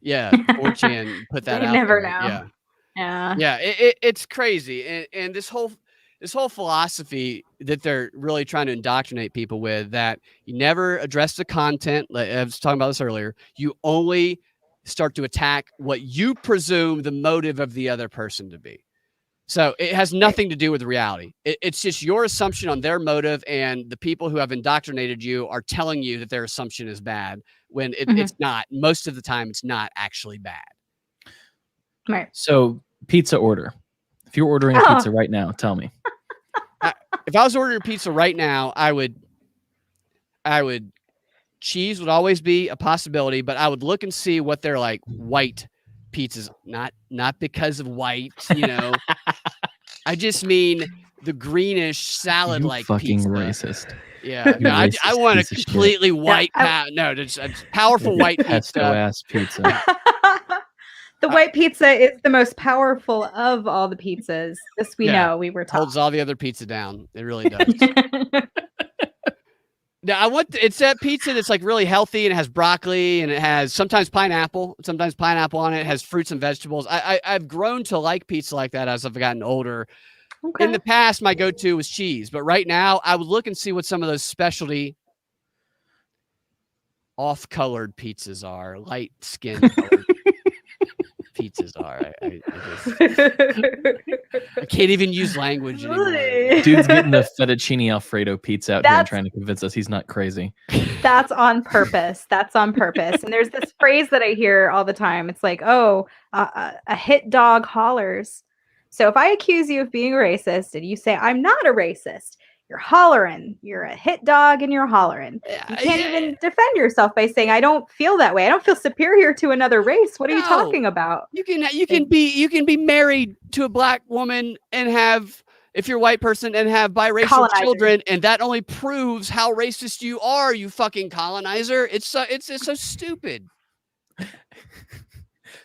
Yeah, 4chan put that out. You never there. know. Yeah. It's crazy, and this whole philosophy that they're really trying to indoctrinate people with, that you never address the content. Like I was talking about this earlier. You only start to attack what you presume the motive of the other person to be. So it has nothing to do with reality. It's just your assumption on their motive, and the people who have indoctrinated you are telling you that their assumption is bad when it's not. Most of the time, it's not actually bad. Right. So Pizza order. If you're ordering a pizza right now, tell me. If I was ordering pizza right now, I would cheese would always be a possibility, but I would look and see what they're like white pizzas, not because of white, you know. I just mean the greenish salad like fucking pizza. Racist. Yeah, no, I want a completely white just a powerful white pesto pizza. ass pizza. The white pizza is the most powerful of all the pizzas. This we know. We were taught. Holds all the other pizza down. It really does. Now it's that pizza that's like really healthy and it has broccoli and it has sometimes pineapple on it. It has fruits and vegetables. I've grown to like pizza like that as I've gotten older. Okay. In the past, my go-to was cheese, but right now I would look and see what some of those specialty off-colored pizzas are, light skin colored pizzas are. I can't even use language anymore. Dude's getting the fettuccine Alfredo pizza out here and trying to convince us he's not crazy. That's on purpose. And there's this phrase that I hear all the time. It's like, a hit dog hollers. So if I accuse you of being a racist and you say, I'm not a racist, you're hollering. You're a hit dog and you're hollering. You can't even defend yourself by saying, I don't feel that way. I don't feel superior to another race. What are you talking about? You can be married to a black woman and have, if you're a white person, and have biracial children, and that only proves how racist you are, you fucking colonizer. It's so stupid.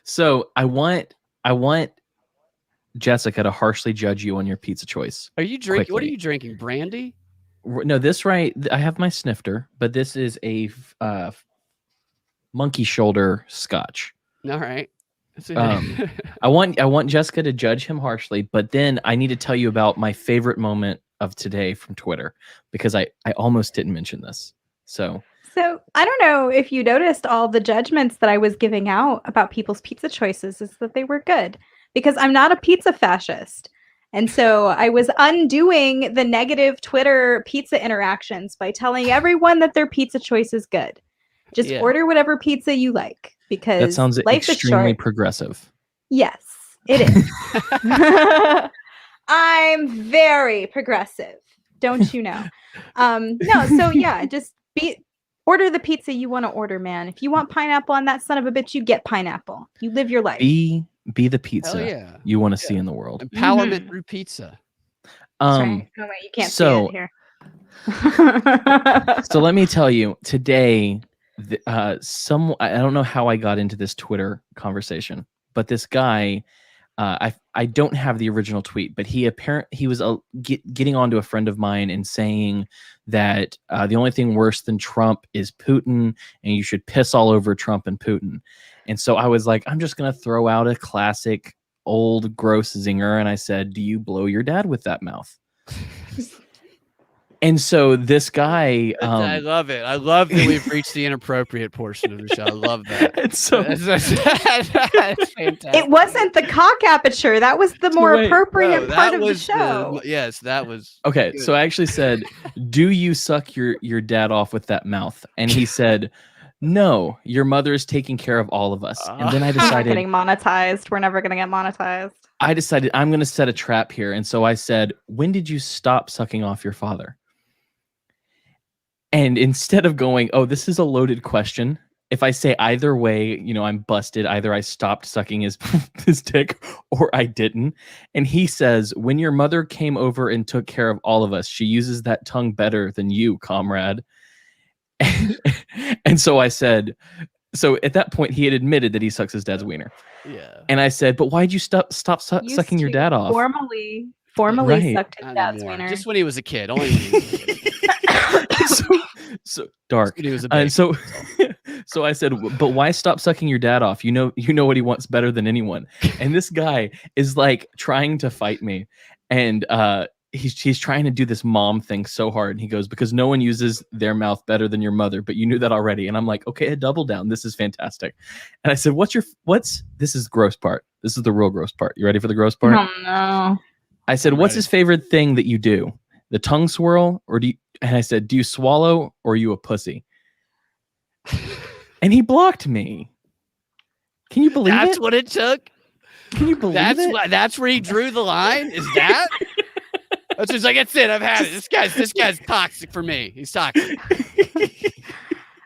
So I want Jessica to harshly judge you on your pizza choice. Are you drinking? Quickly. What are you drinking? Brandy? No, this right. I have my snifter, but this is a monkey shoulder scotch. All right. I want Jessica to judge him harshly, but then I need to tell you about my favorite moment of today from Twitter, because I almost didn't mention this. So I don't know if you noticed all the judgments that I was giving out about people's pizza choices is that they were good. Because I'm not a pizza fascist. And so I was undoing the negative Twitter pizza interactions by telling everyone that their pizza choice is good. Just order whatever pizza you like, because that sounds life extremely is short. Progressive. Yes, it is. I'm very progressive. Don't you know? No, so yeah, just order the pizza you want to order, man. If you want pineapple on that son of a bitch, you get pineapple. You live your life. Be the pizza you want to see in the world. Empowerment through pizza. Right. Oh, wait, you can't see it here. So let me tell you, today, I don't know how I got into this Twitter conversation, but this guy, I don't have the original tweet, but he was getting onto a friend of mine and saying that the only thing worse than Trump is Putin, and you should piss all over Trump and Putin. And so I was like, I'm just going to throw out a classic old gross zinger. And I said, do you blow your dad with that mouth? And so this guy, I love it. I love that we've reached the inappropriate portion of the show. I love that. It's so that's fantastic. It wasn't the cock aperture. That was the more appropriate part of the show. Yes, that was okay. Good. So I actually said, do you suck your dad off with that mouth? And he said, no, your mother is taking care of all of us. And then I decided, getting monetized. We're never going to get monetized. I decided I'm going to set a trap here. And so I said, when did you stop sucking off your father? And instead of going, oh, this is a loaded question, if I say either way, I'm busted. Either I stopped sucking his dick or I didn't. And he says, when your mother came over and took care of all of us, she uses that tongue better than you, comrade. And so I said, so at that point, he had admitted that he sucks his dad's wiener. Yeah. And I said, but why'd you stop sucking your dad off? Formally sucked his dad's wiener. Just when he was a kid. Only when he was a kid. so dark. When he was a baby. So I said, but why stop sucking your dad off? You know what he wants better than anyone. And this guy is like trying to fight me. And he's trying to do this mom thing so hard. And he goes, because no one uses their mouth better than your mother, but you knew that already. And I'm like, okay, a double down. This is fantastic. And I said, this is the gross part. This is the real gross part. You ready for the gross part? Oh, no. I said, what's his favorite thing that you do? The tongue swirl? And I said, do you swallow or are you a pussy? And he blocked me. Can you believe it? That's what it took. Can you believe it? That's where he drew the line. Is that? That's just like, that's it. I've had it. This guy's toxic for me. He's toxic.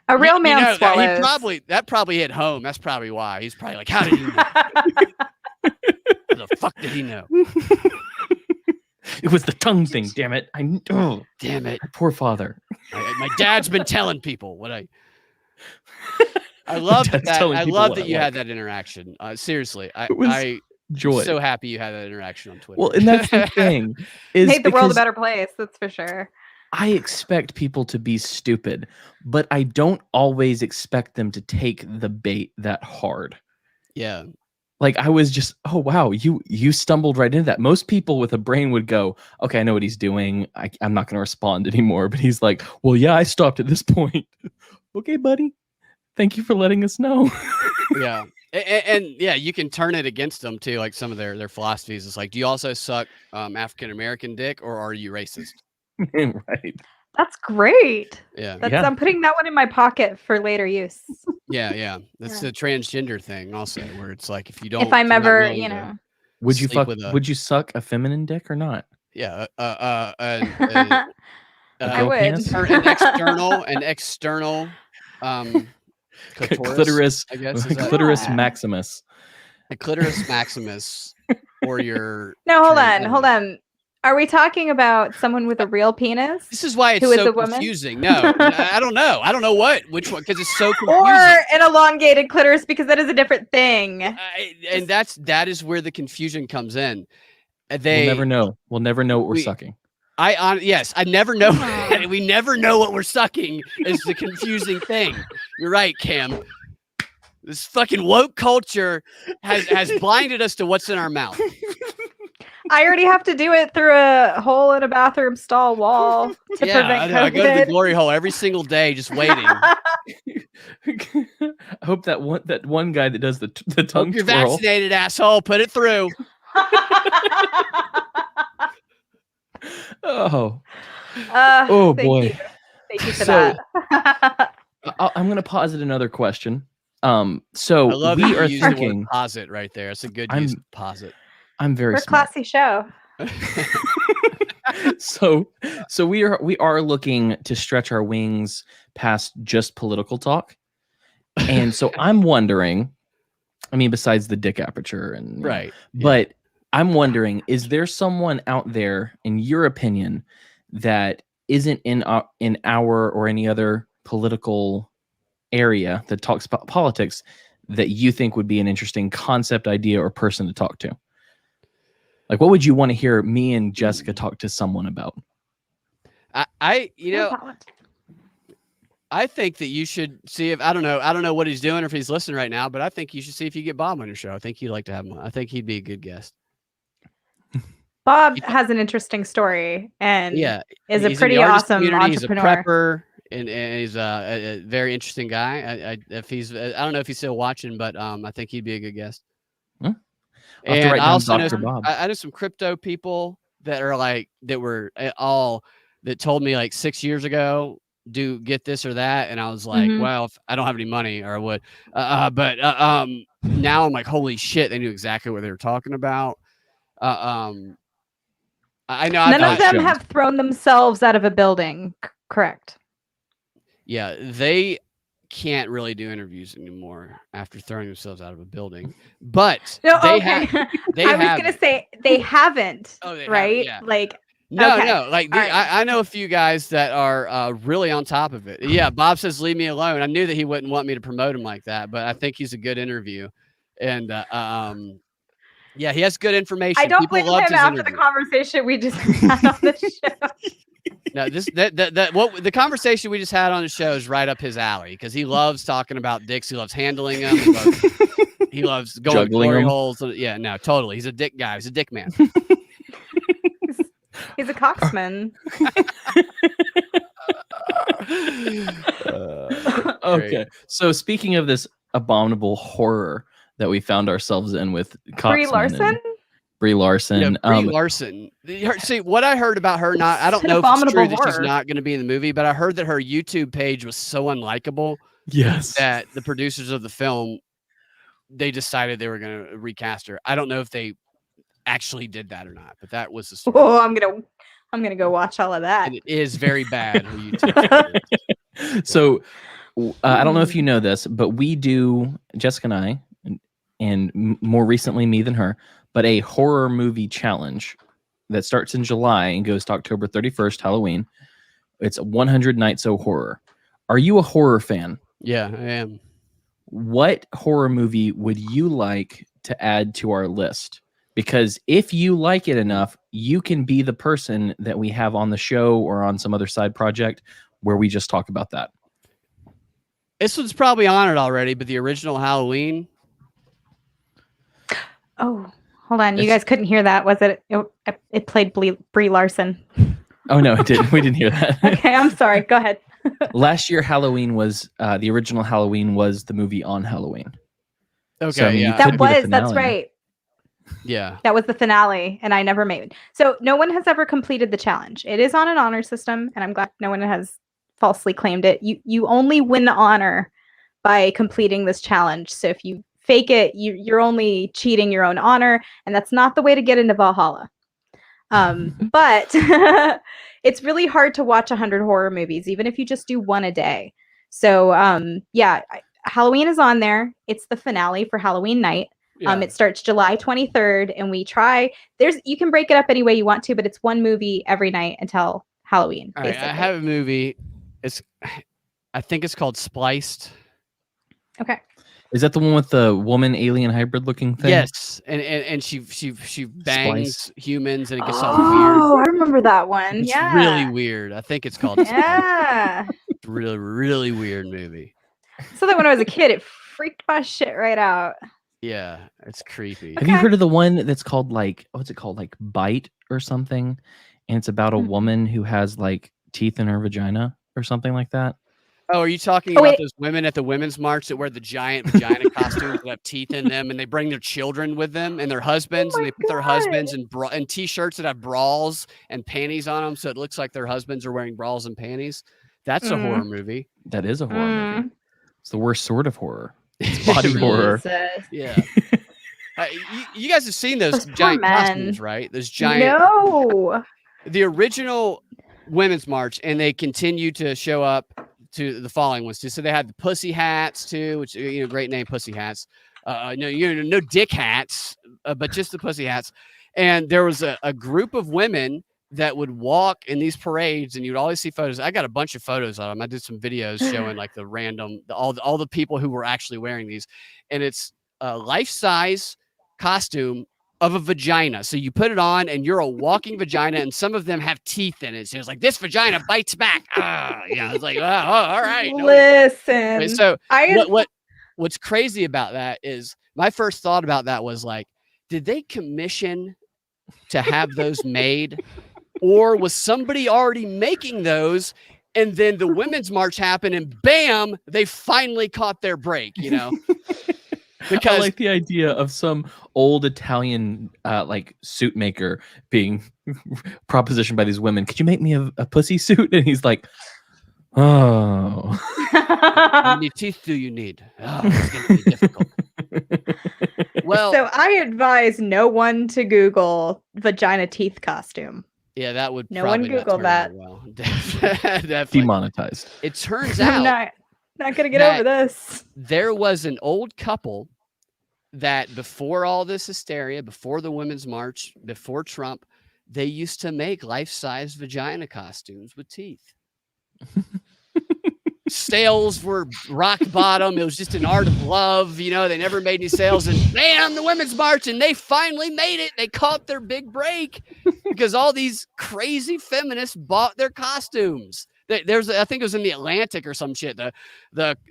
A real man swallows. That probably hit home. That's probably why. He's probably like, how did he know? How the fuck did he know? It was the tongue thing. Damn it! Damn it! My poor father. My dad's been telling people what I love that. I love that you had that interaction. Seriously, I'm so happy you had that interaction on Twitter. Well, and that's the thing. Made the world a better place. That's for sure. I expect people to be stupid, but I don't always expect them to take the bait that hard. Yeah. Like I was just, oh wow, you stumbled right into that. Most people with a brain would go, okay, I know what he's doing. I'm not going to respond anymore. But he's like, well, yeah, I stopped at this point. Okay, buddy. Thank you for letting us know. Yeah. And yeah, you can turn it against them too. Like some of their philosophies. It's like, do you also suck African-American dick, or are you racist? Right. That's great. Yeah. I'm putting that one in my pocket for later use. Yeah. That's the transgender thing also, where it's like, if you don't, if I'm ever, would you suck a feminine dick or not? Yeah. I would. An external clitoris, I guess. Clitoris maximus. A clitoris maximus, or your. No, hold on. Are we talking about someone with a real penis? This is why it's so confusing. No, I don't know. I don't know which one, because it's so confusing. Or an elongated clitoris, because that is a different thing. And that is where the confusion comes in. We'll never know. We'll never know what we're sucking. Yes, I never know. We never know what we're sucking is the confusing thing. You're right, Cam. This fucking woke culture has blinded us to what's in our mouth. I already have to do it through a hole in a bathroom stall wall to prevent COVID. I go to the glory hole every single day, just waiting. I hope that one guy that does the tongue Hope you're twirl. Vaccinated, asshole. Put it through. Oh boy. You. Thank you for that. I'm going to posit another question. So I love we are thinking the word posit right there. It's a good use of posit. I'm very smart. Classy show. So we are looking to stretch our wings past just political talk. And so I'm wondering, I mean, besides the dick aperture and right. But I'm wondering, is there someone out there, in your opinion, that isn't in our or any other political area that talks about politics that you think would be an interesting concept, idea, or person to talk to? Like, what would you want to hear me and Jessica talk to someone about? I think that you should see if I don't know what he's doing or if he's listening right now, but I think you should see if you get Bob on your show. I think you'd like to have him on. I think he'd be a good guest. Bob has an interesting story and is a pretty awesome entrepreneur. He's a prepper and he's a very interesting guy. I don't know if he's still watching, but I think he'd be a good guest. Huh? And I also know I know some crypto people that told me like 6 years ago, do get this or that, and I was like, well, if I don't have any money, or I would. But now I'm like, holy shit, they knew exactly what they were talking about. I know none of them have thrown themselves out of a building, correct? Yeah, they can't really do interviews anymore after throwing themselves out of a building. But I was gonna say they haven't. Oh, they right? Have, yeah. Like no. Like I know a few guys that are really on top of it. Yeah, Bob says leave me alone. I knew that he wouldn't want me to promote him like that, but I think he's a good interview. And yeah, he has good information. I don't blame him after the conversation we just had on the show. No, the conversation we just had on the show is right up his alley because he loves talking about dicks. He loves handling them. He loves going glory holes. Yeah, no, totally. He's a dick guy. He's a dick man. He's a coxman. Okay, so speaking of this abominable horror that we found ourselves in with Brie Larson. Brie Larson. Yeah, Brie Larson. See, what I heard about her, I don't know if it's true that she's not going to be in the movie, but I heard that her YouTube page was so unlikable. Yes. That the producers of the film they decided they were going to recast her. I don't know if they actually did that or not, but that was the story. Oh, I'm gonna go watch all of that. And it is very bad. Her YouTube So I don't know if you know this, but we do, Jessica and I, and more recently me than her, but a horror movie challenge that starts in July and goes to October 31st, Halloween. It's 100 Nights of Horror. Are you a horror fan? Yeah, I am. What horror movie would you like to add to our list? Because if you like it enough, you can be the person that we have on the show or on some other side project where we just talk about that. This one's probably on it already, but the original Halloween. Oh, hold on. You guys couldn't hear that, was it? It played Brie Larson. Oh, no, it didn't. We didn't hear that. Okay, I'm sorry. Go ahead. Last year, Halloween was the original Halloween was the movie on Halloween. Okay, So, I mean, yeah. That's right. Yeah. That was the finale, and I never made it. So no one has ever completed the challenge. It is on an honor system, and I'm glad no one has falsely claimed it. You only win the honor by completing this challenge. So if you fake it, you're only cheating your own honor, and that's not the way to get into Valhalla. But it's really hard to watch 100 horror movies, even if you just do one a day. So Halloween is on there. It's the finale for Halloween night. Yeah. It starts July 23rd, and we try. You can break it up any way you want to, but it's one movie every night until Halloween. All right, I have a movie. I think it's called Spliced. Okay. Is that the one with the woman alien hybrid looking thing? Yes, and she bangs humans and it gets all weird. Oh, I remember that one. It's yeah. really weird. I think it's called Spliced. Yeah. It's really, really weird movie. So that when I was a kid, it freaked my shit right out. Yeah, it's creepy. Have you heard of the one that's called what's it called? Like Bite or something? And it's about a woman who has like teeth in her vagina or something like that. Oh, are you talking about those women at the Women's March that wear the giant vagina costumes that have teeth in them, and they bring their children with them and their husbands, and they put their husbands in t-shirts that have bras and panties on them, so it looks like their husbands are wearing bras and panties? That's a horror movie. That is a horror movie. It's the worst sort of horror. It's body horror. Yeah. You guys have seen those giant costumes, right? Those giant. No. The original Women's March, and they continue to show up to the following ones too. So they had the pussy hats too, which great name, pussy hats. No dick hats, but just the pussy hats. And there was a group of women that would walk in these parades, and you'd always see photos. I got a bunch of photos of them. I did some videos showing like the random, all the people who were actually wearing these, and it's a life-size costume of a vagina. So you put it on, and you're a walking vagina, and some of them have teeth in it. So it's like, this vagina bites back. It's like, oh, all right. Listen. Right, so what's crazy about that is my first thought about that was like, did they commission to have those made? Or was somebody already making those, and then the Women's March happened, and bam, they finally caught their break, Because I like the idea of some old Italian suit maker being propositioned by these women. Could you make me a pussy suit? And he's like, oh. How many teeth do you need? Oh, it's going to be difficult. Well, so I advise no one to Google vagina teeth costume. Yeah, that would no one Google that. Well, definitely demonetized. It turns out I'm not gonna get over this. There was an old couple that before all this hysteria, before the Women's March, before Trump, they used to make life-size vagina costumes with teeth. Sales were rock bottom. It was just an art of love. They never made any sales, and bam, the Women's March, and they finally made it. They caught their big break because all these crazy feminists bought their costumes. I think it was in the Atlantic or some shit. The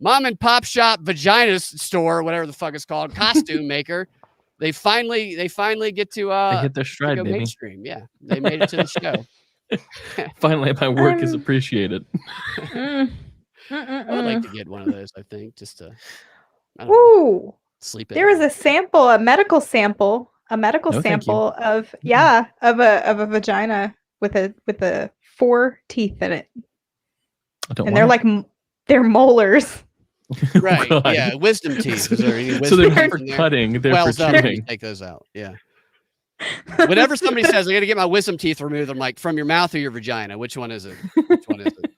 mom and pop shop vagina store, whatever the fuck it's called, costume maker. They finally get to they hit their stride, baby. Mainstream. Yeah, they made it to the show. Finally, my work is appreciated. I would like to get one of those. I think just to sleep. There was a medical sample of a vagina with a 4 teeth in it, and they're molars. Right. God. Yeah. Wisdom teeth. Is there any wisdom So they're teeth not for in there? cutting, they're Wells for up when you chewing. take those out. Yeah. Whenever somebody says, I got to get my wisdom teeth removed, I'm like, from your mouth or your vagina? Which one is it? Which one is it?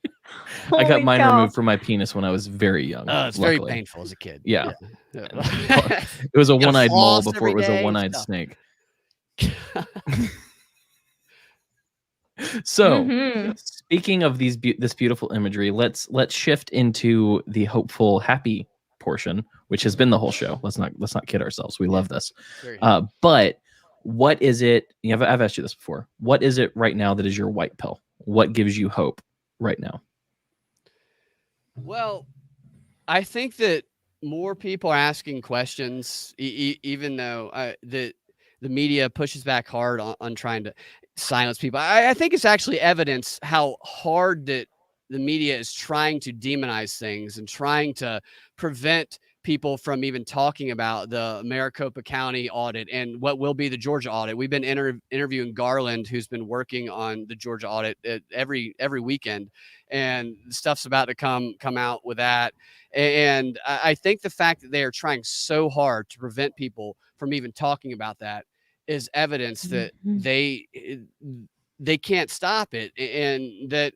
I got Holy mine cow. removed from my penis when I was very young. It's very luckily. painful as a kid. Yeah. Yeah. It was a You gotta one-eyed mole floss before it every was a day, one-eyed stuff. snake. So, Mhm. speaking of this beautiful imagery, let's shift into the hopeful, happy portion, which has been the whole show. Let's not kid ourselves. We love this. Very But what is it? I've asked you this before. What is it right now that is your white pill? What gives you hope right now? Well, I think that more people are asking questions, even though the media pushes back hard on trying to silence people. I think it's actually evidence how hard that the media is trying to demonize things and trying to prevent people from even talking about the Maricopa County audit and what will be the Georgia audit. We've been interviewing Garland, who's been working on the Georgia audit every weekend, and stuff's about to come out with that. And I think the fact that they are trying so hard to prevent people from even talking about that is evidence that they can't stop it, and that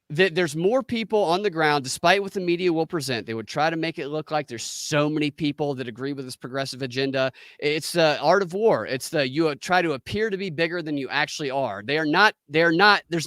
there's more people on the ground, despite what the media will present. They would try to make it look like there's so many people that agree with this progressive agenda. It's the art of war. It's you try to appear to be bigger than you actually are. They're not. There's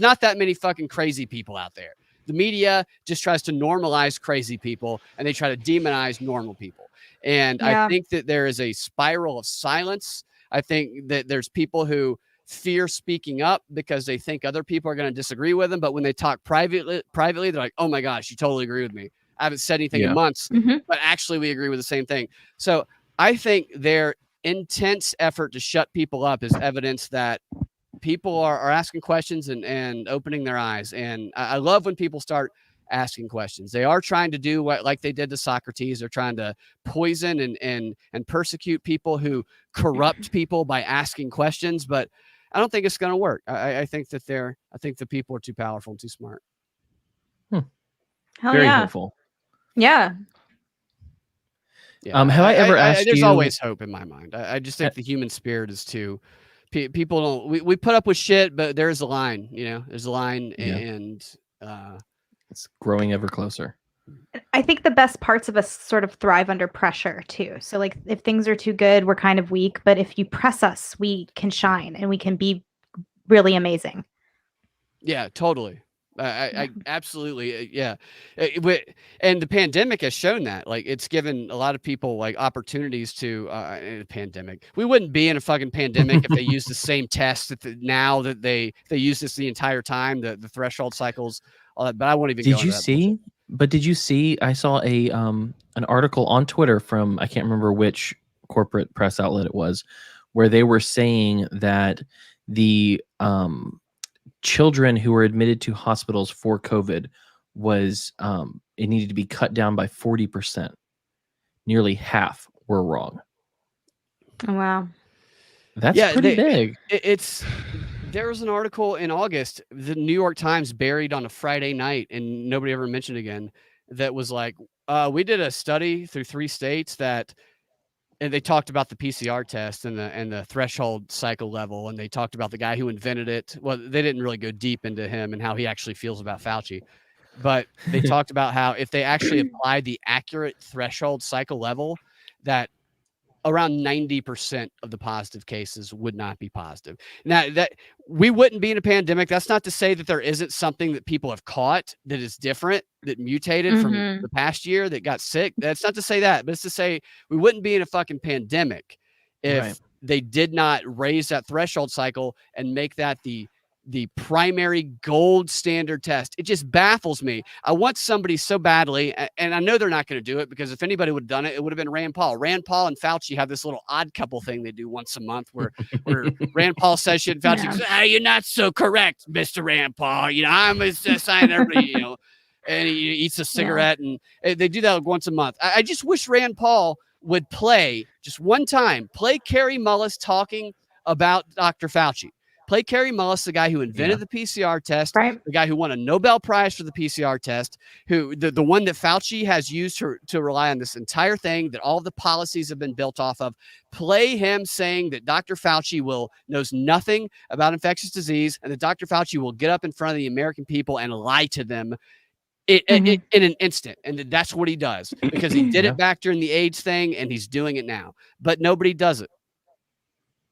not that many fucking crazy people out there. The media just tries to normalize crazy people, and they try to demonize normal people. And I think that there is a spiral of silence. I think that there's people who fear speaking up because they think other people are going to disagree with them. But when they talk privately, they're like, oh my gosh, you totally agree with me. I haven't said anything in months, but actually we agree with the same thing. So I think their intense effort to shut people up is evidence that people are asking questions and opening their eyes. And I love when people start asking questions. They are trying to do what, like they did to Socrates. They're trying to poison and persecute people who corrupt people by asking questions. But I don't think it's going to work. I think that I think the people are too powerful and too smart. Very hopeful. Yeah. Yeah. Have I ever asked there's you? always hope in my mind. I just think the human spirit is too. People don't. We put up with shit, but there's a line. There's a line, and it's growing ever closer. I think the best parts of us sort of thrive under pressure too. So like if things are too good, we're kind of weak, but if you press us, we can shine and we can be really amazing. Yeah, totally. I absolutely. Yeah. And the pandemic has shown that, like, it's given a lot of people like opportunities to in a pandemic. We wouldn't be in a fucking pandemic if they used the same test now that they use this the entire time, the threshold cycles, all that. But I won't even go into that bullshit. But did you see? I saw an article on Twitter from, I can't remember which corporate press outlet it was, where they were saying that the children who were admitted to hospitals for COVID was it needed to be cut down by 40%. Nearly half were wrong. Oh, wow. That's pretty big. There was an article in August, the New York Times buried on a Friday night, and nobody ever mentioned again, that was like, we did a study through 3 states and they talked about the PCR test and the threshold cycle level, and they talked about the guy who invented it. Well, they didn't really go deep into him and how he actually feels about Fauci, but they talked about how if they actually applied the accurate threshold cycle level, that around 90% of the positive cases would not be positive. Now, that we wouldn't be in a pandemic. That's not to say that there isn't something that people have caught that is different, that mutated from the past year, that got sick. That's not to say that, but it's to say we wouldn't be in a fucking pandemic if they did not raise that threshold cycle and make that the primary gold standard test. It just baffles me. I want somebody so badly, and I know they're not going to do it, because if anybody would have done it, it would have been Rand Paul. Rand Paul and Fauci have this little odd couple thing they do once a month where Rand Paul says shit and Fauci goes, you're not so correct, Mr. Rand Paul. I'm a sign everybody, and he eats a cigarette, and they do that once a month. I just wish Rand Paul would play just one time, play Carrie Mullis talking about Dr. Fauci. Play Kerry Mullis, the guy who invented the PCR test, Right. the guy who won a Nobel Prize for the PCR test, who the one that Fauci has used to rely on this entire thing that all the policies have been built off of. Play him saying that Dr. Fauci knows nothing about infectious disease, and that Dr. Fauci will get up in front of the American people and lie to them in an instant. And that's what he does, because he did it back during the AIDS thing, and he's doing it now. But nobody does it.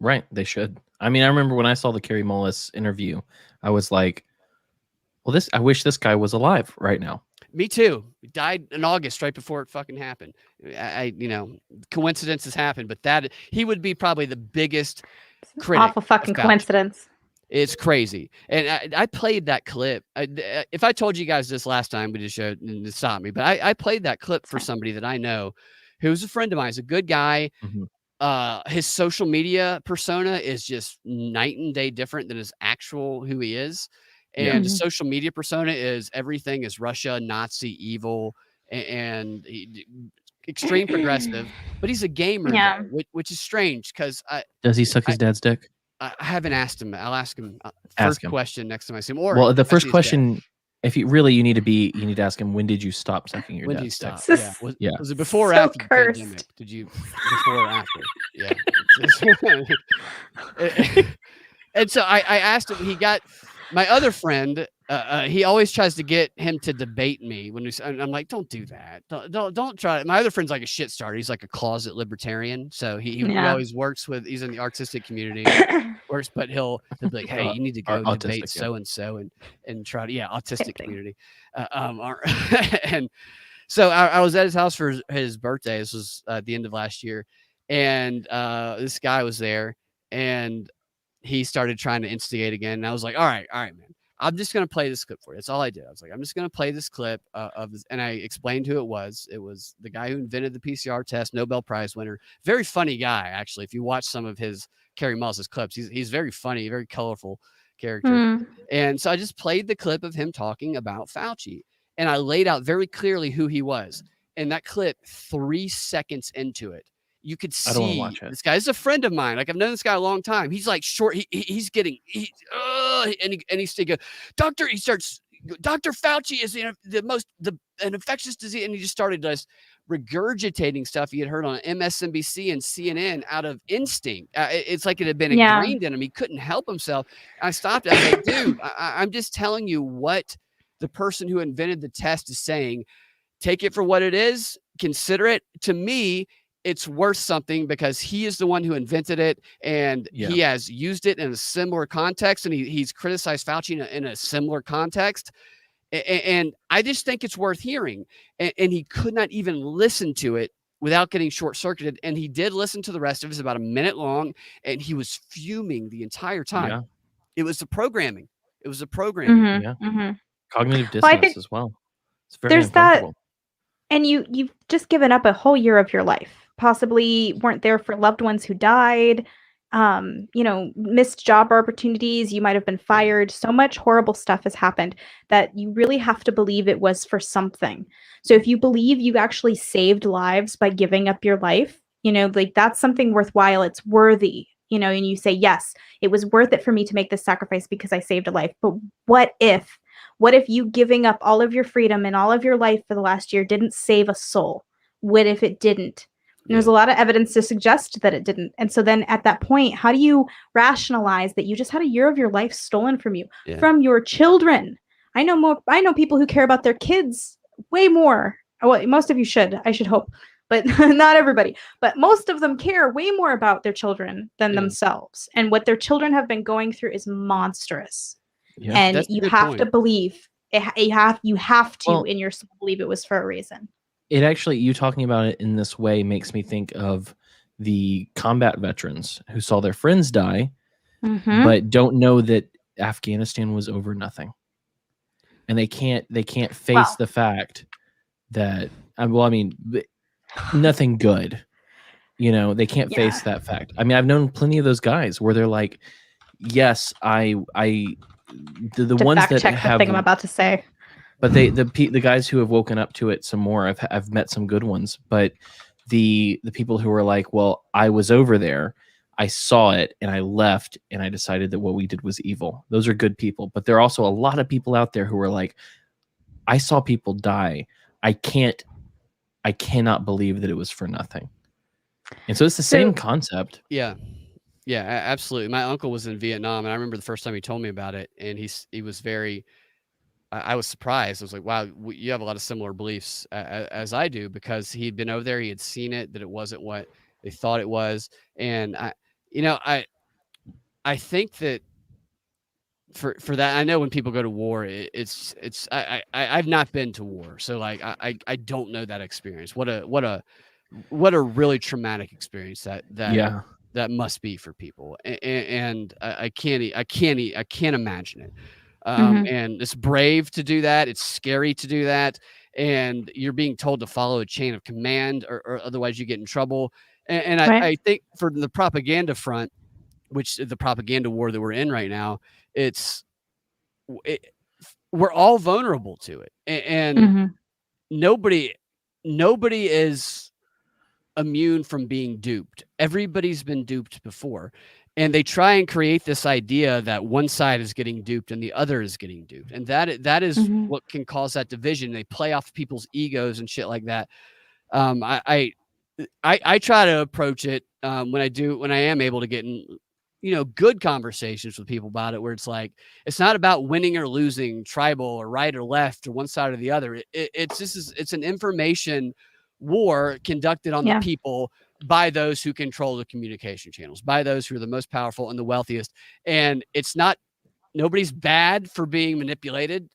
Right. They should. I mean, I remember when I saw the Kerry Mullis interview, I was like, well, I wish this guy was alive right now. Me too. He died in August, right before it fucking happened. Coincidences happen, but he would be probably the biggest critic. Awful fucking coincidence. It's crazy. And I played that clip. If I told you guys this last time, we just showed and stop me. But I played that clip for somebody that I know who's a friend of mine. He's a good guy. Mm-hmm. His social media persona is just night and day different than his actual who he is. And his social media persona is everything is Russia, Nazi, evil, and extreme progressive. But he's a gamer, though, which is strange because does he suck his dad's dick? I haven't asked him. I'll ask him question next time I see him. Or well, the first question, if you need to ask him, when did you stop sucking your dad's dick? Was it before or after the pandemic? Did you before or after? Yeah. And so I asked him. He got my other friend. He always tries to get him to debate me I'm like, don't do that. Don't try it. My other friend's like a shit starter. He's like a closet libertarian. So he always works he's in the artistic community, but he'll be like, hey, you need to go debate so-and-so and try to, autistic community. And so I was at his house for his birthday. This was at the end of last year. And this guy was there and he started trying to instigate again. And I was like, all right, man. I'm just going to play this clip for you. That's all I did. I was like, I'm just going to play this clip of this. And I explained who it was. It was the guy who invented the PCR test, Nobel Prize winner. Very funny guy, actually. If you watch some of his Kerry Mullis' clips, he's very funny, very colorful character. And so I just played the clip of him talking about Fauci. And I laid out very clearly who he was. And that clip, 3 seconds into it, you could see this guy. This is a friend of mine. Like, I've known this guy a long time. He's like short. He's getting, Dr. Fauci is an infectious disease. And he just started just regurgitating stuff he had heard on MSNBC and CNN out of instinct. It's like it had been ingrained in him. He couldn't help himself. I stopped. I was like, dude, I'm just telling you what the person who invented the test is saying. Take it for what it is. Consider it. To me, it's worth something because he is the one who invented it, and he has used it in a similar context, and he's criticized Fauci in a similar context. And I just think it's worth hearing. And he could not even listen to it without getting short-circuited. And he did listen to the rest of it. It was about a minute long, and he was fuming the entire time. Yeah. It was the programming. Cognitive dissonance as well. It's very uncomfortable. And you've just given up a whole year of your life. Possibly weren't there for loved ones who died, missed job opportunities. You might have been fired. So much horrible stuff has happened that you really have to believe it was for something. So if you believe you actually saved lives by giving up your life, that's something worthwhile. It's worthy, and you say, yes, it was worth it for me to make this sacrifice because I saved a life. But what if you giving up all of your freedom and all of your life for the last year didn't save a soul? What if it didn't? There's a lot of evidence to suggest that it didn't. And so then at that point, how do you rationalize that you just had a year of your life stolen from you, from your children? I know people who care about their kids way more. Well, most of you should, I should hope, but not everybody. But most of them care way more about their children than themselves. And what their children have been going through is monstrous. Yeah, and you have to believe, you have to in your soul believe it was for a reason. It actually, you talking about it in this way makes me think of the combat veterans who saw their friends die, but don't know that Afghanistan was over nothing. And they can't face the fact that, nothing good, they can't face that fact. I mean, I've known plenty of those guys where they're like, yes, the ones that check the thing I'm about to say. But the guys who have woken up to it some more, I've met some good ones. But the people who are like, well, I was over there, I saw it and I left and I decided that what we did was evil. Those are good people. But there are also a lot of people out there who are like, I saw people die. I cannot believe that it was for nothing. And so it's the same concept. Yeah. Yeah, absolutely. My uncle was in Vietnam, and I remember the first time he told me about it, and he was very, I was surprised. I was like, wow, you have a lot of similar beliefs as I do, because he'd been over there, he had seen it, that it wasn't what they thought it was. And I think that for that, I know when people go to war, I've not been to war, so like I don't know that experience. What a really traumatic experience that must be for people, and I can't imagine it. And it's brave to do that. It's scary to do that, and you're being told to follow a chain of command, or otherwise you get in trouble. And I think for the propaganda front, which the propaganda war that we're in right now, we're all vulnerable to it, and nobody is immune from being duped. Everybody's been duped before, and they try and create this idea that one side is getting duped and the other is getting duped, and that is what can cause that division. They play off people's egos and shit like that. I try to approach it when I am able to get in good conversations with people about it, where it's like, it's not about winning or losing, tribal or right or left or one side or the other. It's an information war conducted on the people by those who control the communication channels, by those who are the most powerful and the wealthiest. And nobody's bad for being manipulated.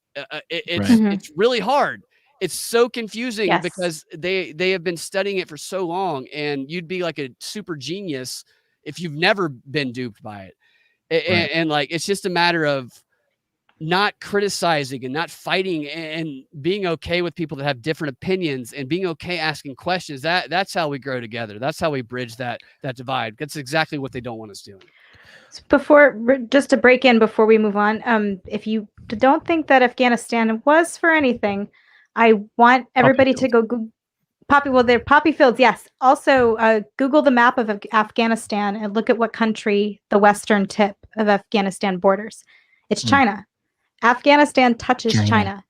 It's really hard. It's so confusing because they have been studying it for so long, and you'd be like a super genius if you've never been duped by it. And like, it's just a matter of not criticizing and not fighting, and being okay with people that have different opinions, and being okay asking questions. That's how we grow together. That's how we bridge that divide. That's exactly what they don't want us doing. Just to break in before we move on, if you don't think that Afghanistan was for anything, I want everybody to go poppy fields. Yes. Also, Google the map of Afghanistan and look at what country the western tip of Afghanistan borders. It's China. Afghanistan touches China.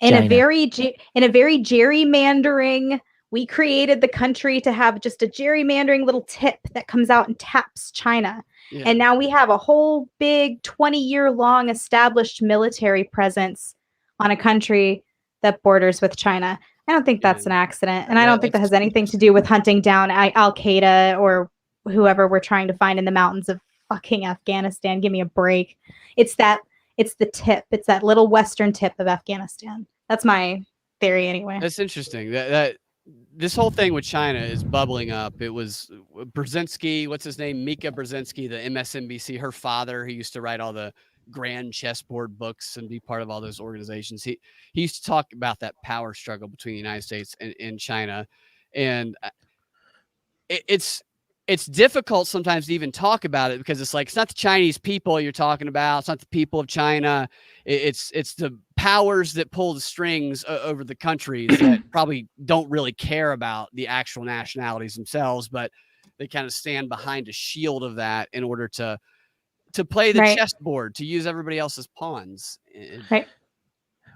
In a very gerrymandering. We created the country to have just a gerrymandering little tip that comes out and taps China. Yeah. And now we have a whole big 20-year-long established military presence on a country that borders with China. I don't think that's an accident. And I don't think that has anything to do with hunting down Al-Qaeda or whoever we're trying to find in the mountains of fucking Afghanistan. Give me a break. It's the tip. It's that little western tip of Afghanistan. That's my theory anyway. That's interesting. That this whole thing with China is bubbling up. It was Brzezinski, what's his name? Mika Brzezinski, the MSNBC, her father, he used to write all the grand chessboard books and be part of all those organizations. He used to talk about that power struggle between the United States and China. And it's difficult sometimes to even talk about it, because it's like, it's not the Chinese people you're talking about. It's not the people of China. It's the powers that pull the strings over the countries that probably don't really care about the actual nationalities themselves, but they kind of stand behind a shield of that in order to play the chessboard, to use everybody else's pawns. Right.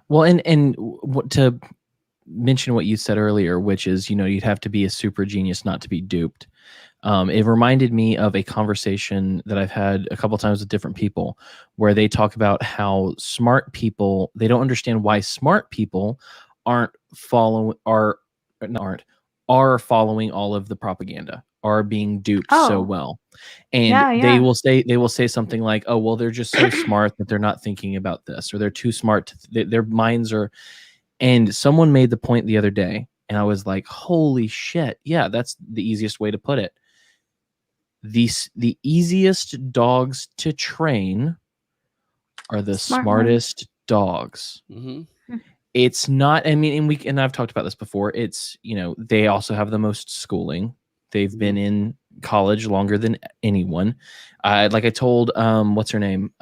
Well, and to mention what you said earlier, which is, you'd have to be a super genius not to be duped. It reminded me of a conversation that I've had a couple times with different people, where they talk about how smart people, they don't understand why smart people are following all of the propaganda, are being duped so well. And they will say something like, oh, well, they're just so smart that they're not thinking about this, or they're too smart their minds are. And someone made the point the other day, and I was like, holy shit. Yeah, that's the easiest way to put it. The easiest dogs to train are the smartest dogs. It's not, I mean, and I've talked about this before. It's, they also have the most schooling. They've been in college longer than anyone. Like I told, what's her name?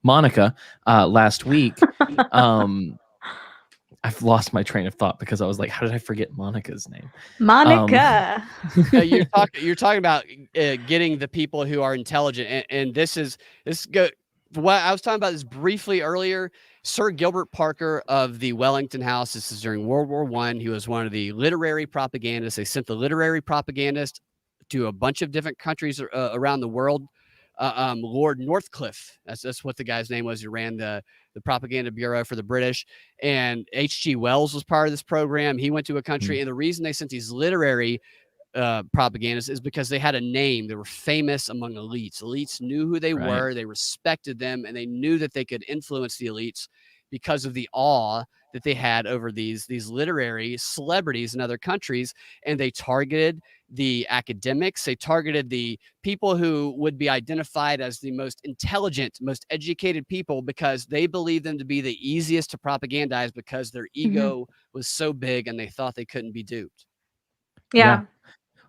Monica, last week. I've lost my train of thought because I was like, how did I forget Monica's name? Monica. You're talking about getting the people who are intelligent, and what I was talking about this briefly earlier. Sir Gilbert Parker of the Wellington House. This is during World War I. He was one of the literary propagandists. They sent the literary propagandist to a bunch of different countries around the world. Lord Northcliffe, that's what the guy's name was, who ran the propaganda bureau for the British. And H.G. Wells was part of this program. He went to a country, and the reason they sent these literary propagandists is because they had a name. They were famous among elites. Elites knew who they were, they respected them, and they knew that they could influence the elites because of the awe that they had over these literary celebrities in other countries. And they targeted the academics. They targeted the people who would be identified as the most intelligent, most educated people, because they believed them to be the easiest to propagandize because their ego was so big and they thought they couldn't be duped. Yeah.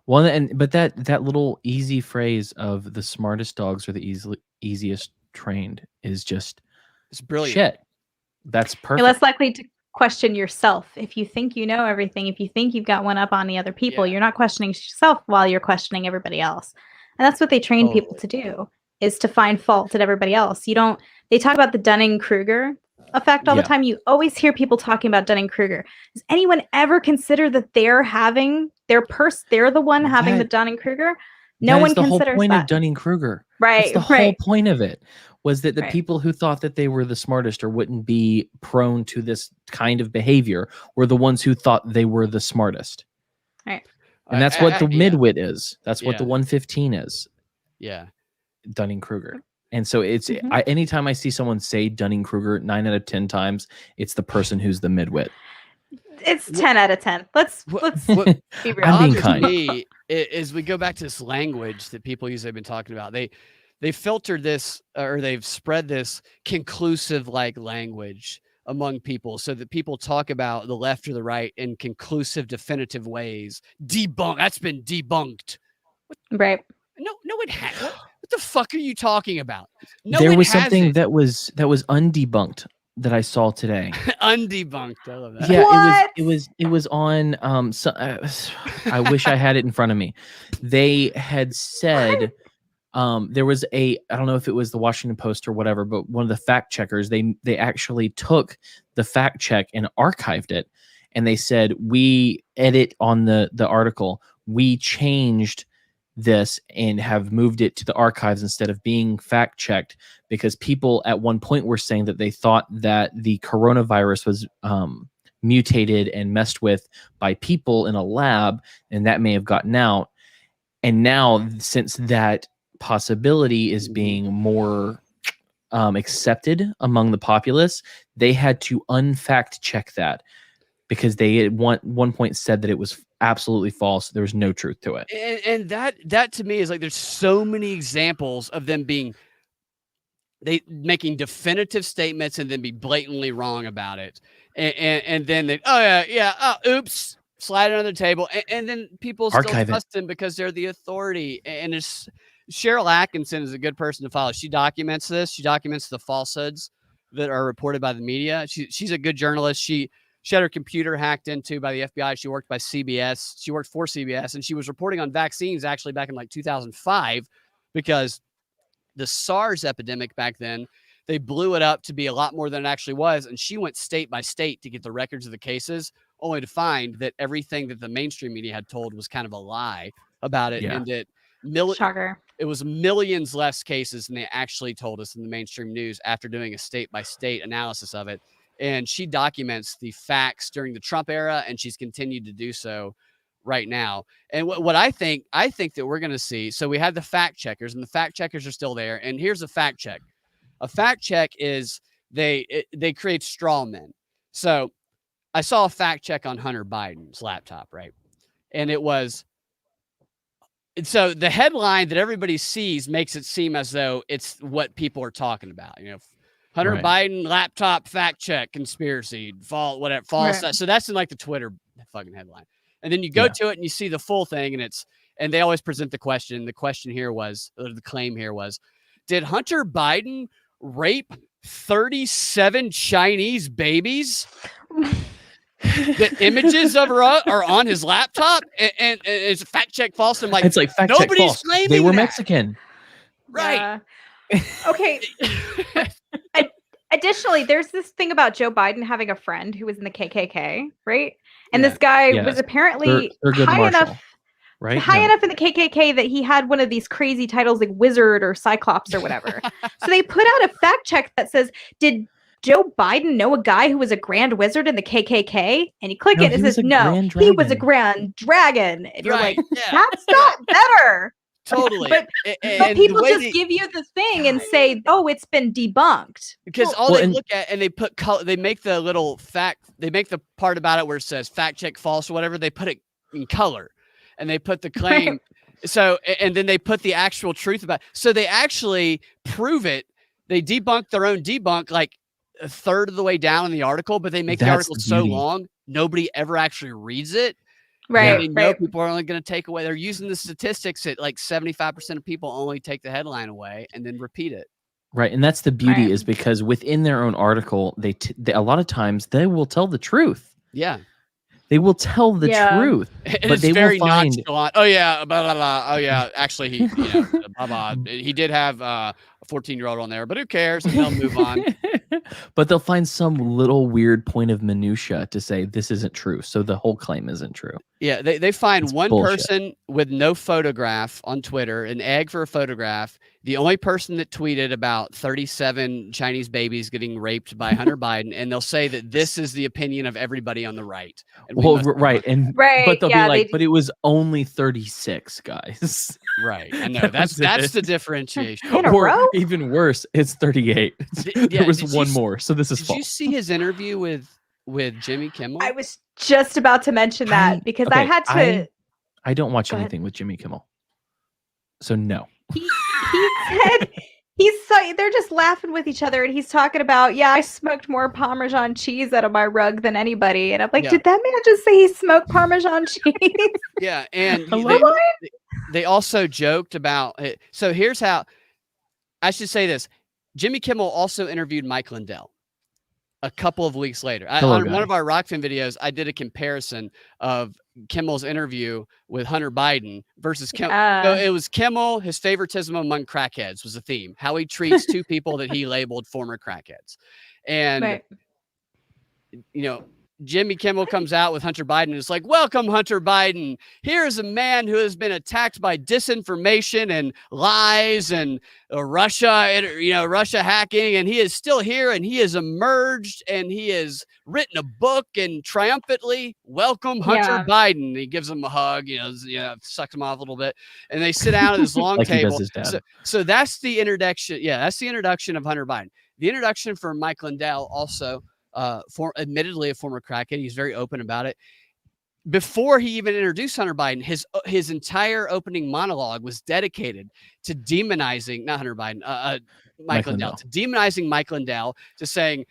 Well, but that little easy phrase of the smartest dogs are the easiest trained is just, it's brilliant. Shit. That's perfect. You're less likely to question yourself. If you think you know everything, if you think you've got one up on the other people, you're not questioning yourself while you're questioning everybody else. And that's what they train people to do, is to find fault at everybody else. They talk about the Dunning-Kruger effect all the time. You always hear people talking about Dunning-Kruger. Does anyone ever consider that they're the one having the Dunning-Kruger? No one considers that. The whole point of Dunning-Kruger. Right. That's the whole point of it, was that the people who thought that they were the smartest or wouldn't be prone to this kind of behavior were the ones who thought they were the smartest. Right. And that's what the midwit is. That's what the 115 is. Yeah. Dunning-Kruger. And so it's anytime I see someone say Dunning-Kruger 9 out of 10 times, it's the person who's the midwit. It's 10 out of 10. Let's be real. I'm being kind. As we go back to this language that people usually have been talking about, they filtered this, or they've spread this conclusive like language among people, so that people talk about the left or the right in conclusive, definitive ways. That's been debunked. Right. No, it has. What the fuck are you talking about? No, there was something that was undebunked that I saw today. Undebunked. I love that. Yeah, it was on. I wish I had it in front of me. They had said there was I don't know if it was the Washington Post or whatever, but one of the fact checkers, they actually took the fact check and archived it, and they said, we edit on the article, we changed this and have moved it to the archives instead of being fact checked, because people at one point were saying that they thought that the coronavirus was mutated and messed with by people in a lab, and that may have gotten out. And now, since that possibility is being more accepted among the populace, they had to unfact check that, because they at one point said that it was absolutely false. There was no truth to it. And that to me is like, there's so many examples of them making definitive statements and then be blatantly wrong about it. And then oops, slide it on the table. And then people still trust them because they're the authority. And it's Cheryl Atkinson is a good person to follow. She documents this. She documents the falsehoods that are reported by the media. She's a good journalist. She had her computer hacked into by the FBI. She worked by CBS. She worked for CBS, and she was reporting on vaccines actually back in like 2005, because the SARS epidemic back then, they blew it up to be a lot more than it actually was. And she went state by state to get the records of the cases, only to find that everything that the mainstream media had told was kind of a lie about it. And that it was millions less cases than they actually told us in the mainstream news after doing a state by state analysis of it. And she documents the facts during the Trump era, and she's continued to do so right now. And what I think that we're going to see, so we have the fact checkers, and the fact checkers are still there. And here's a fact check. A fact check is they create straw men. So I saw a fact check on Hunter Biden's laptop, right? And so the headline that everybody sees makes it seem as though it's what people are talking about, Hunter Biden laptop fact check conspiracy, false. So that's in like the Twitter fucking headline. And then you go to it and you see the full thing, and they always present the question. The question here was, or the claim here was, did Hunter Biden rape 37 Chinese babies? that images of her are on his laptop and it's fact check false. I'm like, it's like fact check false. Claiming they were that. Mexican. Right. Yeah. Okay. Additionally, there's this thing about Joe Biden having a friend who was in the KKK, right? And this guy was apparently they're good high Marshall, enough, right? high enough in the KKK that he had one of these crazy titles like Wizard or Cyclops or whatever. So they put out a fact check that says, "Did Joe Biden know a guy who was a grand wizard in the KKK?" And you click it, and it says, "No, he was a grand dragon." And you're like, "That's not better." Totally. But people just give you the thing and say, "Oh, it's been debunked." Because they look at and they put color, they make the little fact, they make the part about it where it says fact check false or whatever, they put it in color and they put the claim. Right. So, and then they put the actual truth about it. So they actually prove it. They debunk their own debunk like a third of the way down in the article, but they make the article so long, nobody ever actually reads it. Right. They know people are only going to take away. They're using the statistics that like 75% of people only take the headline away and then repeat it. Right. And that's the beauty is because within their own article, they a lot of times they will tell the truth. Yeah. They will tell the truth. But they will find nonchalant. Oh yeah, blah, blah, blah. Oh yeah, actually he blah, blah. He did have a 14-year-old on there, but who cares? And they'll move on. But they'll find some little weird point of minutia to say this isn't true. So the whole claim isn't true. Yeah, they find it's one bullshit. person with no photograph on Twitter, an egg for a photograph. The only person that tweeted about 37 Chinese babies getting raped by Hunter Biden, and they'll say that this is the opinion of everybody on the right. Well, right, but they'll be like, but it was only 36 guys. Right, I know that's the differentiation. In a or row? even worse, it's 38. There was one more, so this is false. Did you see his interview with Jimmy Kimmel? I was just about to mention that because I had to. I don't watch anything with Jimmy Kimmel, so no. He said they're just laughing with each other, and he's talking about, I smoked more Parmesan cheese out of my rug than anybody, and I'm like, did that man just say he smoked Parmesan cheese? Yeah, and they also joked about it. So here's how I should say this: Jimmy Kimmel also interviewed Mike Lindell a couple of weeks later. On one of our Rockfin videos, I did a comparison of Kimmel's interview with Hunter Biden versus Kimmel. So it was Kimmel, his favoritism among crackheads was the theme, how he treats two people that he labeled former crackheads. And, Jimmy Kimmel comes out with Hunter Biden and is like, "Welcome, Hunter Biden. Here's a man who has been attacked by disinformation and lies and Russia hacking, and he is still here, and he has emerged, and he has written a book, and triumphantly welcome Hunter Biden." He gives him a hug, sucks him off a little bit, and they sit down at this long like table. He does his dad. So that's the introduction. Yeah, that's the introduction of Hunter Biden. The introduction for Mike Lindell also. Admittedly a former crackhead. He's very open about it. Before he even introduced Hunter Biden, his entire opening monologue was dedicated to demonizing, not Hunter Biden, Mike Lindell, to demonizing Mike Lindell, to saying,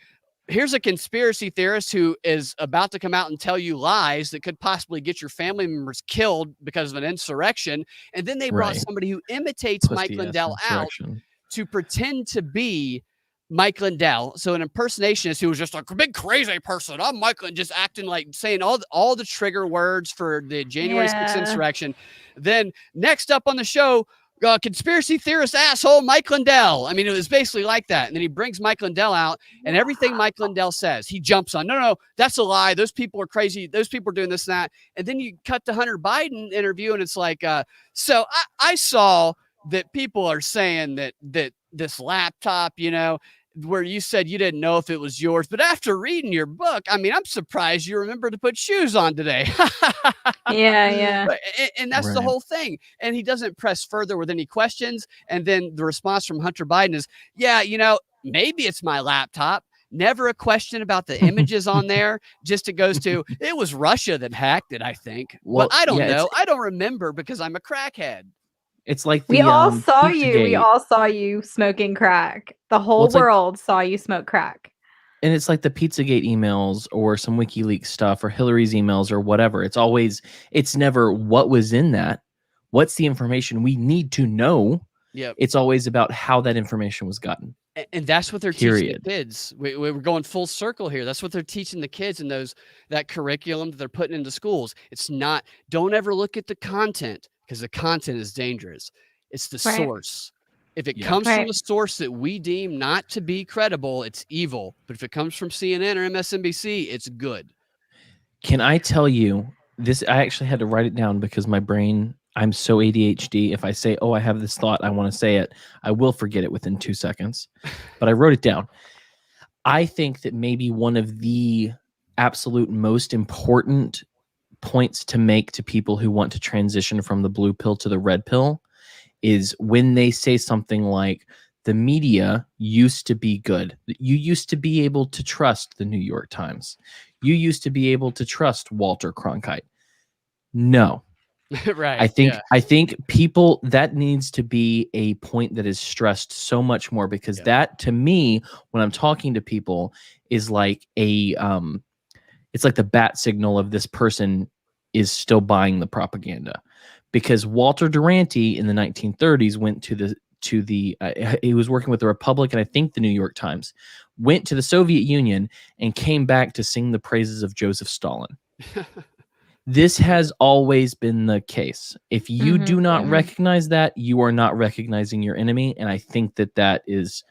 here's a conspiracy theorist who is about to come out and tell you lies that could possibly get your family members killed because of an insurrection. And then they brought somebody who imitates Mike Lindell out to pretend to be Mike Lindell. So an impersonationist who was just like a big crazy person. I'm Mike Lindell, just acting like saying all the trigger words for the January 6th insurrection. Then next up on the show, conspiracy theorist asshole Mike Lindell. I mean, it was basically like that. And then he brings Mike Lindell out, and everything Mike Lindell says, he jumps on. No, that's a lie. Those people are crazy. Those people are doing this and that. And then you cut to Hunter Biden interview, and it's like, so I saw that people are saying that this laptop, where you said you didn't know if it was yours, but after reading your book, I mean, I'm surprised you remember to put shoes on today. Yeah. And that's the whole thing. And he doesn't press further with any questions. And then the response from Hunter Biden is, maybe it's my laptop. Never a question about the images on there. Just it goes to, it was Russia that hacked it, I think. Well, but I don't know. I don't remember because I'm a crackhead. It's like we all saw you. We all saw you smoking crack. The whole world saw you smoke crack. And it's like the Pizzagate emails or some WikiLeaks stuff or Hillary's emails or whatever. It's never what was in that. What's the information we need to know Yep. It's always about how that information was gotten. And that's what they're teaching the Period. kids. We're going full circle here. That's what they're teaching the kids in that curriculum that they're putting into schools. It's not, don't ever look at the content, because the content is dangerous. It's the source. If it comes from a source that we deem not to be credible, it's evil. But if it comes from CNN or MSNBC, it's good. Can I tell you this? I actually had to write it down because my brain, I'm so ADHD. If I say, oh, I have this thought, I want to say it, I will forget it within 2 seconds. But I wrote it down. I think that maybe one of the absolute most important points to make to people who want to transition from the blue pill to the red pill is when they say something like, the media used to be good. You used to be able to trust the New York Times. You used to be able to trust Walter Cronkite. No. Right. I think people, that needs to be a point that is stressed so much more, because that, to me, when I'm talking to people, is like it's like the bat signal of this person is still buying the propaganda. Because Walter Durante in the 1930s went he was working with the Republic and I think the New York Times, went to the Soviet Union and came back to sing the praises of Joseph Stalin. This has always been the case. If you do not recognize that, you are not recognizing your enemy. And I think that is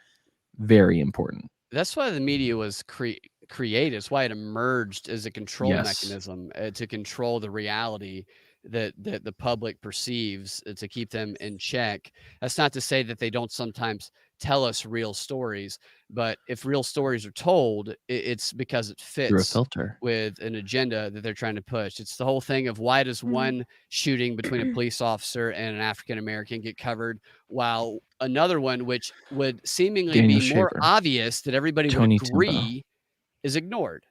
very important. That's why the media was created. It's why it emerged as a control mechanism to control the reality that the public perceives, to keep them in check. That's not to say that they don't sometimes tell us real stories, but if real stories are told, it's because it fits through a filter with an agenda that they're trying to push. It's the whole thing of, why does one shooting between a police officer and an African-American get covered, while another one, which would seemingly Daniel be more Shaver, obvious that everybody Tony would agree is ignored?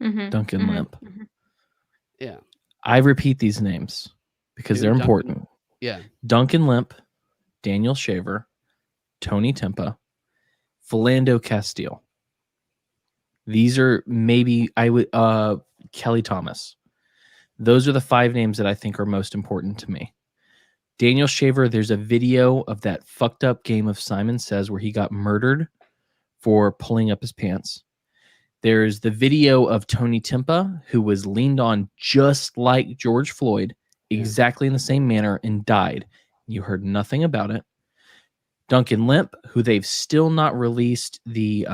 Duncan Lemp. Yeah. I repeat these names because they're important. Yeah. Duncan Lemp, Daniel Shaver, Tony Timpa, Philando Castile. These are maybe Kelly Thomas. Those are the 5 names that I think are most important to me. Daniel Shaver, there's a video of that fucked up game of Simon Says where he got murdered for pulling up his pants. There's the video of Tony Timpa, who was leaned on just like George Floyd, exactly in the same manner, and died. You heard nothing about it. Duncan Lemp, who they've still not released the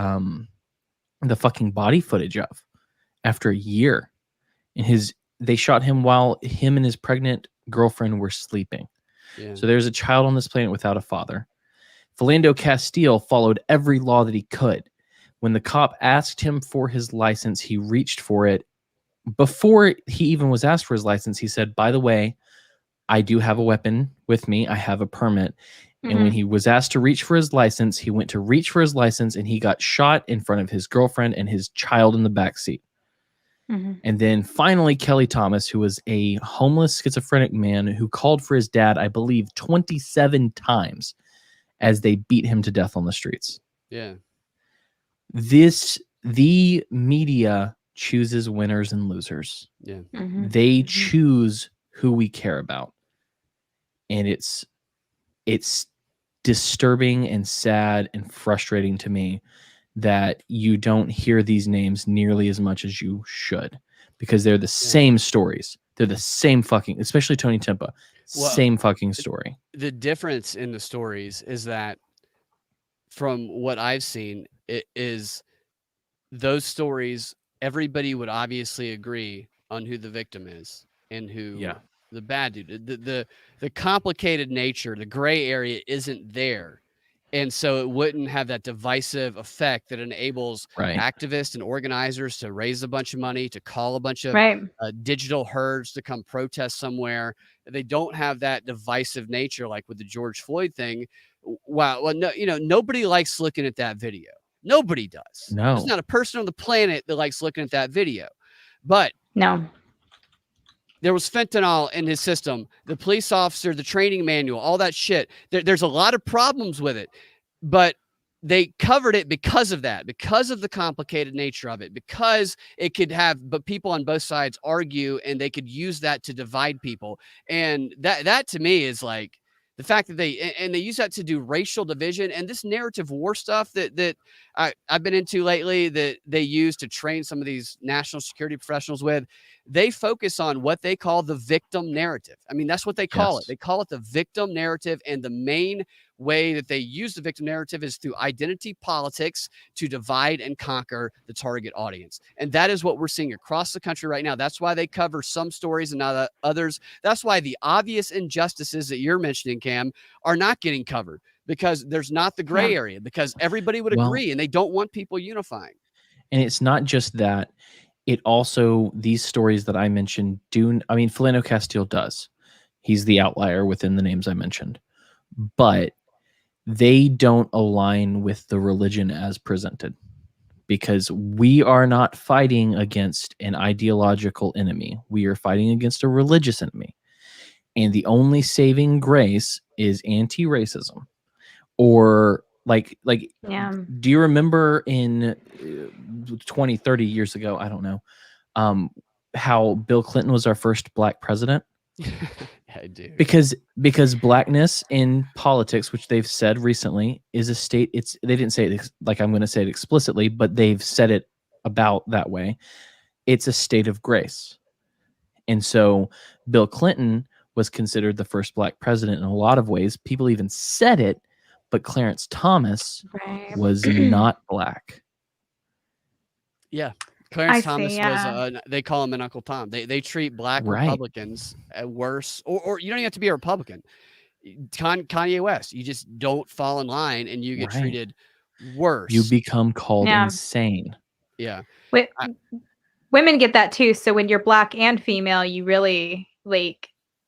fucking body footage of after a year. They shot him while him and his pregnant girlfriend were sleeping. Yeah. So there's a child on this planet without a father. Philando Castile followed every law that he could. When the cop asked him for his license, he reached for it. Before he even was asked for his license, he said, by the way, I do have a weapon with me. I have a permit. And when he was asked to reach for his license, he went to reach for his license and he got shot in front of his girlfriend and his child in the backseat. And then finally, Kelly Thomas, who was a homeless schizophrenic man who called for his dad, I believe, 27 times as they beat him to death on the streets. Yeah. The media chooses winners and losers. Yeah. They choose who we care about. And it's disturbing and sad and frustrating to me that you don't hear these names nearly as much as you should, because they're the same stories. They're the same fucking, especially Tony Timpa, same fucking story. The difference in the stories is that, from what I've seen, it is those stories, everybody would obviously agree on who the victim is and who the bad dude. The complicated nature, the gray area isn't there. And so it wouldn't have that divisive effect that enables activists and organizers to raise a bunch of money, to call a bunch of digital herds to come protest somewhere. They don't have that divisive nature like with the George Floyd thing. Wow. Well, no, nobody likes looking at that video. Nobody does. No. There's not a person on the planet that likes looking at that video. But there was fentanyl in his system, the police officer, the training manual, all that shit. There's a lot of problems with it, but they covered it because of that, because of the complicated nature of it, because it could have, but people on both sides argue and they could use that to divide people. And that to me is like, The fact that they use that to do racial division and this narrative war stuff that I've been into lately that they use to train some of these national security professionals with, they focus on what they call the victim narrative. I mean, that's what they call it. They call it the victim narrative. And the main way that they use the victim narrative is through identity politics to divide and conquer the target audience. And that is what we're seeing across the country right now. That's why they cover some stories and not others. That's why the obvious injustices that you're mentioning, Cam, are not getting covered, because there's not the gray area, because everybody would agree and they don't want people unifying. And it's not just that. It also, these stories that I mentioned Philando Castile does. He's the outlier within the names I mentioned. But they don't align with the religion as presented, because we are not fighting against an ideological enemy. We are fighting against a religious enemy. And the only saving grace is anti-racism. Or do you remember in 20, 30 years ago, I don't know, how Bill Clinton was our first black president? I do. Because blackness in politics, which they've said recently, is a state. They didn't say it like I'm going to say it explicitly, but they've said it about that way. It's a state of grace. And so Bill Clinton was considered the first black president in a lot of ways. People even said it, but Clarence Thomas was not black. Yeah. Clarence Thomas was, they call him an Uncle Tom. They treat black Republicans worse, or you don't even have to be a Republican. Kanye West, you just don't fall in line and you get treated worse. You become called insane. Yeah. Women get that too. So when you're black and female, you really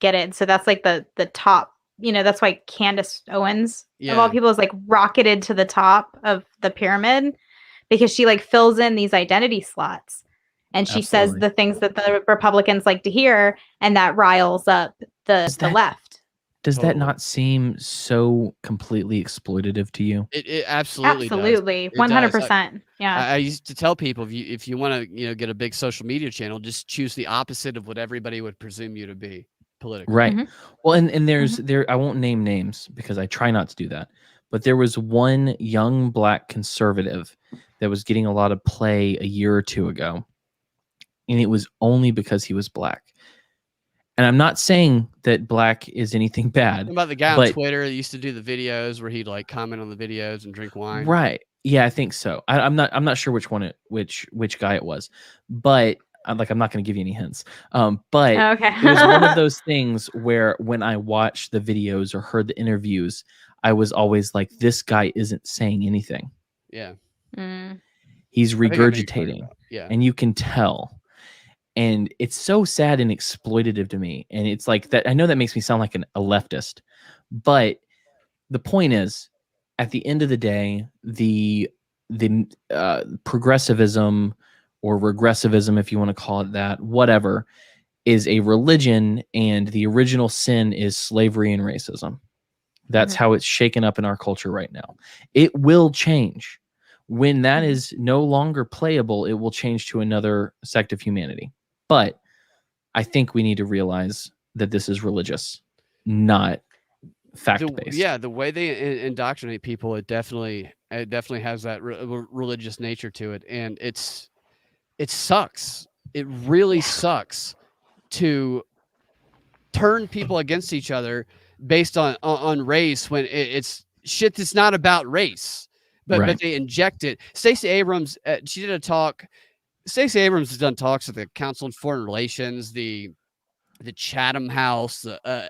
get it. So that's like the top, that's why Candace Owens of all people is rocketed to the top of the pyramid, because she fills in these identity slots and she says the things that the Republicans like to hear, and that riles up the left. Does that not seem so completely exploitative to you? It absolutely does. 100%. I used to tell people, if you want to get a big social media channel, just choose the opposite of what everybody would presume you to be politically. Right. Well, and there's I won't name names because I try not to do that. But there was one young black conservative that was getting a lot of play a year or two ago. And it was only because he was black. And I'm not saying that black is anything bad. What about the guy on Twitter that used to do the videos where he'd comment on the videos and drink wine? Right. Yeah, I think so. I'm not sure which guy it was, but I'm not going to give you any hints. But it was one of those things where when I watched the videos or heard the interviews, I was always like, this guy isn't saying anything. Yeah. He's regurgitating. Yeah. And you can tell. And it's so sad and exploitative to me. And it's like that. I know that makes me sound like a leftist, but the point is, at the end of the day, the progressivism or regressivism, if you want to call it that, whatever, is a religion, and the original sin is slavery and racism. That's how it's shaken up in our culture right now. It will change. When that is no longer playable, it will change to another sect of humanity. But I think we need to realize that this is religious, not fact-based. The way they indoctrinate people, it definitely has that religious nature to it, and it sucks. It really sucks to turn people against each other based on race when it's shit that's not about race, but they inject it. Stacey Abrams, she did a talk. Stacey Abrams has done talks at the Council on Foreign Relations, the Chatham House,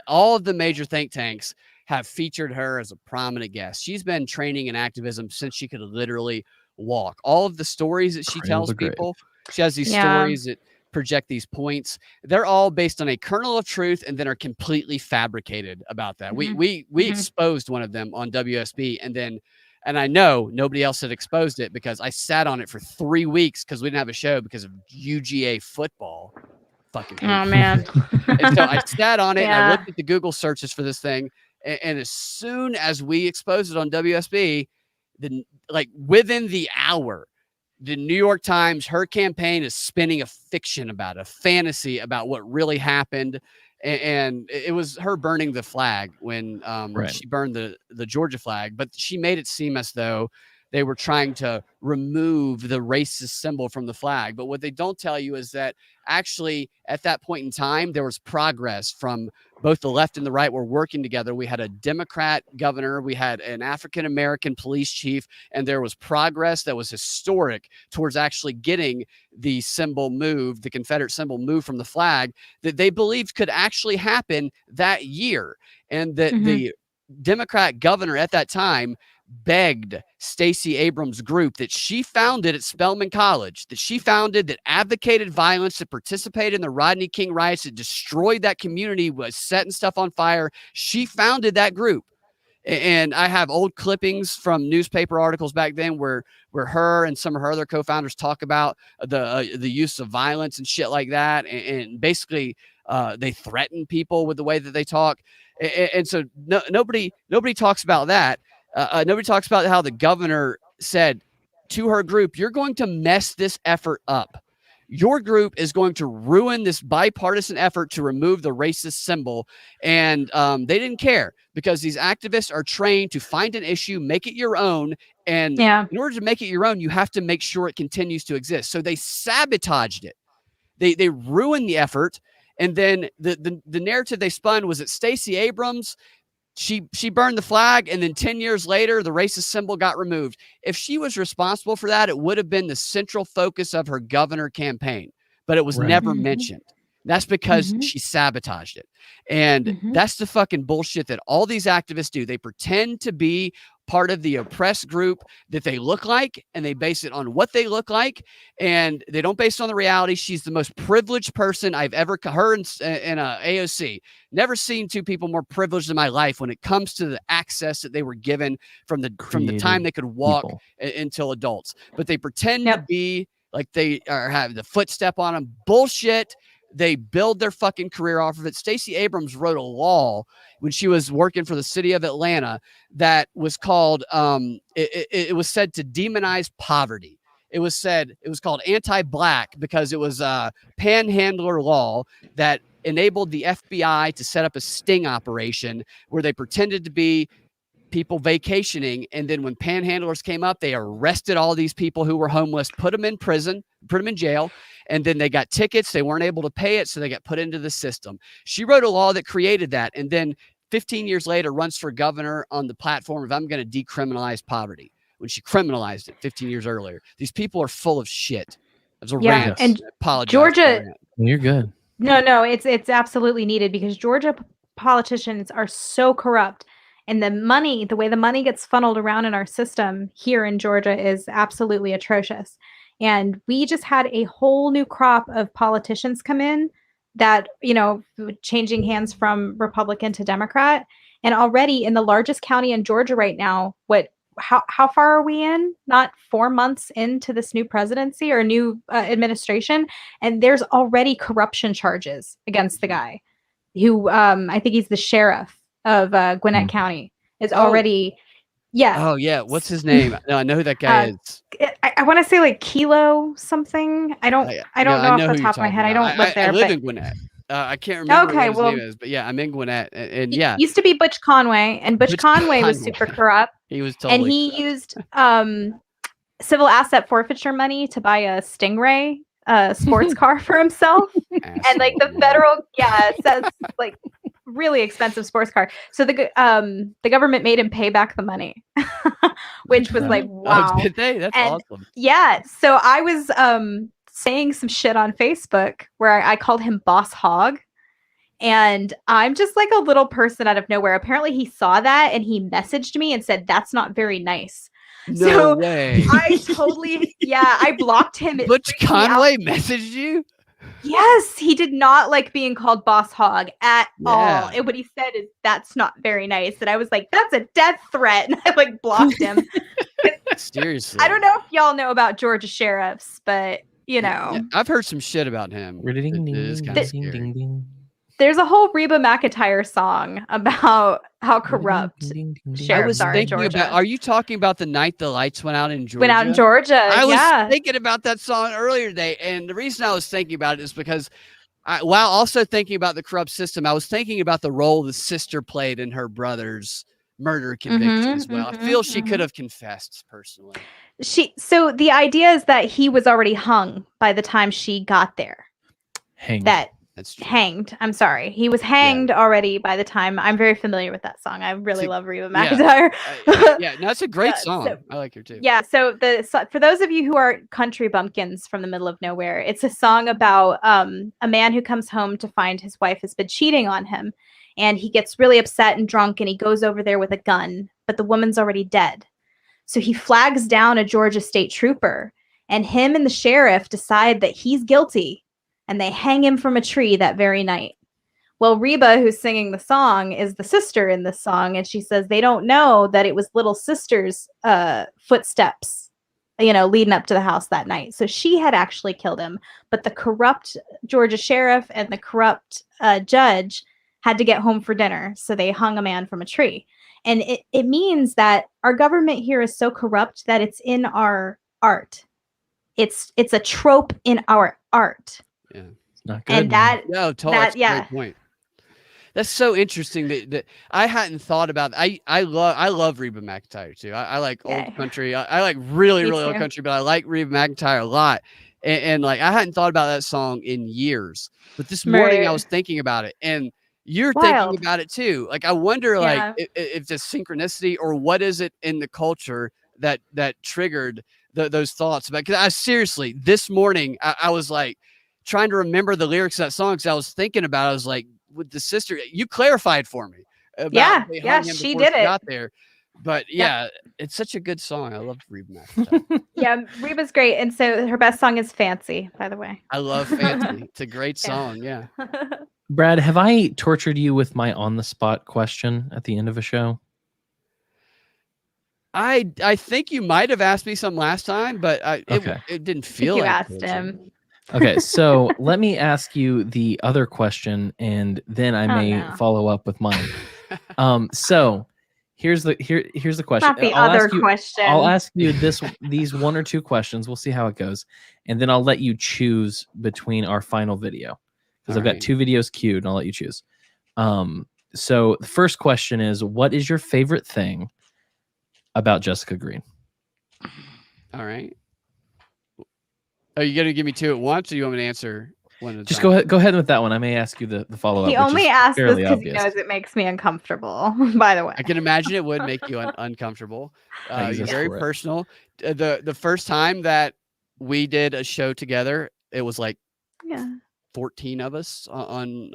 all of the major think tanks have featured her as a prominent guest. She's been training in activism since she could literally walk. All of the stories that she tells people, she has these stories that project these points. They're all based on a kernel of truth and then are completely fabricated about that. We exposed one of them on WSB, and I know nobody else had exposed it because I sat on it for 3 weeks because we didn't have a show because of UGA football. Fucking hate man. And so I sat on it and I looked at the Google searches for this thing. And as soon as we exposed it on WSB, within the hour, the New York Times, her campaign is spinning a fiction about a fantasy about what really happened. And it was her burning the flag when Right. she burned the Georgia flag, but she made it seem as though they were trying to remove the racist symbol from the flag. But what they don't tell you is that actually at that point in time, there was progress from both the left and the right were working together. We had a Democrat governor, we had an African-American police chief, and there was progress that was historic towards actually getting the symbol moved, the Confederate symbol moved from the flag, that they believed could actually happen that year. And that the Democrat governor at that time begged Stacey Abrams' group that she founded at Spelman College, that she founded, that advocated violence, that participated in the Rodney King riots, that destroyed that community, was setting stuff on fire. She founded that group. And I have old clippings from newspaper articles back then where her and some of her other co-founders talk about the use of violence and shit like that. And basically they threaten people with the way that they talk. And so nobody talks about that. Nobody talks about how the governor said to her group, you're going to mess this effort up. Your group is going to ruin this bipartisan effort to remove the racist symbol. And they didn't care because these activists are trained to find an issue, make it your own. And in order to make it your own, you have to make sure it continues to exist. So they sabotaged it. They ruined the effort. And then the narrative they spun was that Stacey Abrams, she burned the flag, and then 10 years later, the racist symbol got removed. If she was responsible for that, it would have been the central focus of her governor campaign, but it was never mentioned. That's because she sabotaged it. And that's the fucking bullshit that all these activists do. They pretend to be part of the oppressed group that they look like, and they base it on what they look like, and they don't base it on the reality. She's the most privileged person I've ever heard in a AOC. Never seen two people more privileged in my life when it comes to the access that they were given from the time they could walk until adults. But they pretend to be like they are have the footstep on them. Bullshit. They build their fucking career off of it. Stacey Abrams wrote a law when she was working for the city of Atlanta that was called, it was said to demonize poverty. It was called anti-black because it was a panhandler law that enabled the FBI to set up a sting operation where they pretended to be people vacationing. And then when panhandlers came up, they arrested all these people who were homeless, put them in prison, put them in jail. And then they got tickets. They weren't able to pay it. So they got put into the system. She wrote a law that created that. And then 15 years later runs for governor on the platform of I'm going to decriminalize poverty when she criminalized it 15 years earlier. These people are full of shit. It was a rant. And apologize. Georgia, you're good. No, it's absolutely needed because Georgia politicians are so corrupt. And the way the money gets funneled around in our system here in Georgia is absolutely atrocious. And we just had a whole new crop of politicians come in that, changing hands from Republican to Democrat. And already in the largest county in Georgia right now, how far are we in? Not 4 months into this new presidency or new administration. And there's already corruption charges against the guy who I think he's the sheriff of Gwinnett County is already, Oh yeah. What's his name? No, I know who that guy is. I want to say like Kilo something. I don't know off the top of my head. I don't live there. I live in Gwinnett. I can't remember what his name is, but yeah, I'm in Gwinnett, and yeah, used to be Butch Conway, and Butch Conway was super corrupt. He was totally, and he used civil asset forfeiture money to buy a Stingray sports car for himself, and like the federal, it says like really expensive sports car. So the government made him pay back the money, which was like, wow. Oh, did they? That's awesome. Yeah. So I was saying some shit on Facebook where I called him Boss Hog. And I'm just like a little person out of nowhere. Apparently he saw that and he messaged me and said, that's not very nice. No way. I totally, I blocked him. Butch Conway messaged you? Yes, he did not like being called Boss Hog at all. And what he said is, that's not very nice. And I was like, that's a death threat. And I like blocked him. Seriously. I don't know if y'all know about Georgia sheriffs, but Yeah, I've heard some shit about him. It is kind of scary. There's a whole Reba McEntire song about how corrupt sheriffs are in Georgia. Are you talking about the night the lights went out in Georgia? Went out in Georgia, I was thinking about that song earlier today, and the reason I was thinking about it is because while also thinking about the corrupt system, I was thinking about the role the sister played in her brother's murder conviction as well. I feel she could have confessed personally. So the idea is that he was already hung by the time she got there. That's true. Hanged. I'm sorry. He was hanged already by the time. I'm very familiar with that song. I really love Reba McEntire. Yeah, no, it's a great song. So, I like her too. Yeah. So for those of you who are country bumpkins from the middle of nowhere, it's a song about a man who comes home to find his wife has been cheating on him, and he gets really upset and drunk, and he goes over there with a gun, but the woman's already dead. So he flags down a Georgia state trooper, and him and the sheriff decide that he's guilty. And they hang him from a tree that very night. Well, Reba, who's singing the song, is the sister in this song. And she says they don't know that it was little sister's footsteps, leading up to the house that night. So she had actually killed him. But the corrupt Georgia sheriff and the corrupt judge had to get home for dinner. So they hung a man from a tree. And it means that our government here is so corrupt that it's in our art. It's a trope in our art. Yeah, it's not good. And totally. That's a great point. That's so interesting that I hadn't thought about. I love Reba McEntire too. I like old country. I like really old country, but I like Reba McEntire a lot. And like I hadn't thought about that song in years. But this morning I was thinking about it, and you're thinking about it too. Like I wonder, like if it's synchronicity or what is it in the culture that triggered those thoughts. Because I seriously, this morning I was like trying to remember the lyrics of that song because I was thinking about it. I was like, with the sister, you clarified for me. She did it. Got there. But it's such a good song. I love Reba McEntire. Yeah, Reba's great. And so her best song is Fancy, by the way. I love Fancy. It's a great song. Yeah. Brad, have I tortured you with my on the spot question at the end of a show? I think you might have asked me some last time, but it didn't feel like you asked him. Okay, so let me ask you the other question, and then I may follow up with mine. So here's the question. Not the other question. I'll ask you these one or two questions. We'll see how it goes, and then I'll let you choose between our final video because I've got two videos queued, and I'll let you choose. So the first question is, what is your favorite thing about Jessica Green? All right. Are you going to give me two at once, or do you want me to answer one at a Just time? go ahead with that one. I may ask you the follow-up. He only asked this because he knows it makes me uncomfortable, by the way. I can imagine it would make you uncomfortable. You're very personal. The first time that we did a show together, it was like 14 of us on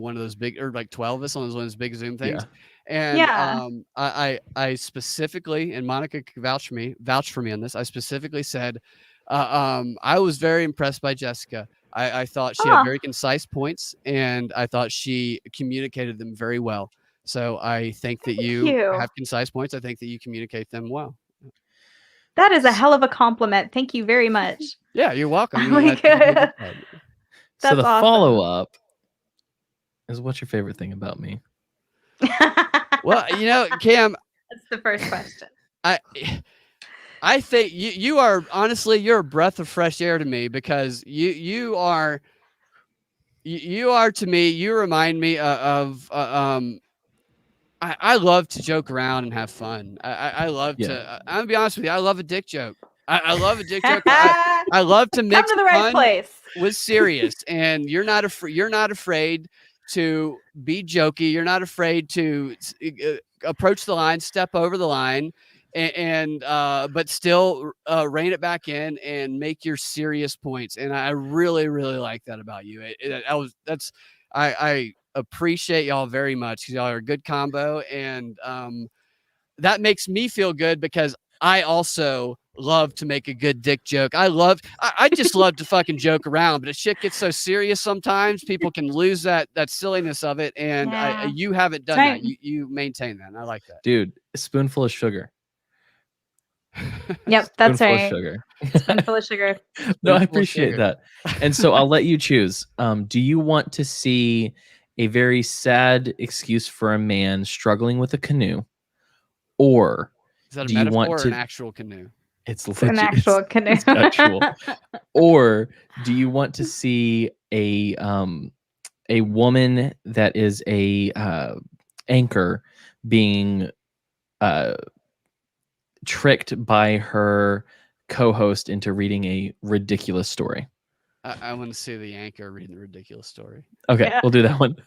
one of those big, or like 12 of us on one of those big Zoom things. And I specifically, and Monica can vouch for me on this, I specifically said, I was very impressed by Jessica. I thought she had very concise points, and I thought she communicated them very well. So I think that you have concise points. I think that you communicate them well. That is a hell of a compliment. Thank you very much. Yeah, you're welcome. So the awesome. Follow-up is, what's your favorite thing about me? Well, Cam, that's the first question. I think you are, honestly, you're a breath of fresh air to me, because you are to me, you remind me of I love to joke around and have fun. I love to, I'm gonna be honest with you, I love a dick joke. I love a dick joke. I love to mix Come to the right place with serious, and you're not afraid to be jokey. You're not afraid to approach the line, step over the line, and but still rein it back in and make your serious points. And I really like that about you. I appreciate y'all very much, because y'all are a good combo, and that makes me feel good, because I also love to make a good dick joke. I just love to fucking joke around, but if shit gets so serious sometimes, people can lose that silliness of it, and you haven't done that. You maintain that, and I like that. Dude, a spoonful of sugar. Yep, that's right. Sugar. Spoonful of sugar. No, I appreciate that. And so I'll let you choose. Do you want to see a very sad excuse for a man struggling with a canoe, or is that a do you metaphor want or to an actual canoe? It's It's an legit. actual canoe. It's actual. Or do you want to see a woman that is a anchor being tricked by her co-host into reading a ridiculous story? I want to see the anchor reading the ridiculous story. Okay, Yeah. we'll do that one.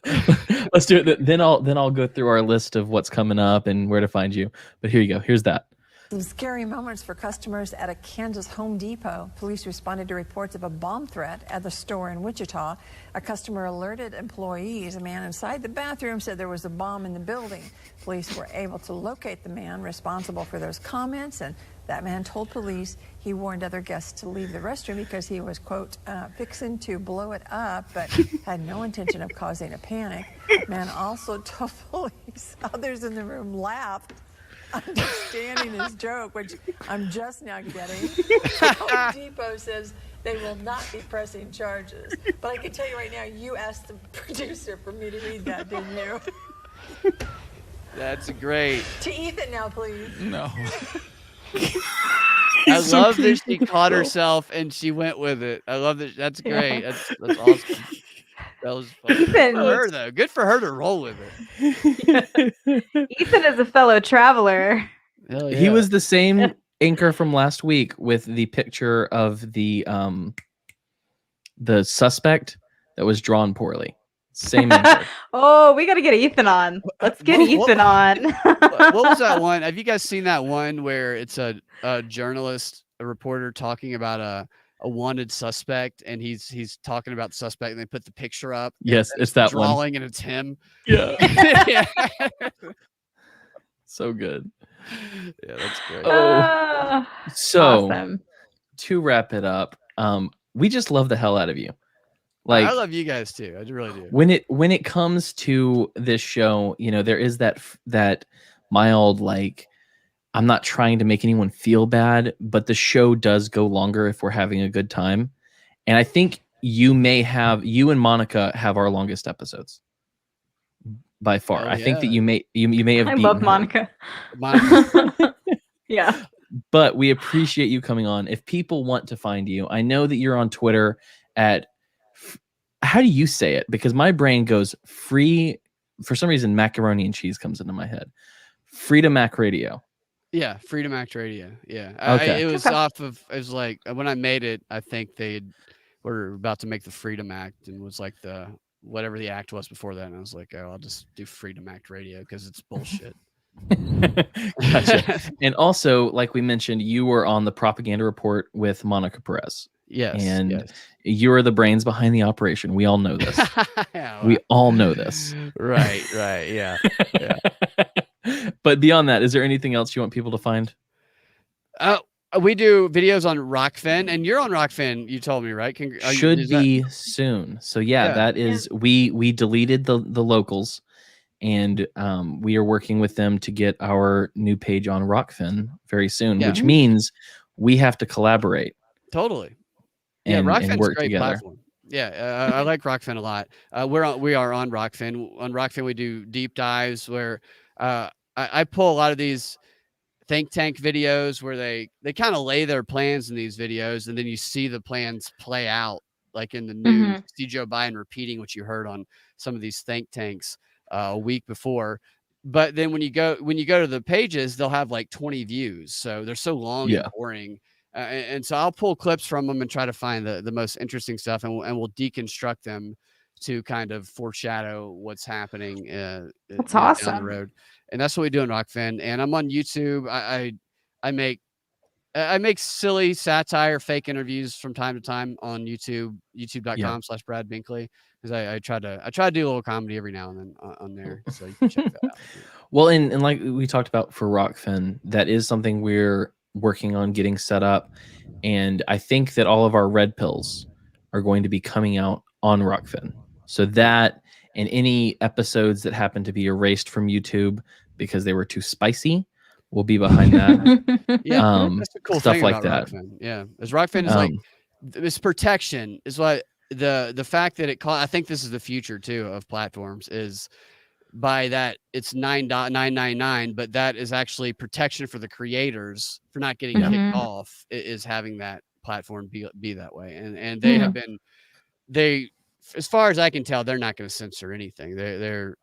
Let's do it. Then I'll go through our list of what's coming up and where to find you. But here you go. Here's that. Some scary moments for customers at a Kansas Home Depot. Police responded to reports of a bomb threat at the store in Wichita. A customer alerted employees. A man inside the bathroom said there was a bomb in the building. Police were able to locate the man responsible for those comments, and that man told police he warned other guests to leave the restroom because he was, quote, fixing to blow it up, but had no intention of causing a panic. The man also told police others in the room laughed, understanding his joke, which I'm just now getting. Home Depot says they will not be pressing charges. But I can tell you right now, you asked the producer for me to read that, didn't you? That's great. To Ethan now, please. No. I love that she caught herself and she went with it. I love that. That's great. That's awesome. That was fun. Good for her, though. Good for her to roll with it. Ethan is a fellow traveler. Hell yeah. He was the same anchor from last week with the picture of the suspect that was drawn poorly. Same anchor. Oh, we got to get Ethan on. Let's get Ethan on. What was that one? Have you guys seen that one where it's a journalist, a reporter talking about a wanted suspect, and he's talking about the suspect, and they put the picture up? Yes, it's that drawing, one. and it's him. Yeah. Yeah. So good. Yeah, that's great. So awesome. To wrap it up, we just love the hell out of you. Like, I love you guys too. I really do. When it comes to this show, you know, there is that mild, like, I'm not trying to make anyone feel bad, but the show does go longer if we're having a good time. And I think you and Monica have our longest episodes by far. I think that you may have I beaten love her. Monica. Yeah. But we appreciate you coming on. If people want to find you, I know that you're on Twitter at, how do you say it? Because my brain goes free. For some reason, macaroni and cheese comes into my head. Freedom Mac Radio. Yeah, Freedom Act Radio. Yeah. Okay. It was off of, it was like, when I made it, I think they were about to make the Freedom Act, and was like whatever the act was before that. And I was like, oh, I'll just do Freedom Act Radio because it's bullshit. Gotcha. And also, like we mentioned, you were on the Propaganda Report with Monica Perez. Yes. And you are the brains behind the operation. We all know this. Yeah, we all know this. Right. Yeah. But beyond that, is there anything else you want people to find? We do videos on Rockfin, and you're on Rockfin, you told me, right? Should be soon. So yeah, that is, we deleted the locals, and we are working with them to get our new page on Rockfin very soon, which means we have to collaborate. Totally. And, Rockfin's and work a great together. platform. Yeah, I like Rockfin a lot. We are on Rockfin. On Rockfin, we do deep dives where I pull a lot of these think tank videos where they kind of lay their plans in these videos, and then you see the plans play out, like in the news. You see Joe Biden repeating what you heard on some of these think tanks a week before. But then when you go to the pages, they'll have like 20 views, so they're so long and boring. And so I'll pull clips from them and try to find the most interesting stuff, and we'll deconstruct them to kind of foreshadow what's happening That's awesome. down the road. And that's what we do in Rockfin. And I'm on YouTube. I make silly satire, fake interviews from time to time on YouTube, youtube.com/Brad Binkley. Because I try to do a little comedy every now and then on there. So you can check that out. Well, and like we talked about for Rockfin, that is something we're working on getting set up. And I think that all of our red pills are going to be coming out on Rockfin. So that, and any episodes that happen to be erased from YouTube because they were too spicy, will be behind that. That's the cool stuff thing like about that. Rockfin. Yeah, as Rockfin is like this protection is what the fact that I think this is the future too of platforms is by that it's 9.999, but that is actually protection for the creators for not getting kicked off, is having that platform be that way. And they have been, as far as I can tell, they're not going to censor anything. They're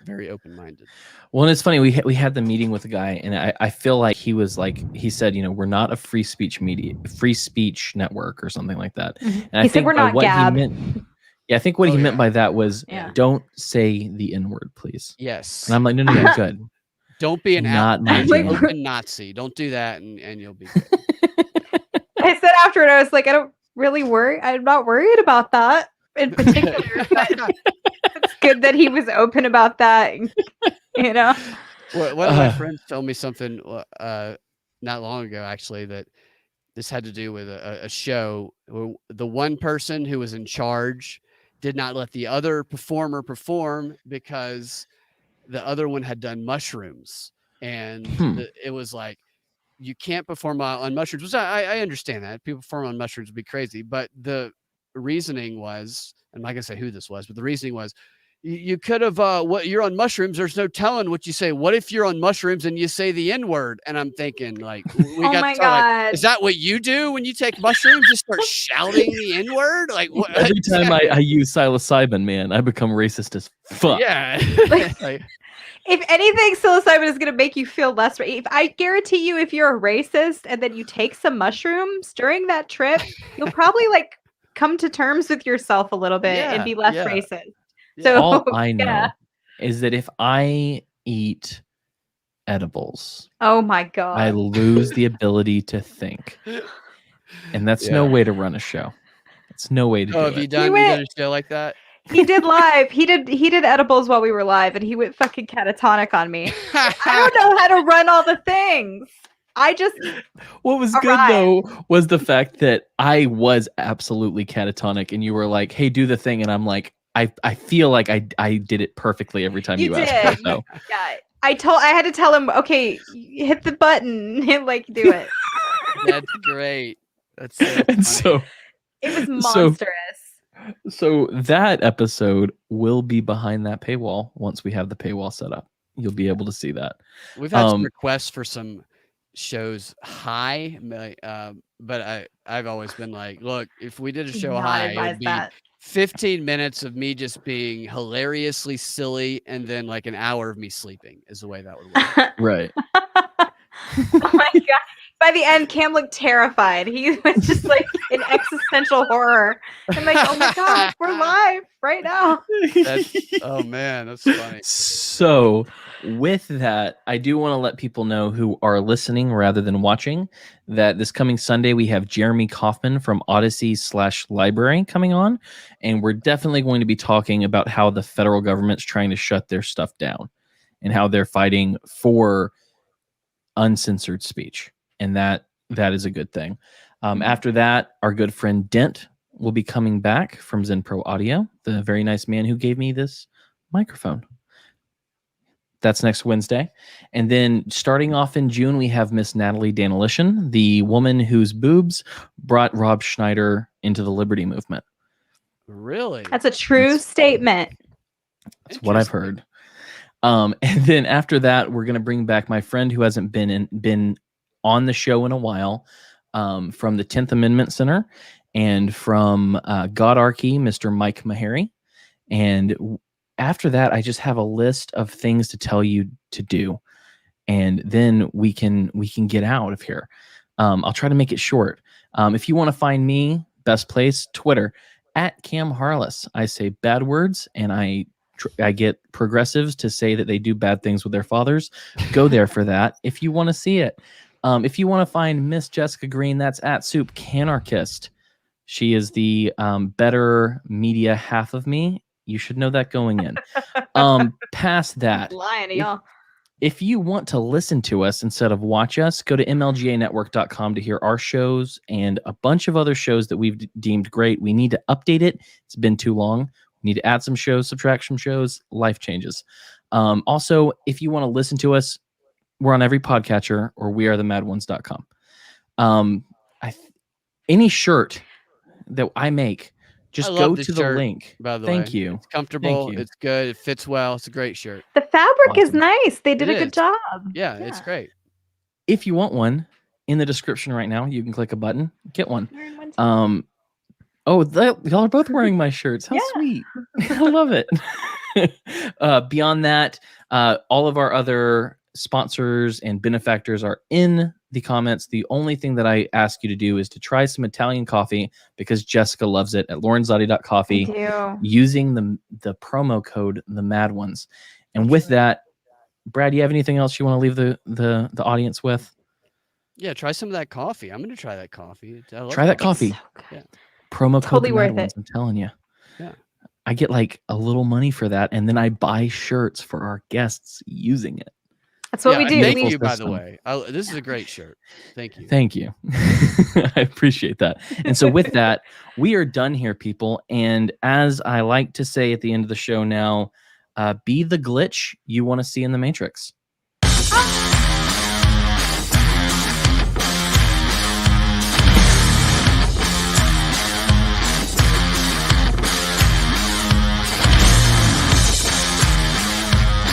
very open-minded. Well, and it's funny, we had the meeting with a guy, and I feel like he was like, he said, we're not a free speech network or something like that. And He said we're not Gab. I think what he meant by that was, don't say the N-word, please. Yes. And I'm like, no, good. Don't be an open Nazi. Don't do that, and you'll be good. I said after it, I was like, I'm not worried about that in particular, but it's good that he was open about that, One of my friends told me something not long ago, actually, that this had to do with a show where the one person who was in charge did not let the other performer perform because the other one had done mushrooms. And it was like, you can't perform on mushrooms, which I understand that. People perform on mushrooms would be crazy. But the reasoning was, I'm not going to say who this was, but the reasoning was, you could have, you're on mushrooms. There's no telling what you say. What if you're on mushrooms and you say the N-word? And I'm thinking, like, oh my God. Like, is that what you do when you take mushrooms? Just start shouting the N-word? Like, what? Every time I use psilocybin, man, I become racist as fuck. Yeah. If anything, psilocybin is going to make you feel less. I guarantee you, if you're a racist and then you take some mushrooms during that trip, you'll probably like come to terms with yourself a little bit and be less racist. So all I know is that if I eat edibles, oh my God, I lose the ability to think, and that's no way to run a show. It's no way to do it. Have you done a show like that? He did live. He did edibles while we were live, and he went fucking catatonic on me. I don't know how to run all the things. What was good though was the fact that I was absolutely catatonic, and you were like, "Hey, do the thing," and I'm like, I feel like I did it perfectly every time you asked me. So. Yeah, I had to tell him, okay, hit the button and like do it. That's great. That's so it was monstrous. So that episode will be behind that paywall once we have the paywall set up. You'll be able to see that. We've had some requests for some shows high, but I've always been like, look, if we did a show high, it would be 15 minutes of me just being hilariously silly, and then like an hour of me sleeping is the way that would work. Right. Oh my God. By the end, Cam looked terrified. He was just like in existential horror. I'm like, oh my God, we're live right now. Oh man, that's funny. So with that, I do want to let people know who are listening rather than watching that this coming Sunday, we have Jeremy Kaufman from Odyssey/Library coming on. And we're definitely going to be talking about how the federal government's trying to shut their stuff down and how they're fighting for uncensored speech. And that is a good thing. After that, our good friend Dent will be coming back from Zen Pro Audio, the very nice man who gave me this microphone. That's next Wednesday. And then starting off in June, we have Miss Natalie Danilishan, the woman whose boobs brought Rob Schneider into the Liberty Movement. Really? That's a true statement. That's what I've heard. And then after that, we're going to bring back my friend who hasn't been on the show in a while, from the 10th Amendment Center and from Godarchy, Mr. Mike Meharry. And after that, I just have a list of things to tell you to do. And then we can get out of here. I'll try to make it short. If you want to find me, best place, Twitter, @Cam Harless. I say bad words, and I get progressives to say that they do bad things with their fathers. Go there for that if you want to see it. If you want to find Miss Jessica Green, that's @SoupCanarchist. She is the better media half of me. You should know that going in. Past that, lying to y'all. If you want to listen to us instead of watch us, go to mlganetwork.com to hear our shows and a bunch of other shows that we've deemed great. We need to update it. It's been too long. We need to add some shows, subtract some shows. Life changes. Also, if you want to listen to us, we're on every podcatcher or wearethemadOnes.com. Any shirt that I make Just I go love this to the shirt, link. by the Thank way. you. It's comfortable. Thank you. It's good. It fits well. It's a great shirt. The fabric is Awesome. nice. They did It a good is. job. Yeah, it's great. If you want one, in the description right now, you can click a button, get one. Y'all are both wearing my shirts. How sweet. I love it. Beyond that, all of our other sponsors and benefactors are in the comments. The only thing that I ask you to do is to try some Italian coffee because Jessica loves it at laurenzotti.coffee using the promo code the Mad Ones. And with that, Brad, you have anything else you want to leave the audience with? Yeah, try some of that coffee. I'm going to try that coffee. Try that coffee. So yeah. Promo totally code the Mad worth Ones, it. I'm telling you. Yeah. I get like a little money for that, and then I buy shirts for our guests using it. That's what we do. Thank you, by the way. This is a great shirt. Thank you. Thank you. I appreciate that. And so with that, we are done here, people. And as I like to say at the end of the show now, be the glitch you want to see in the Matrix.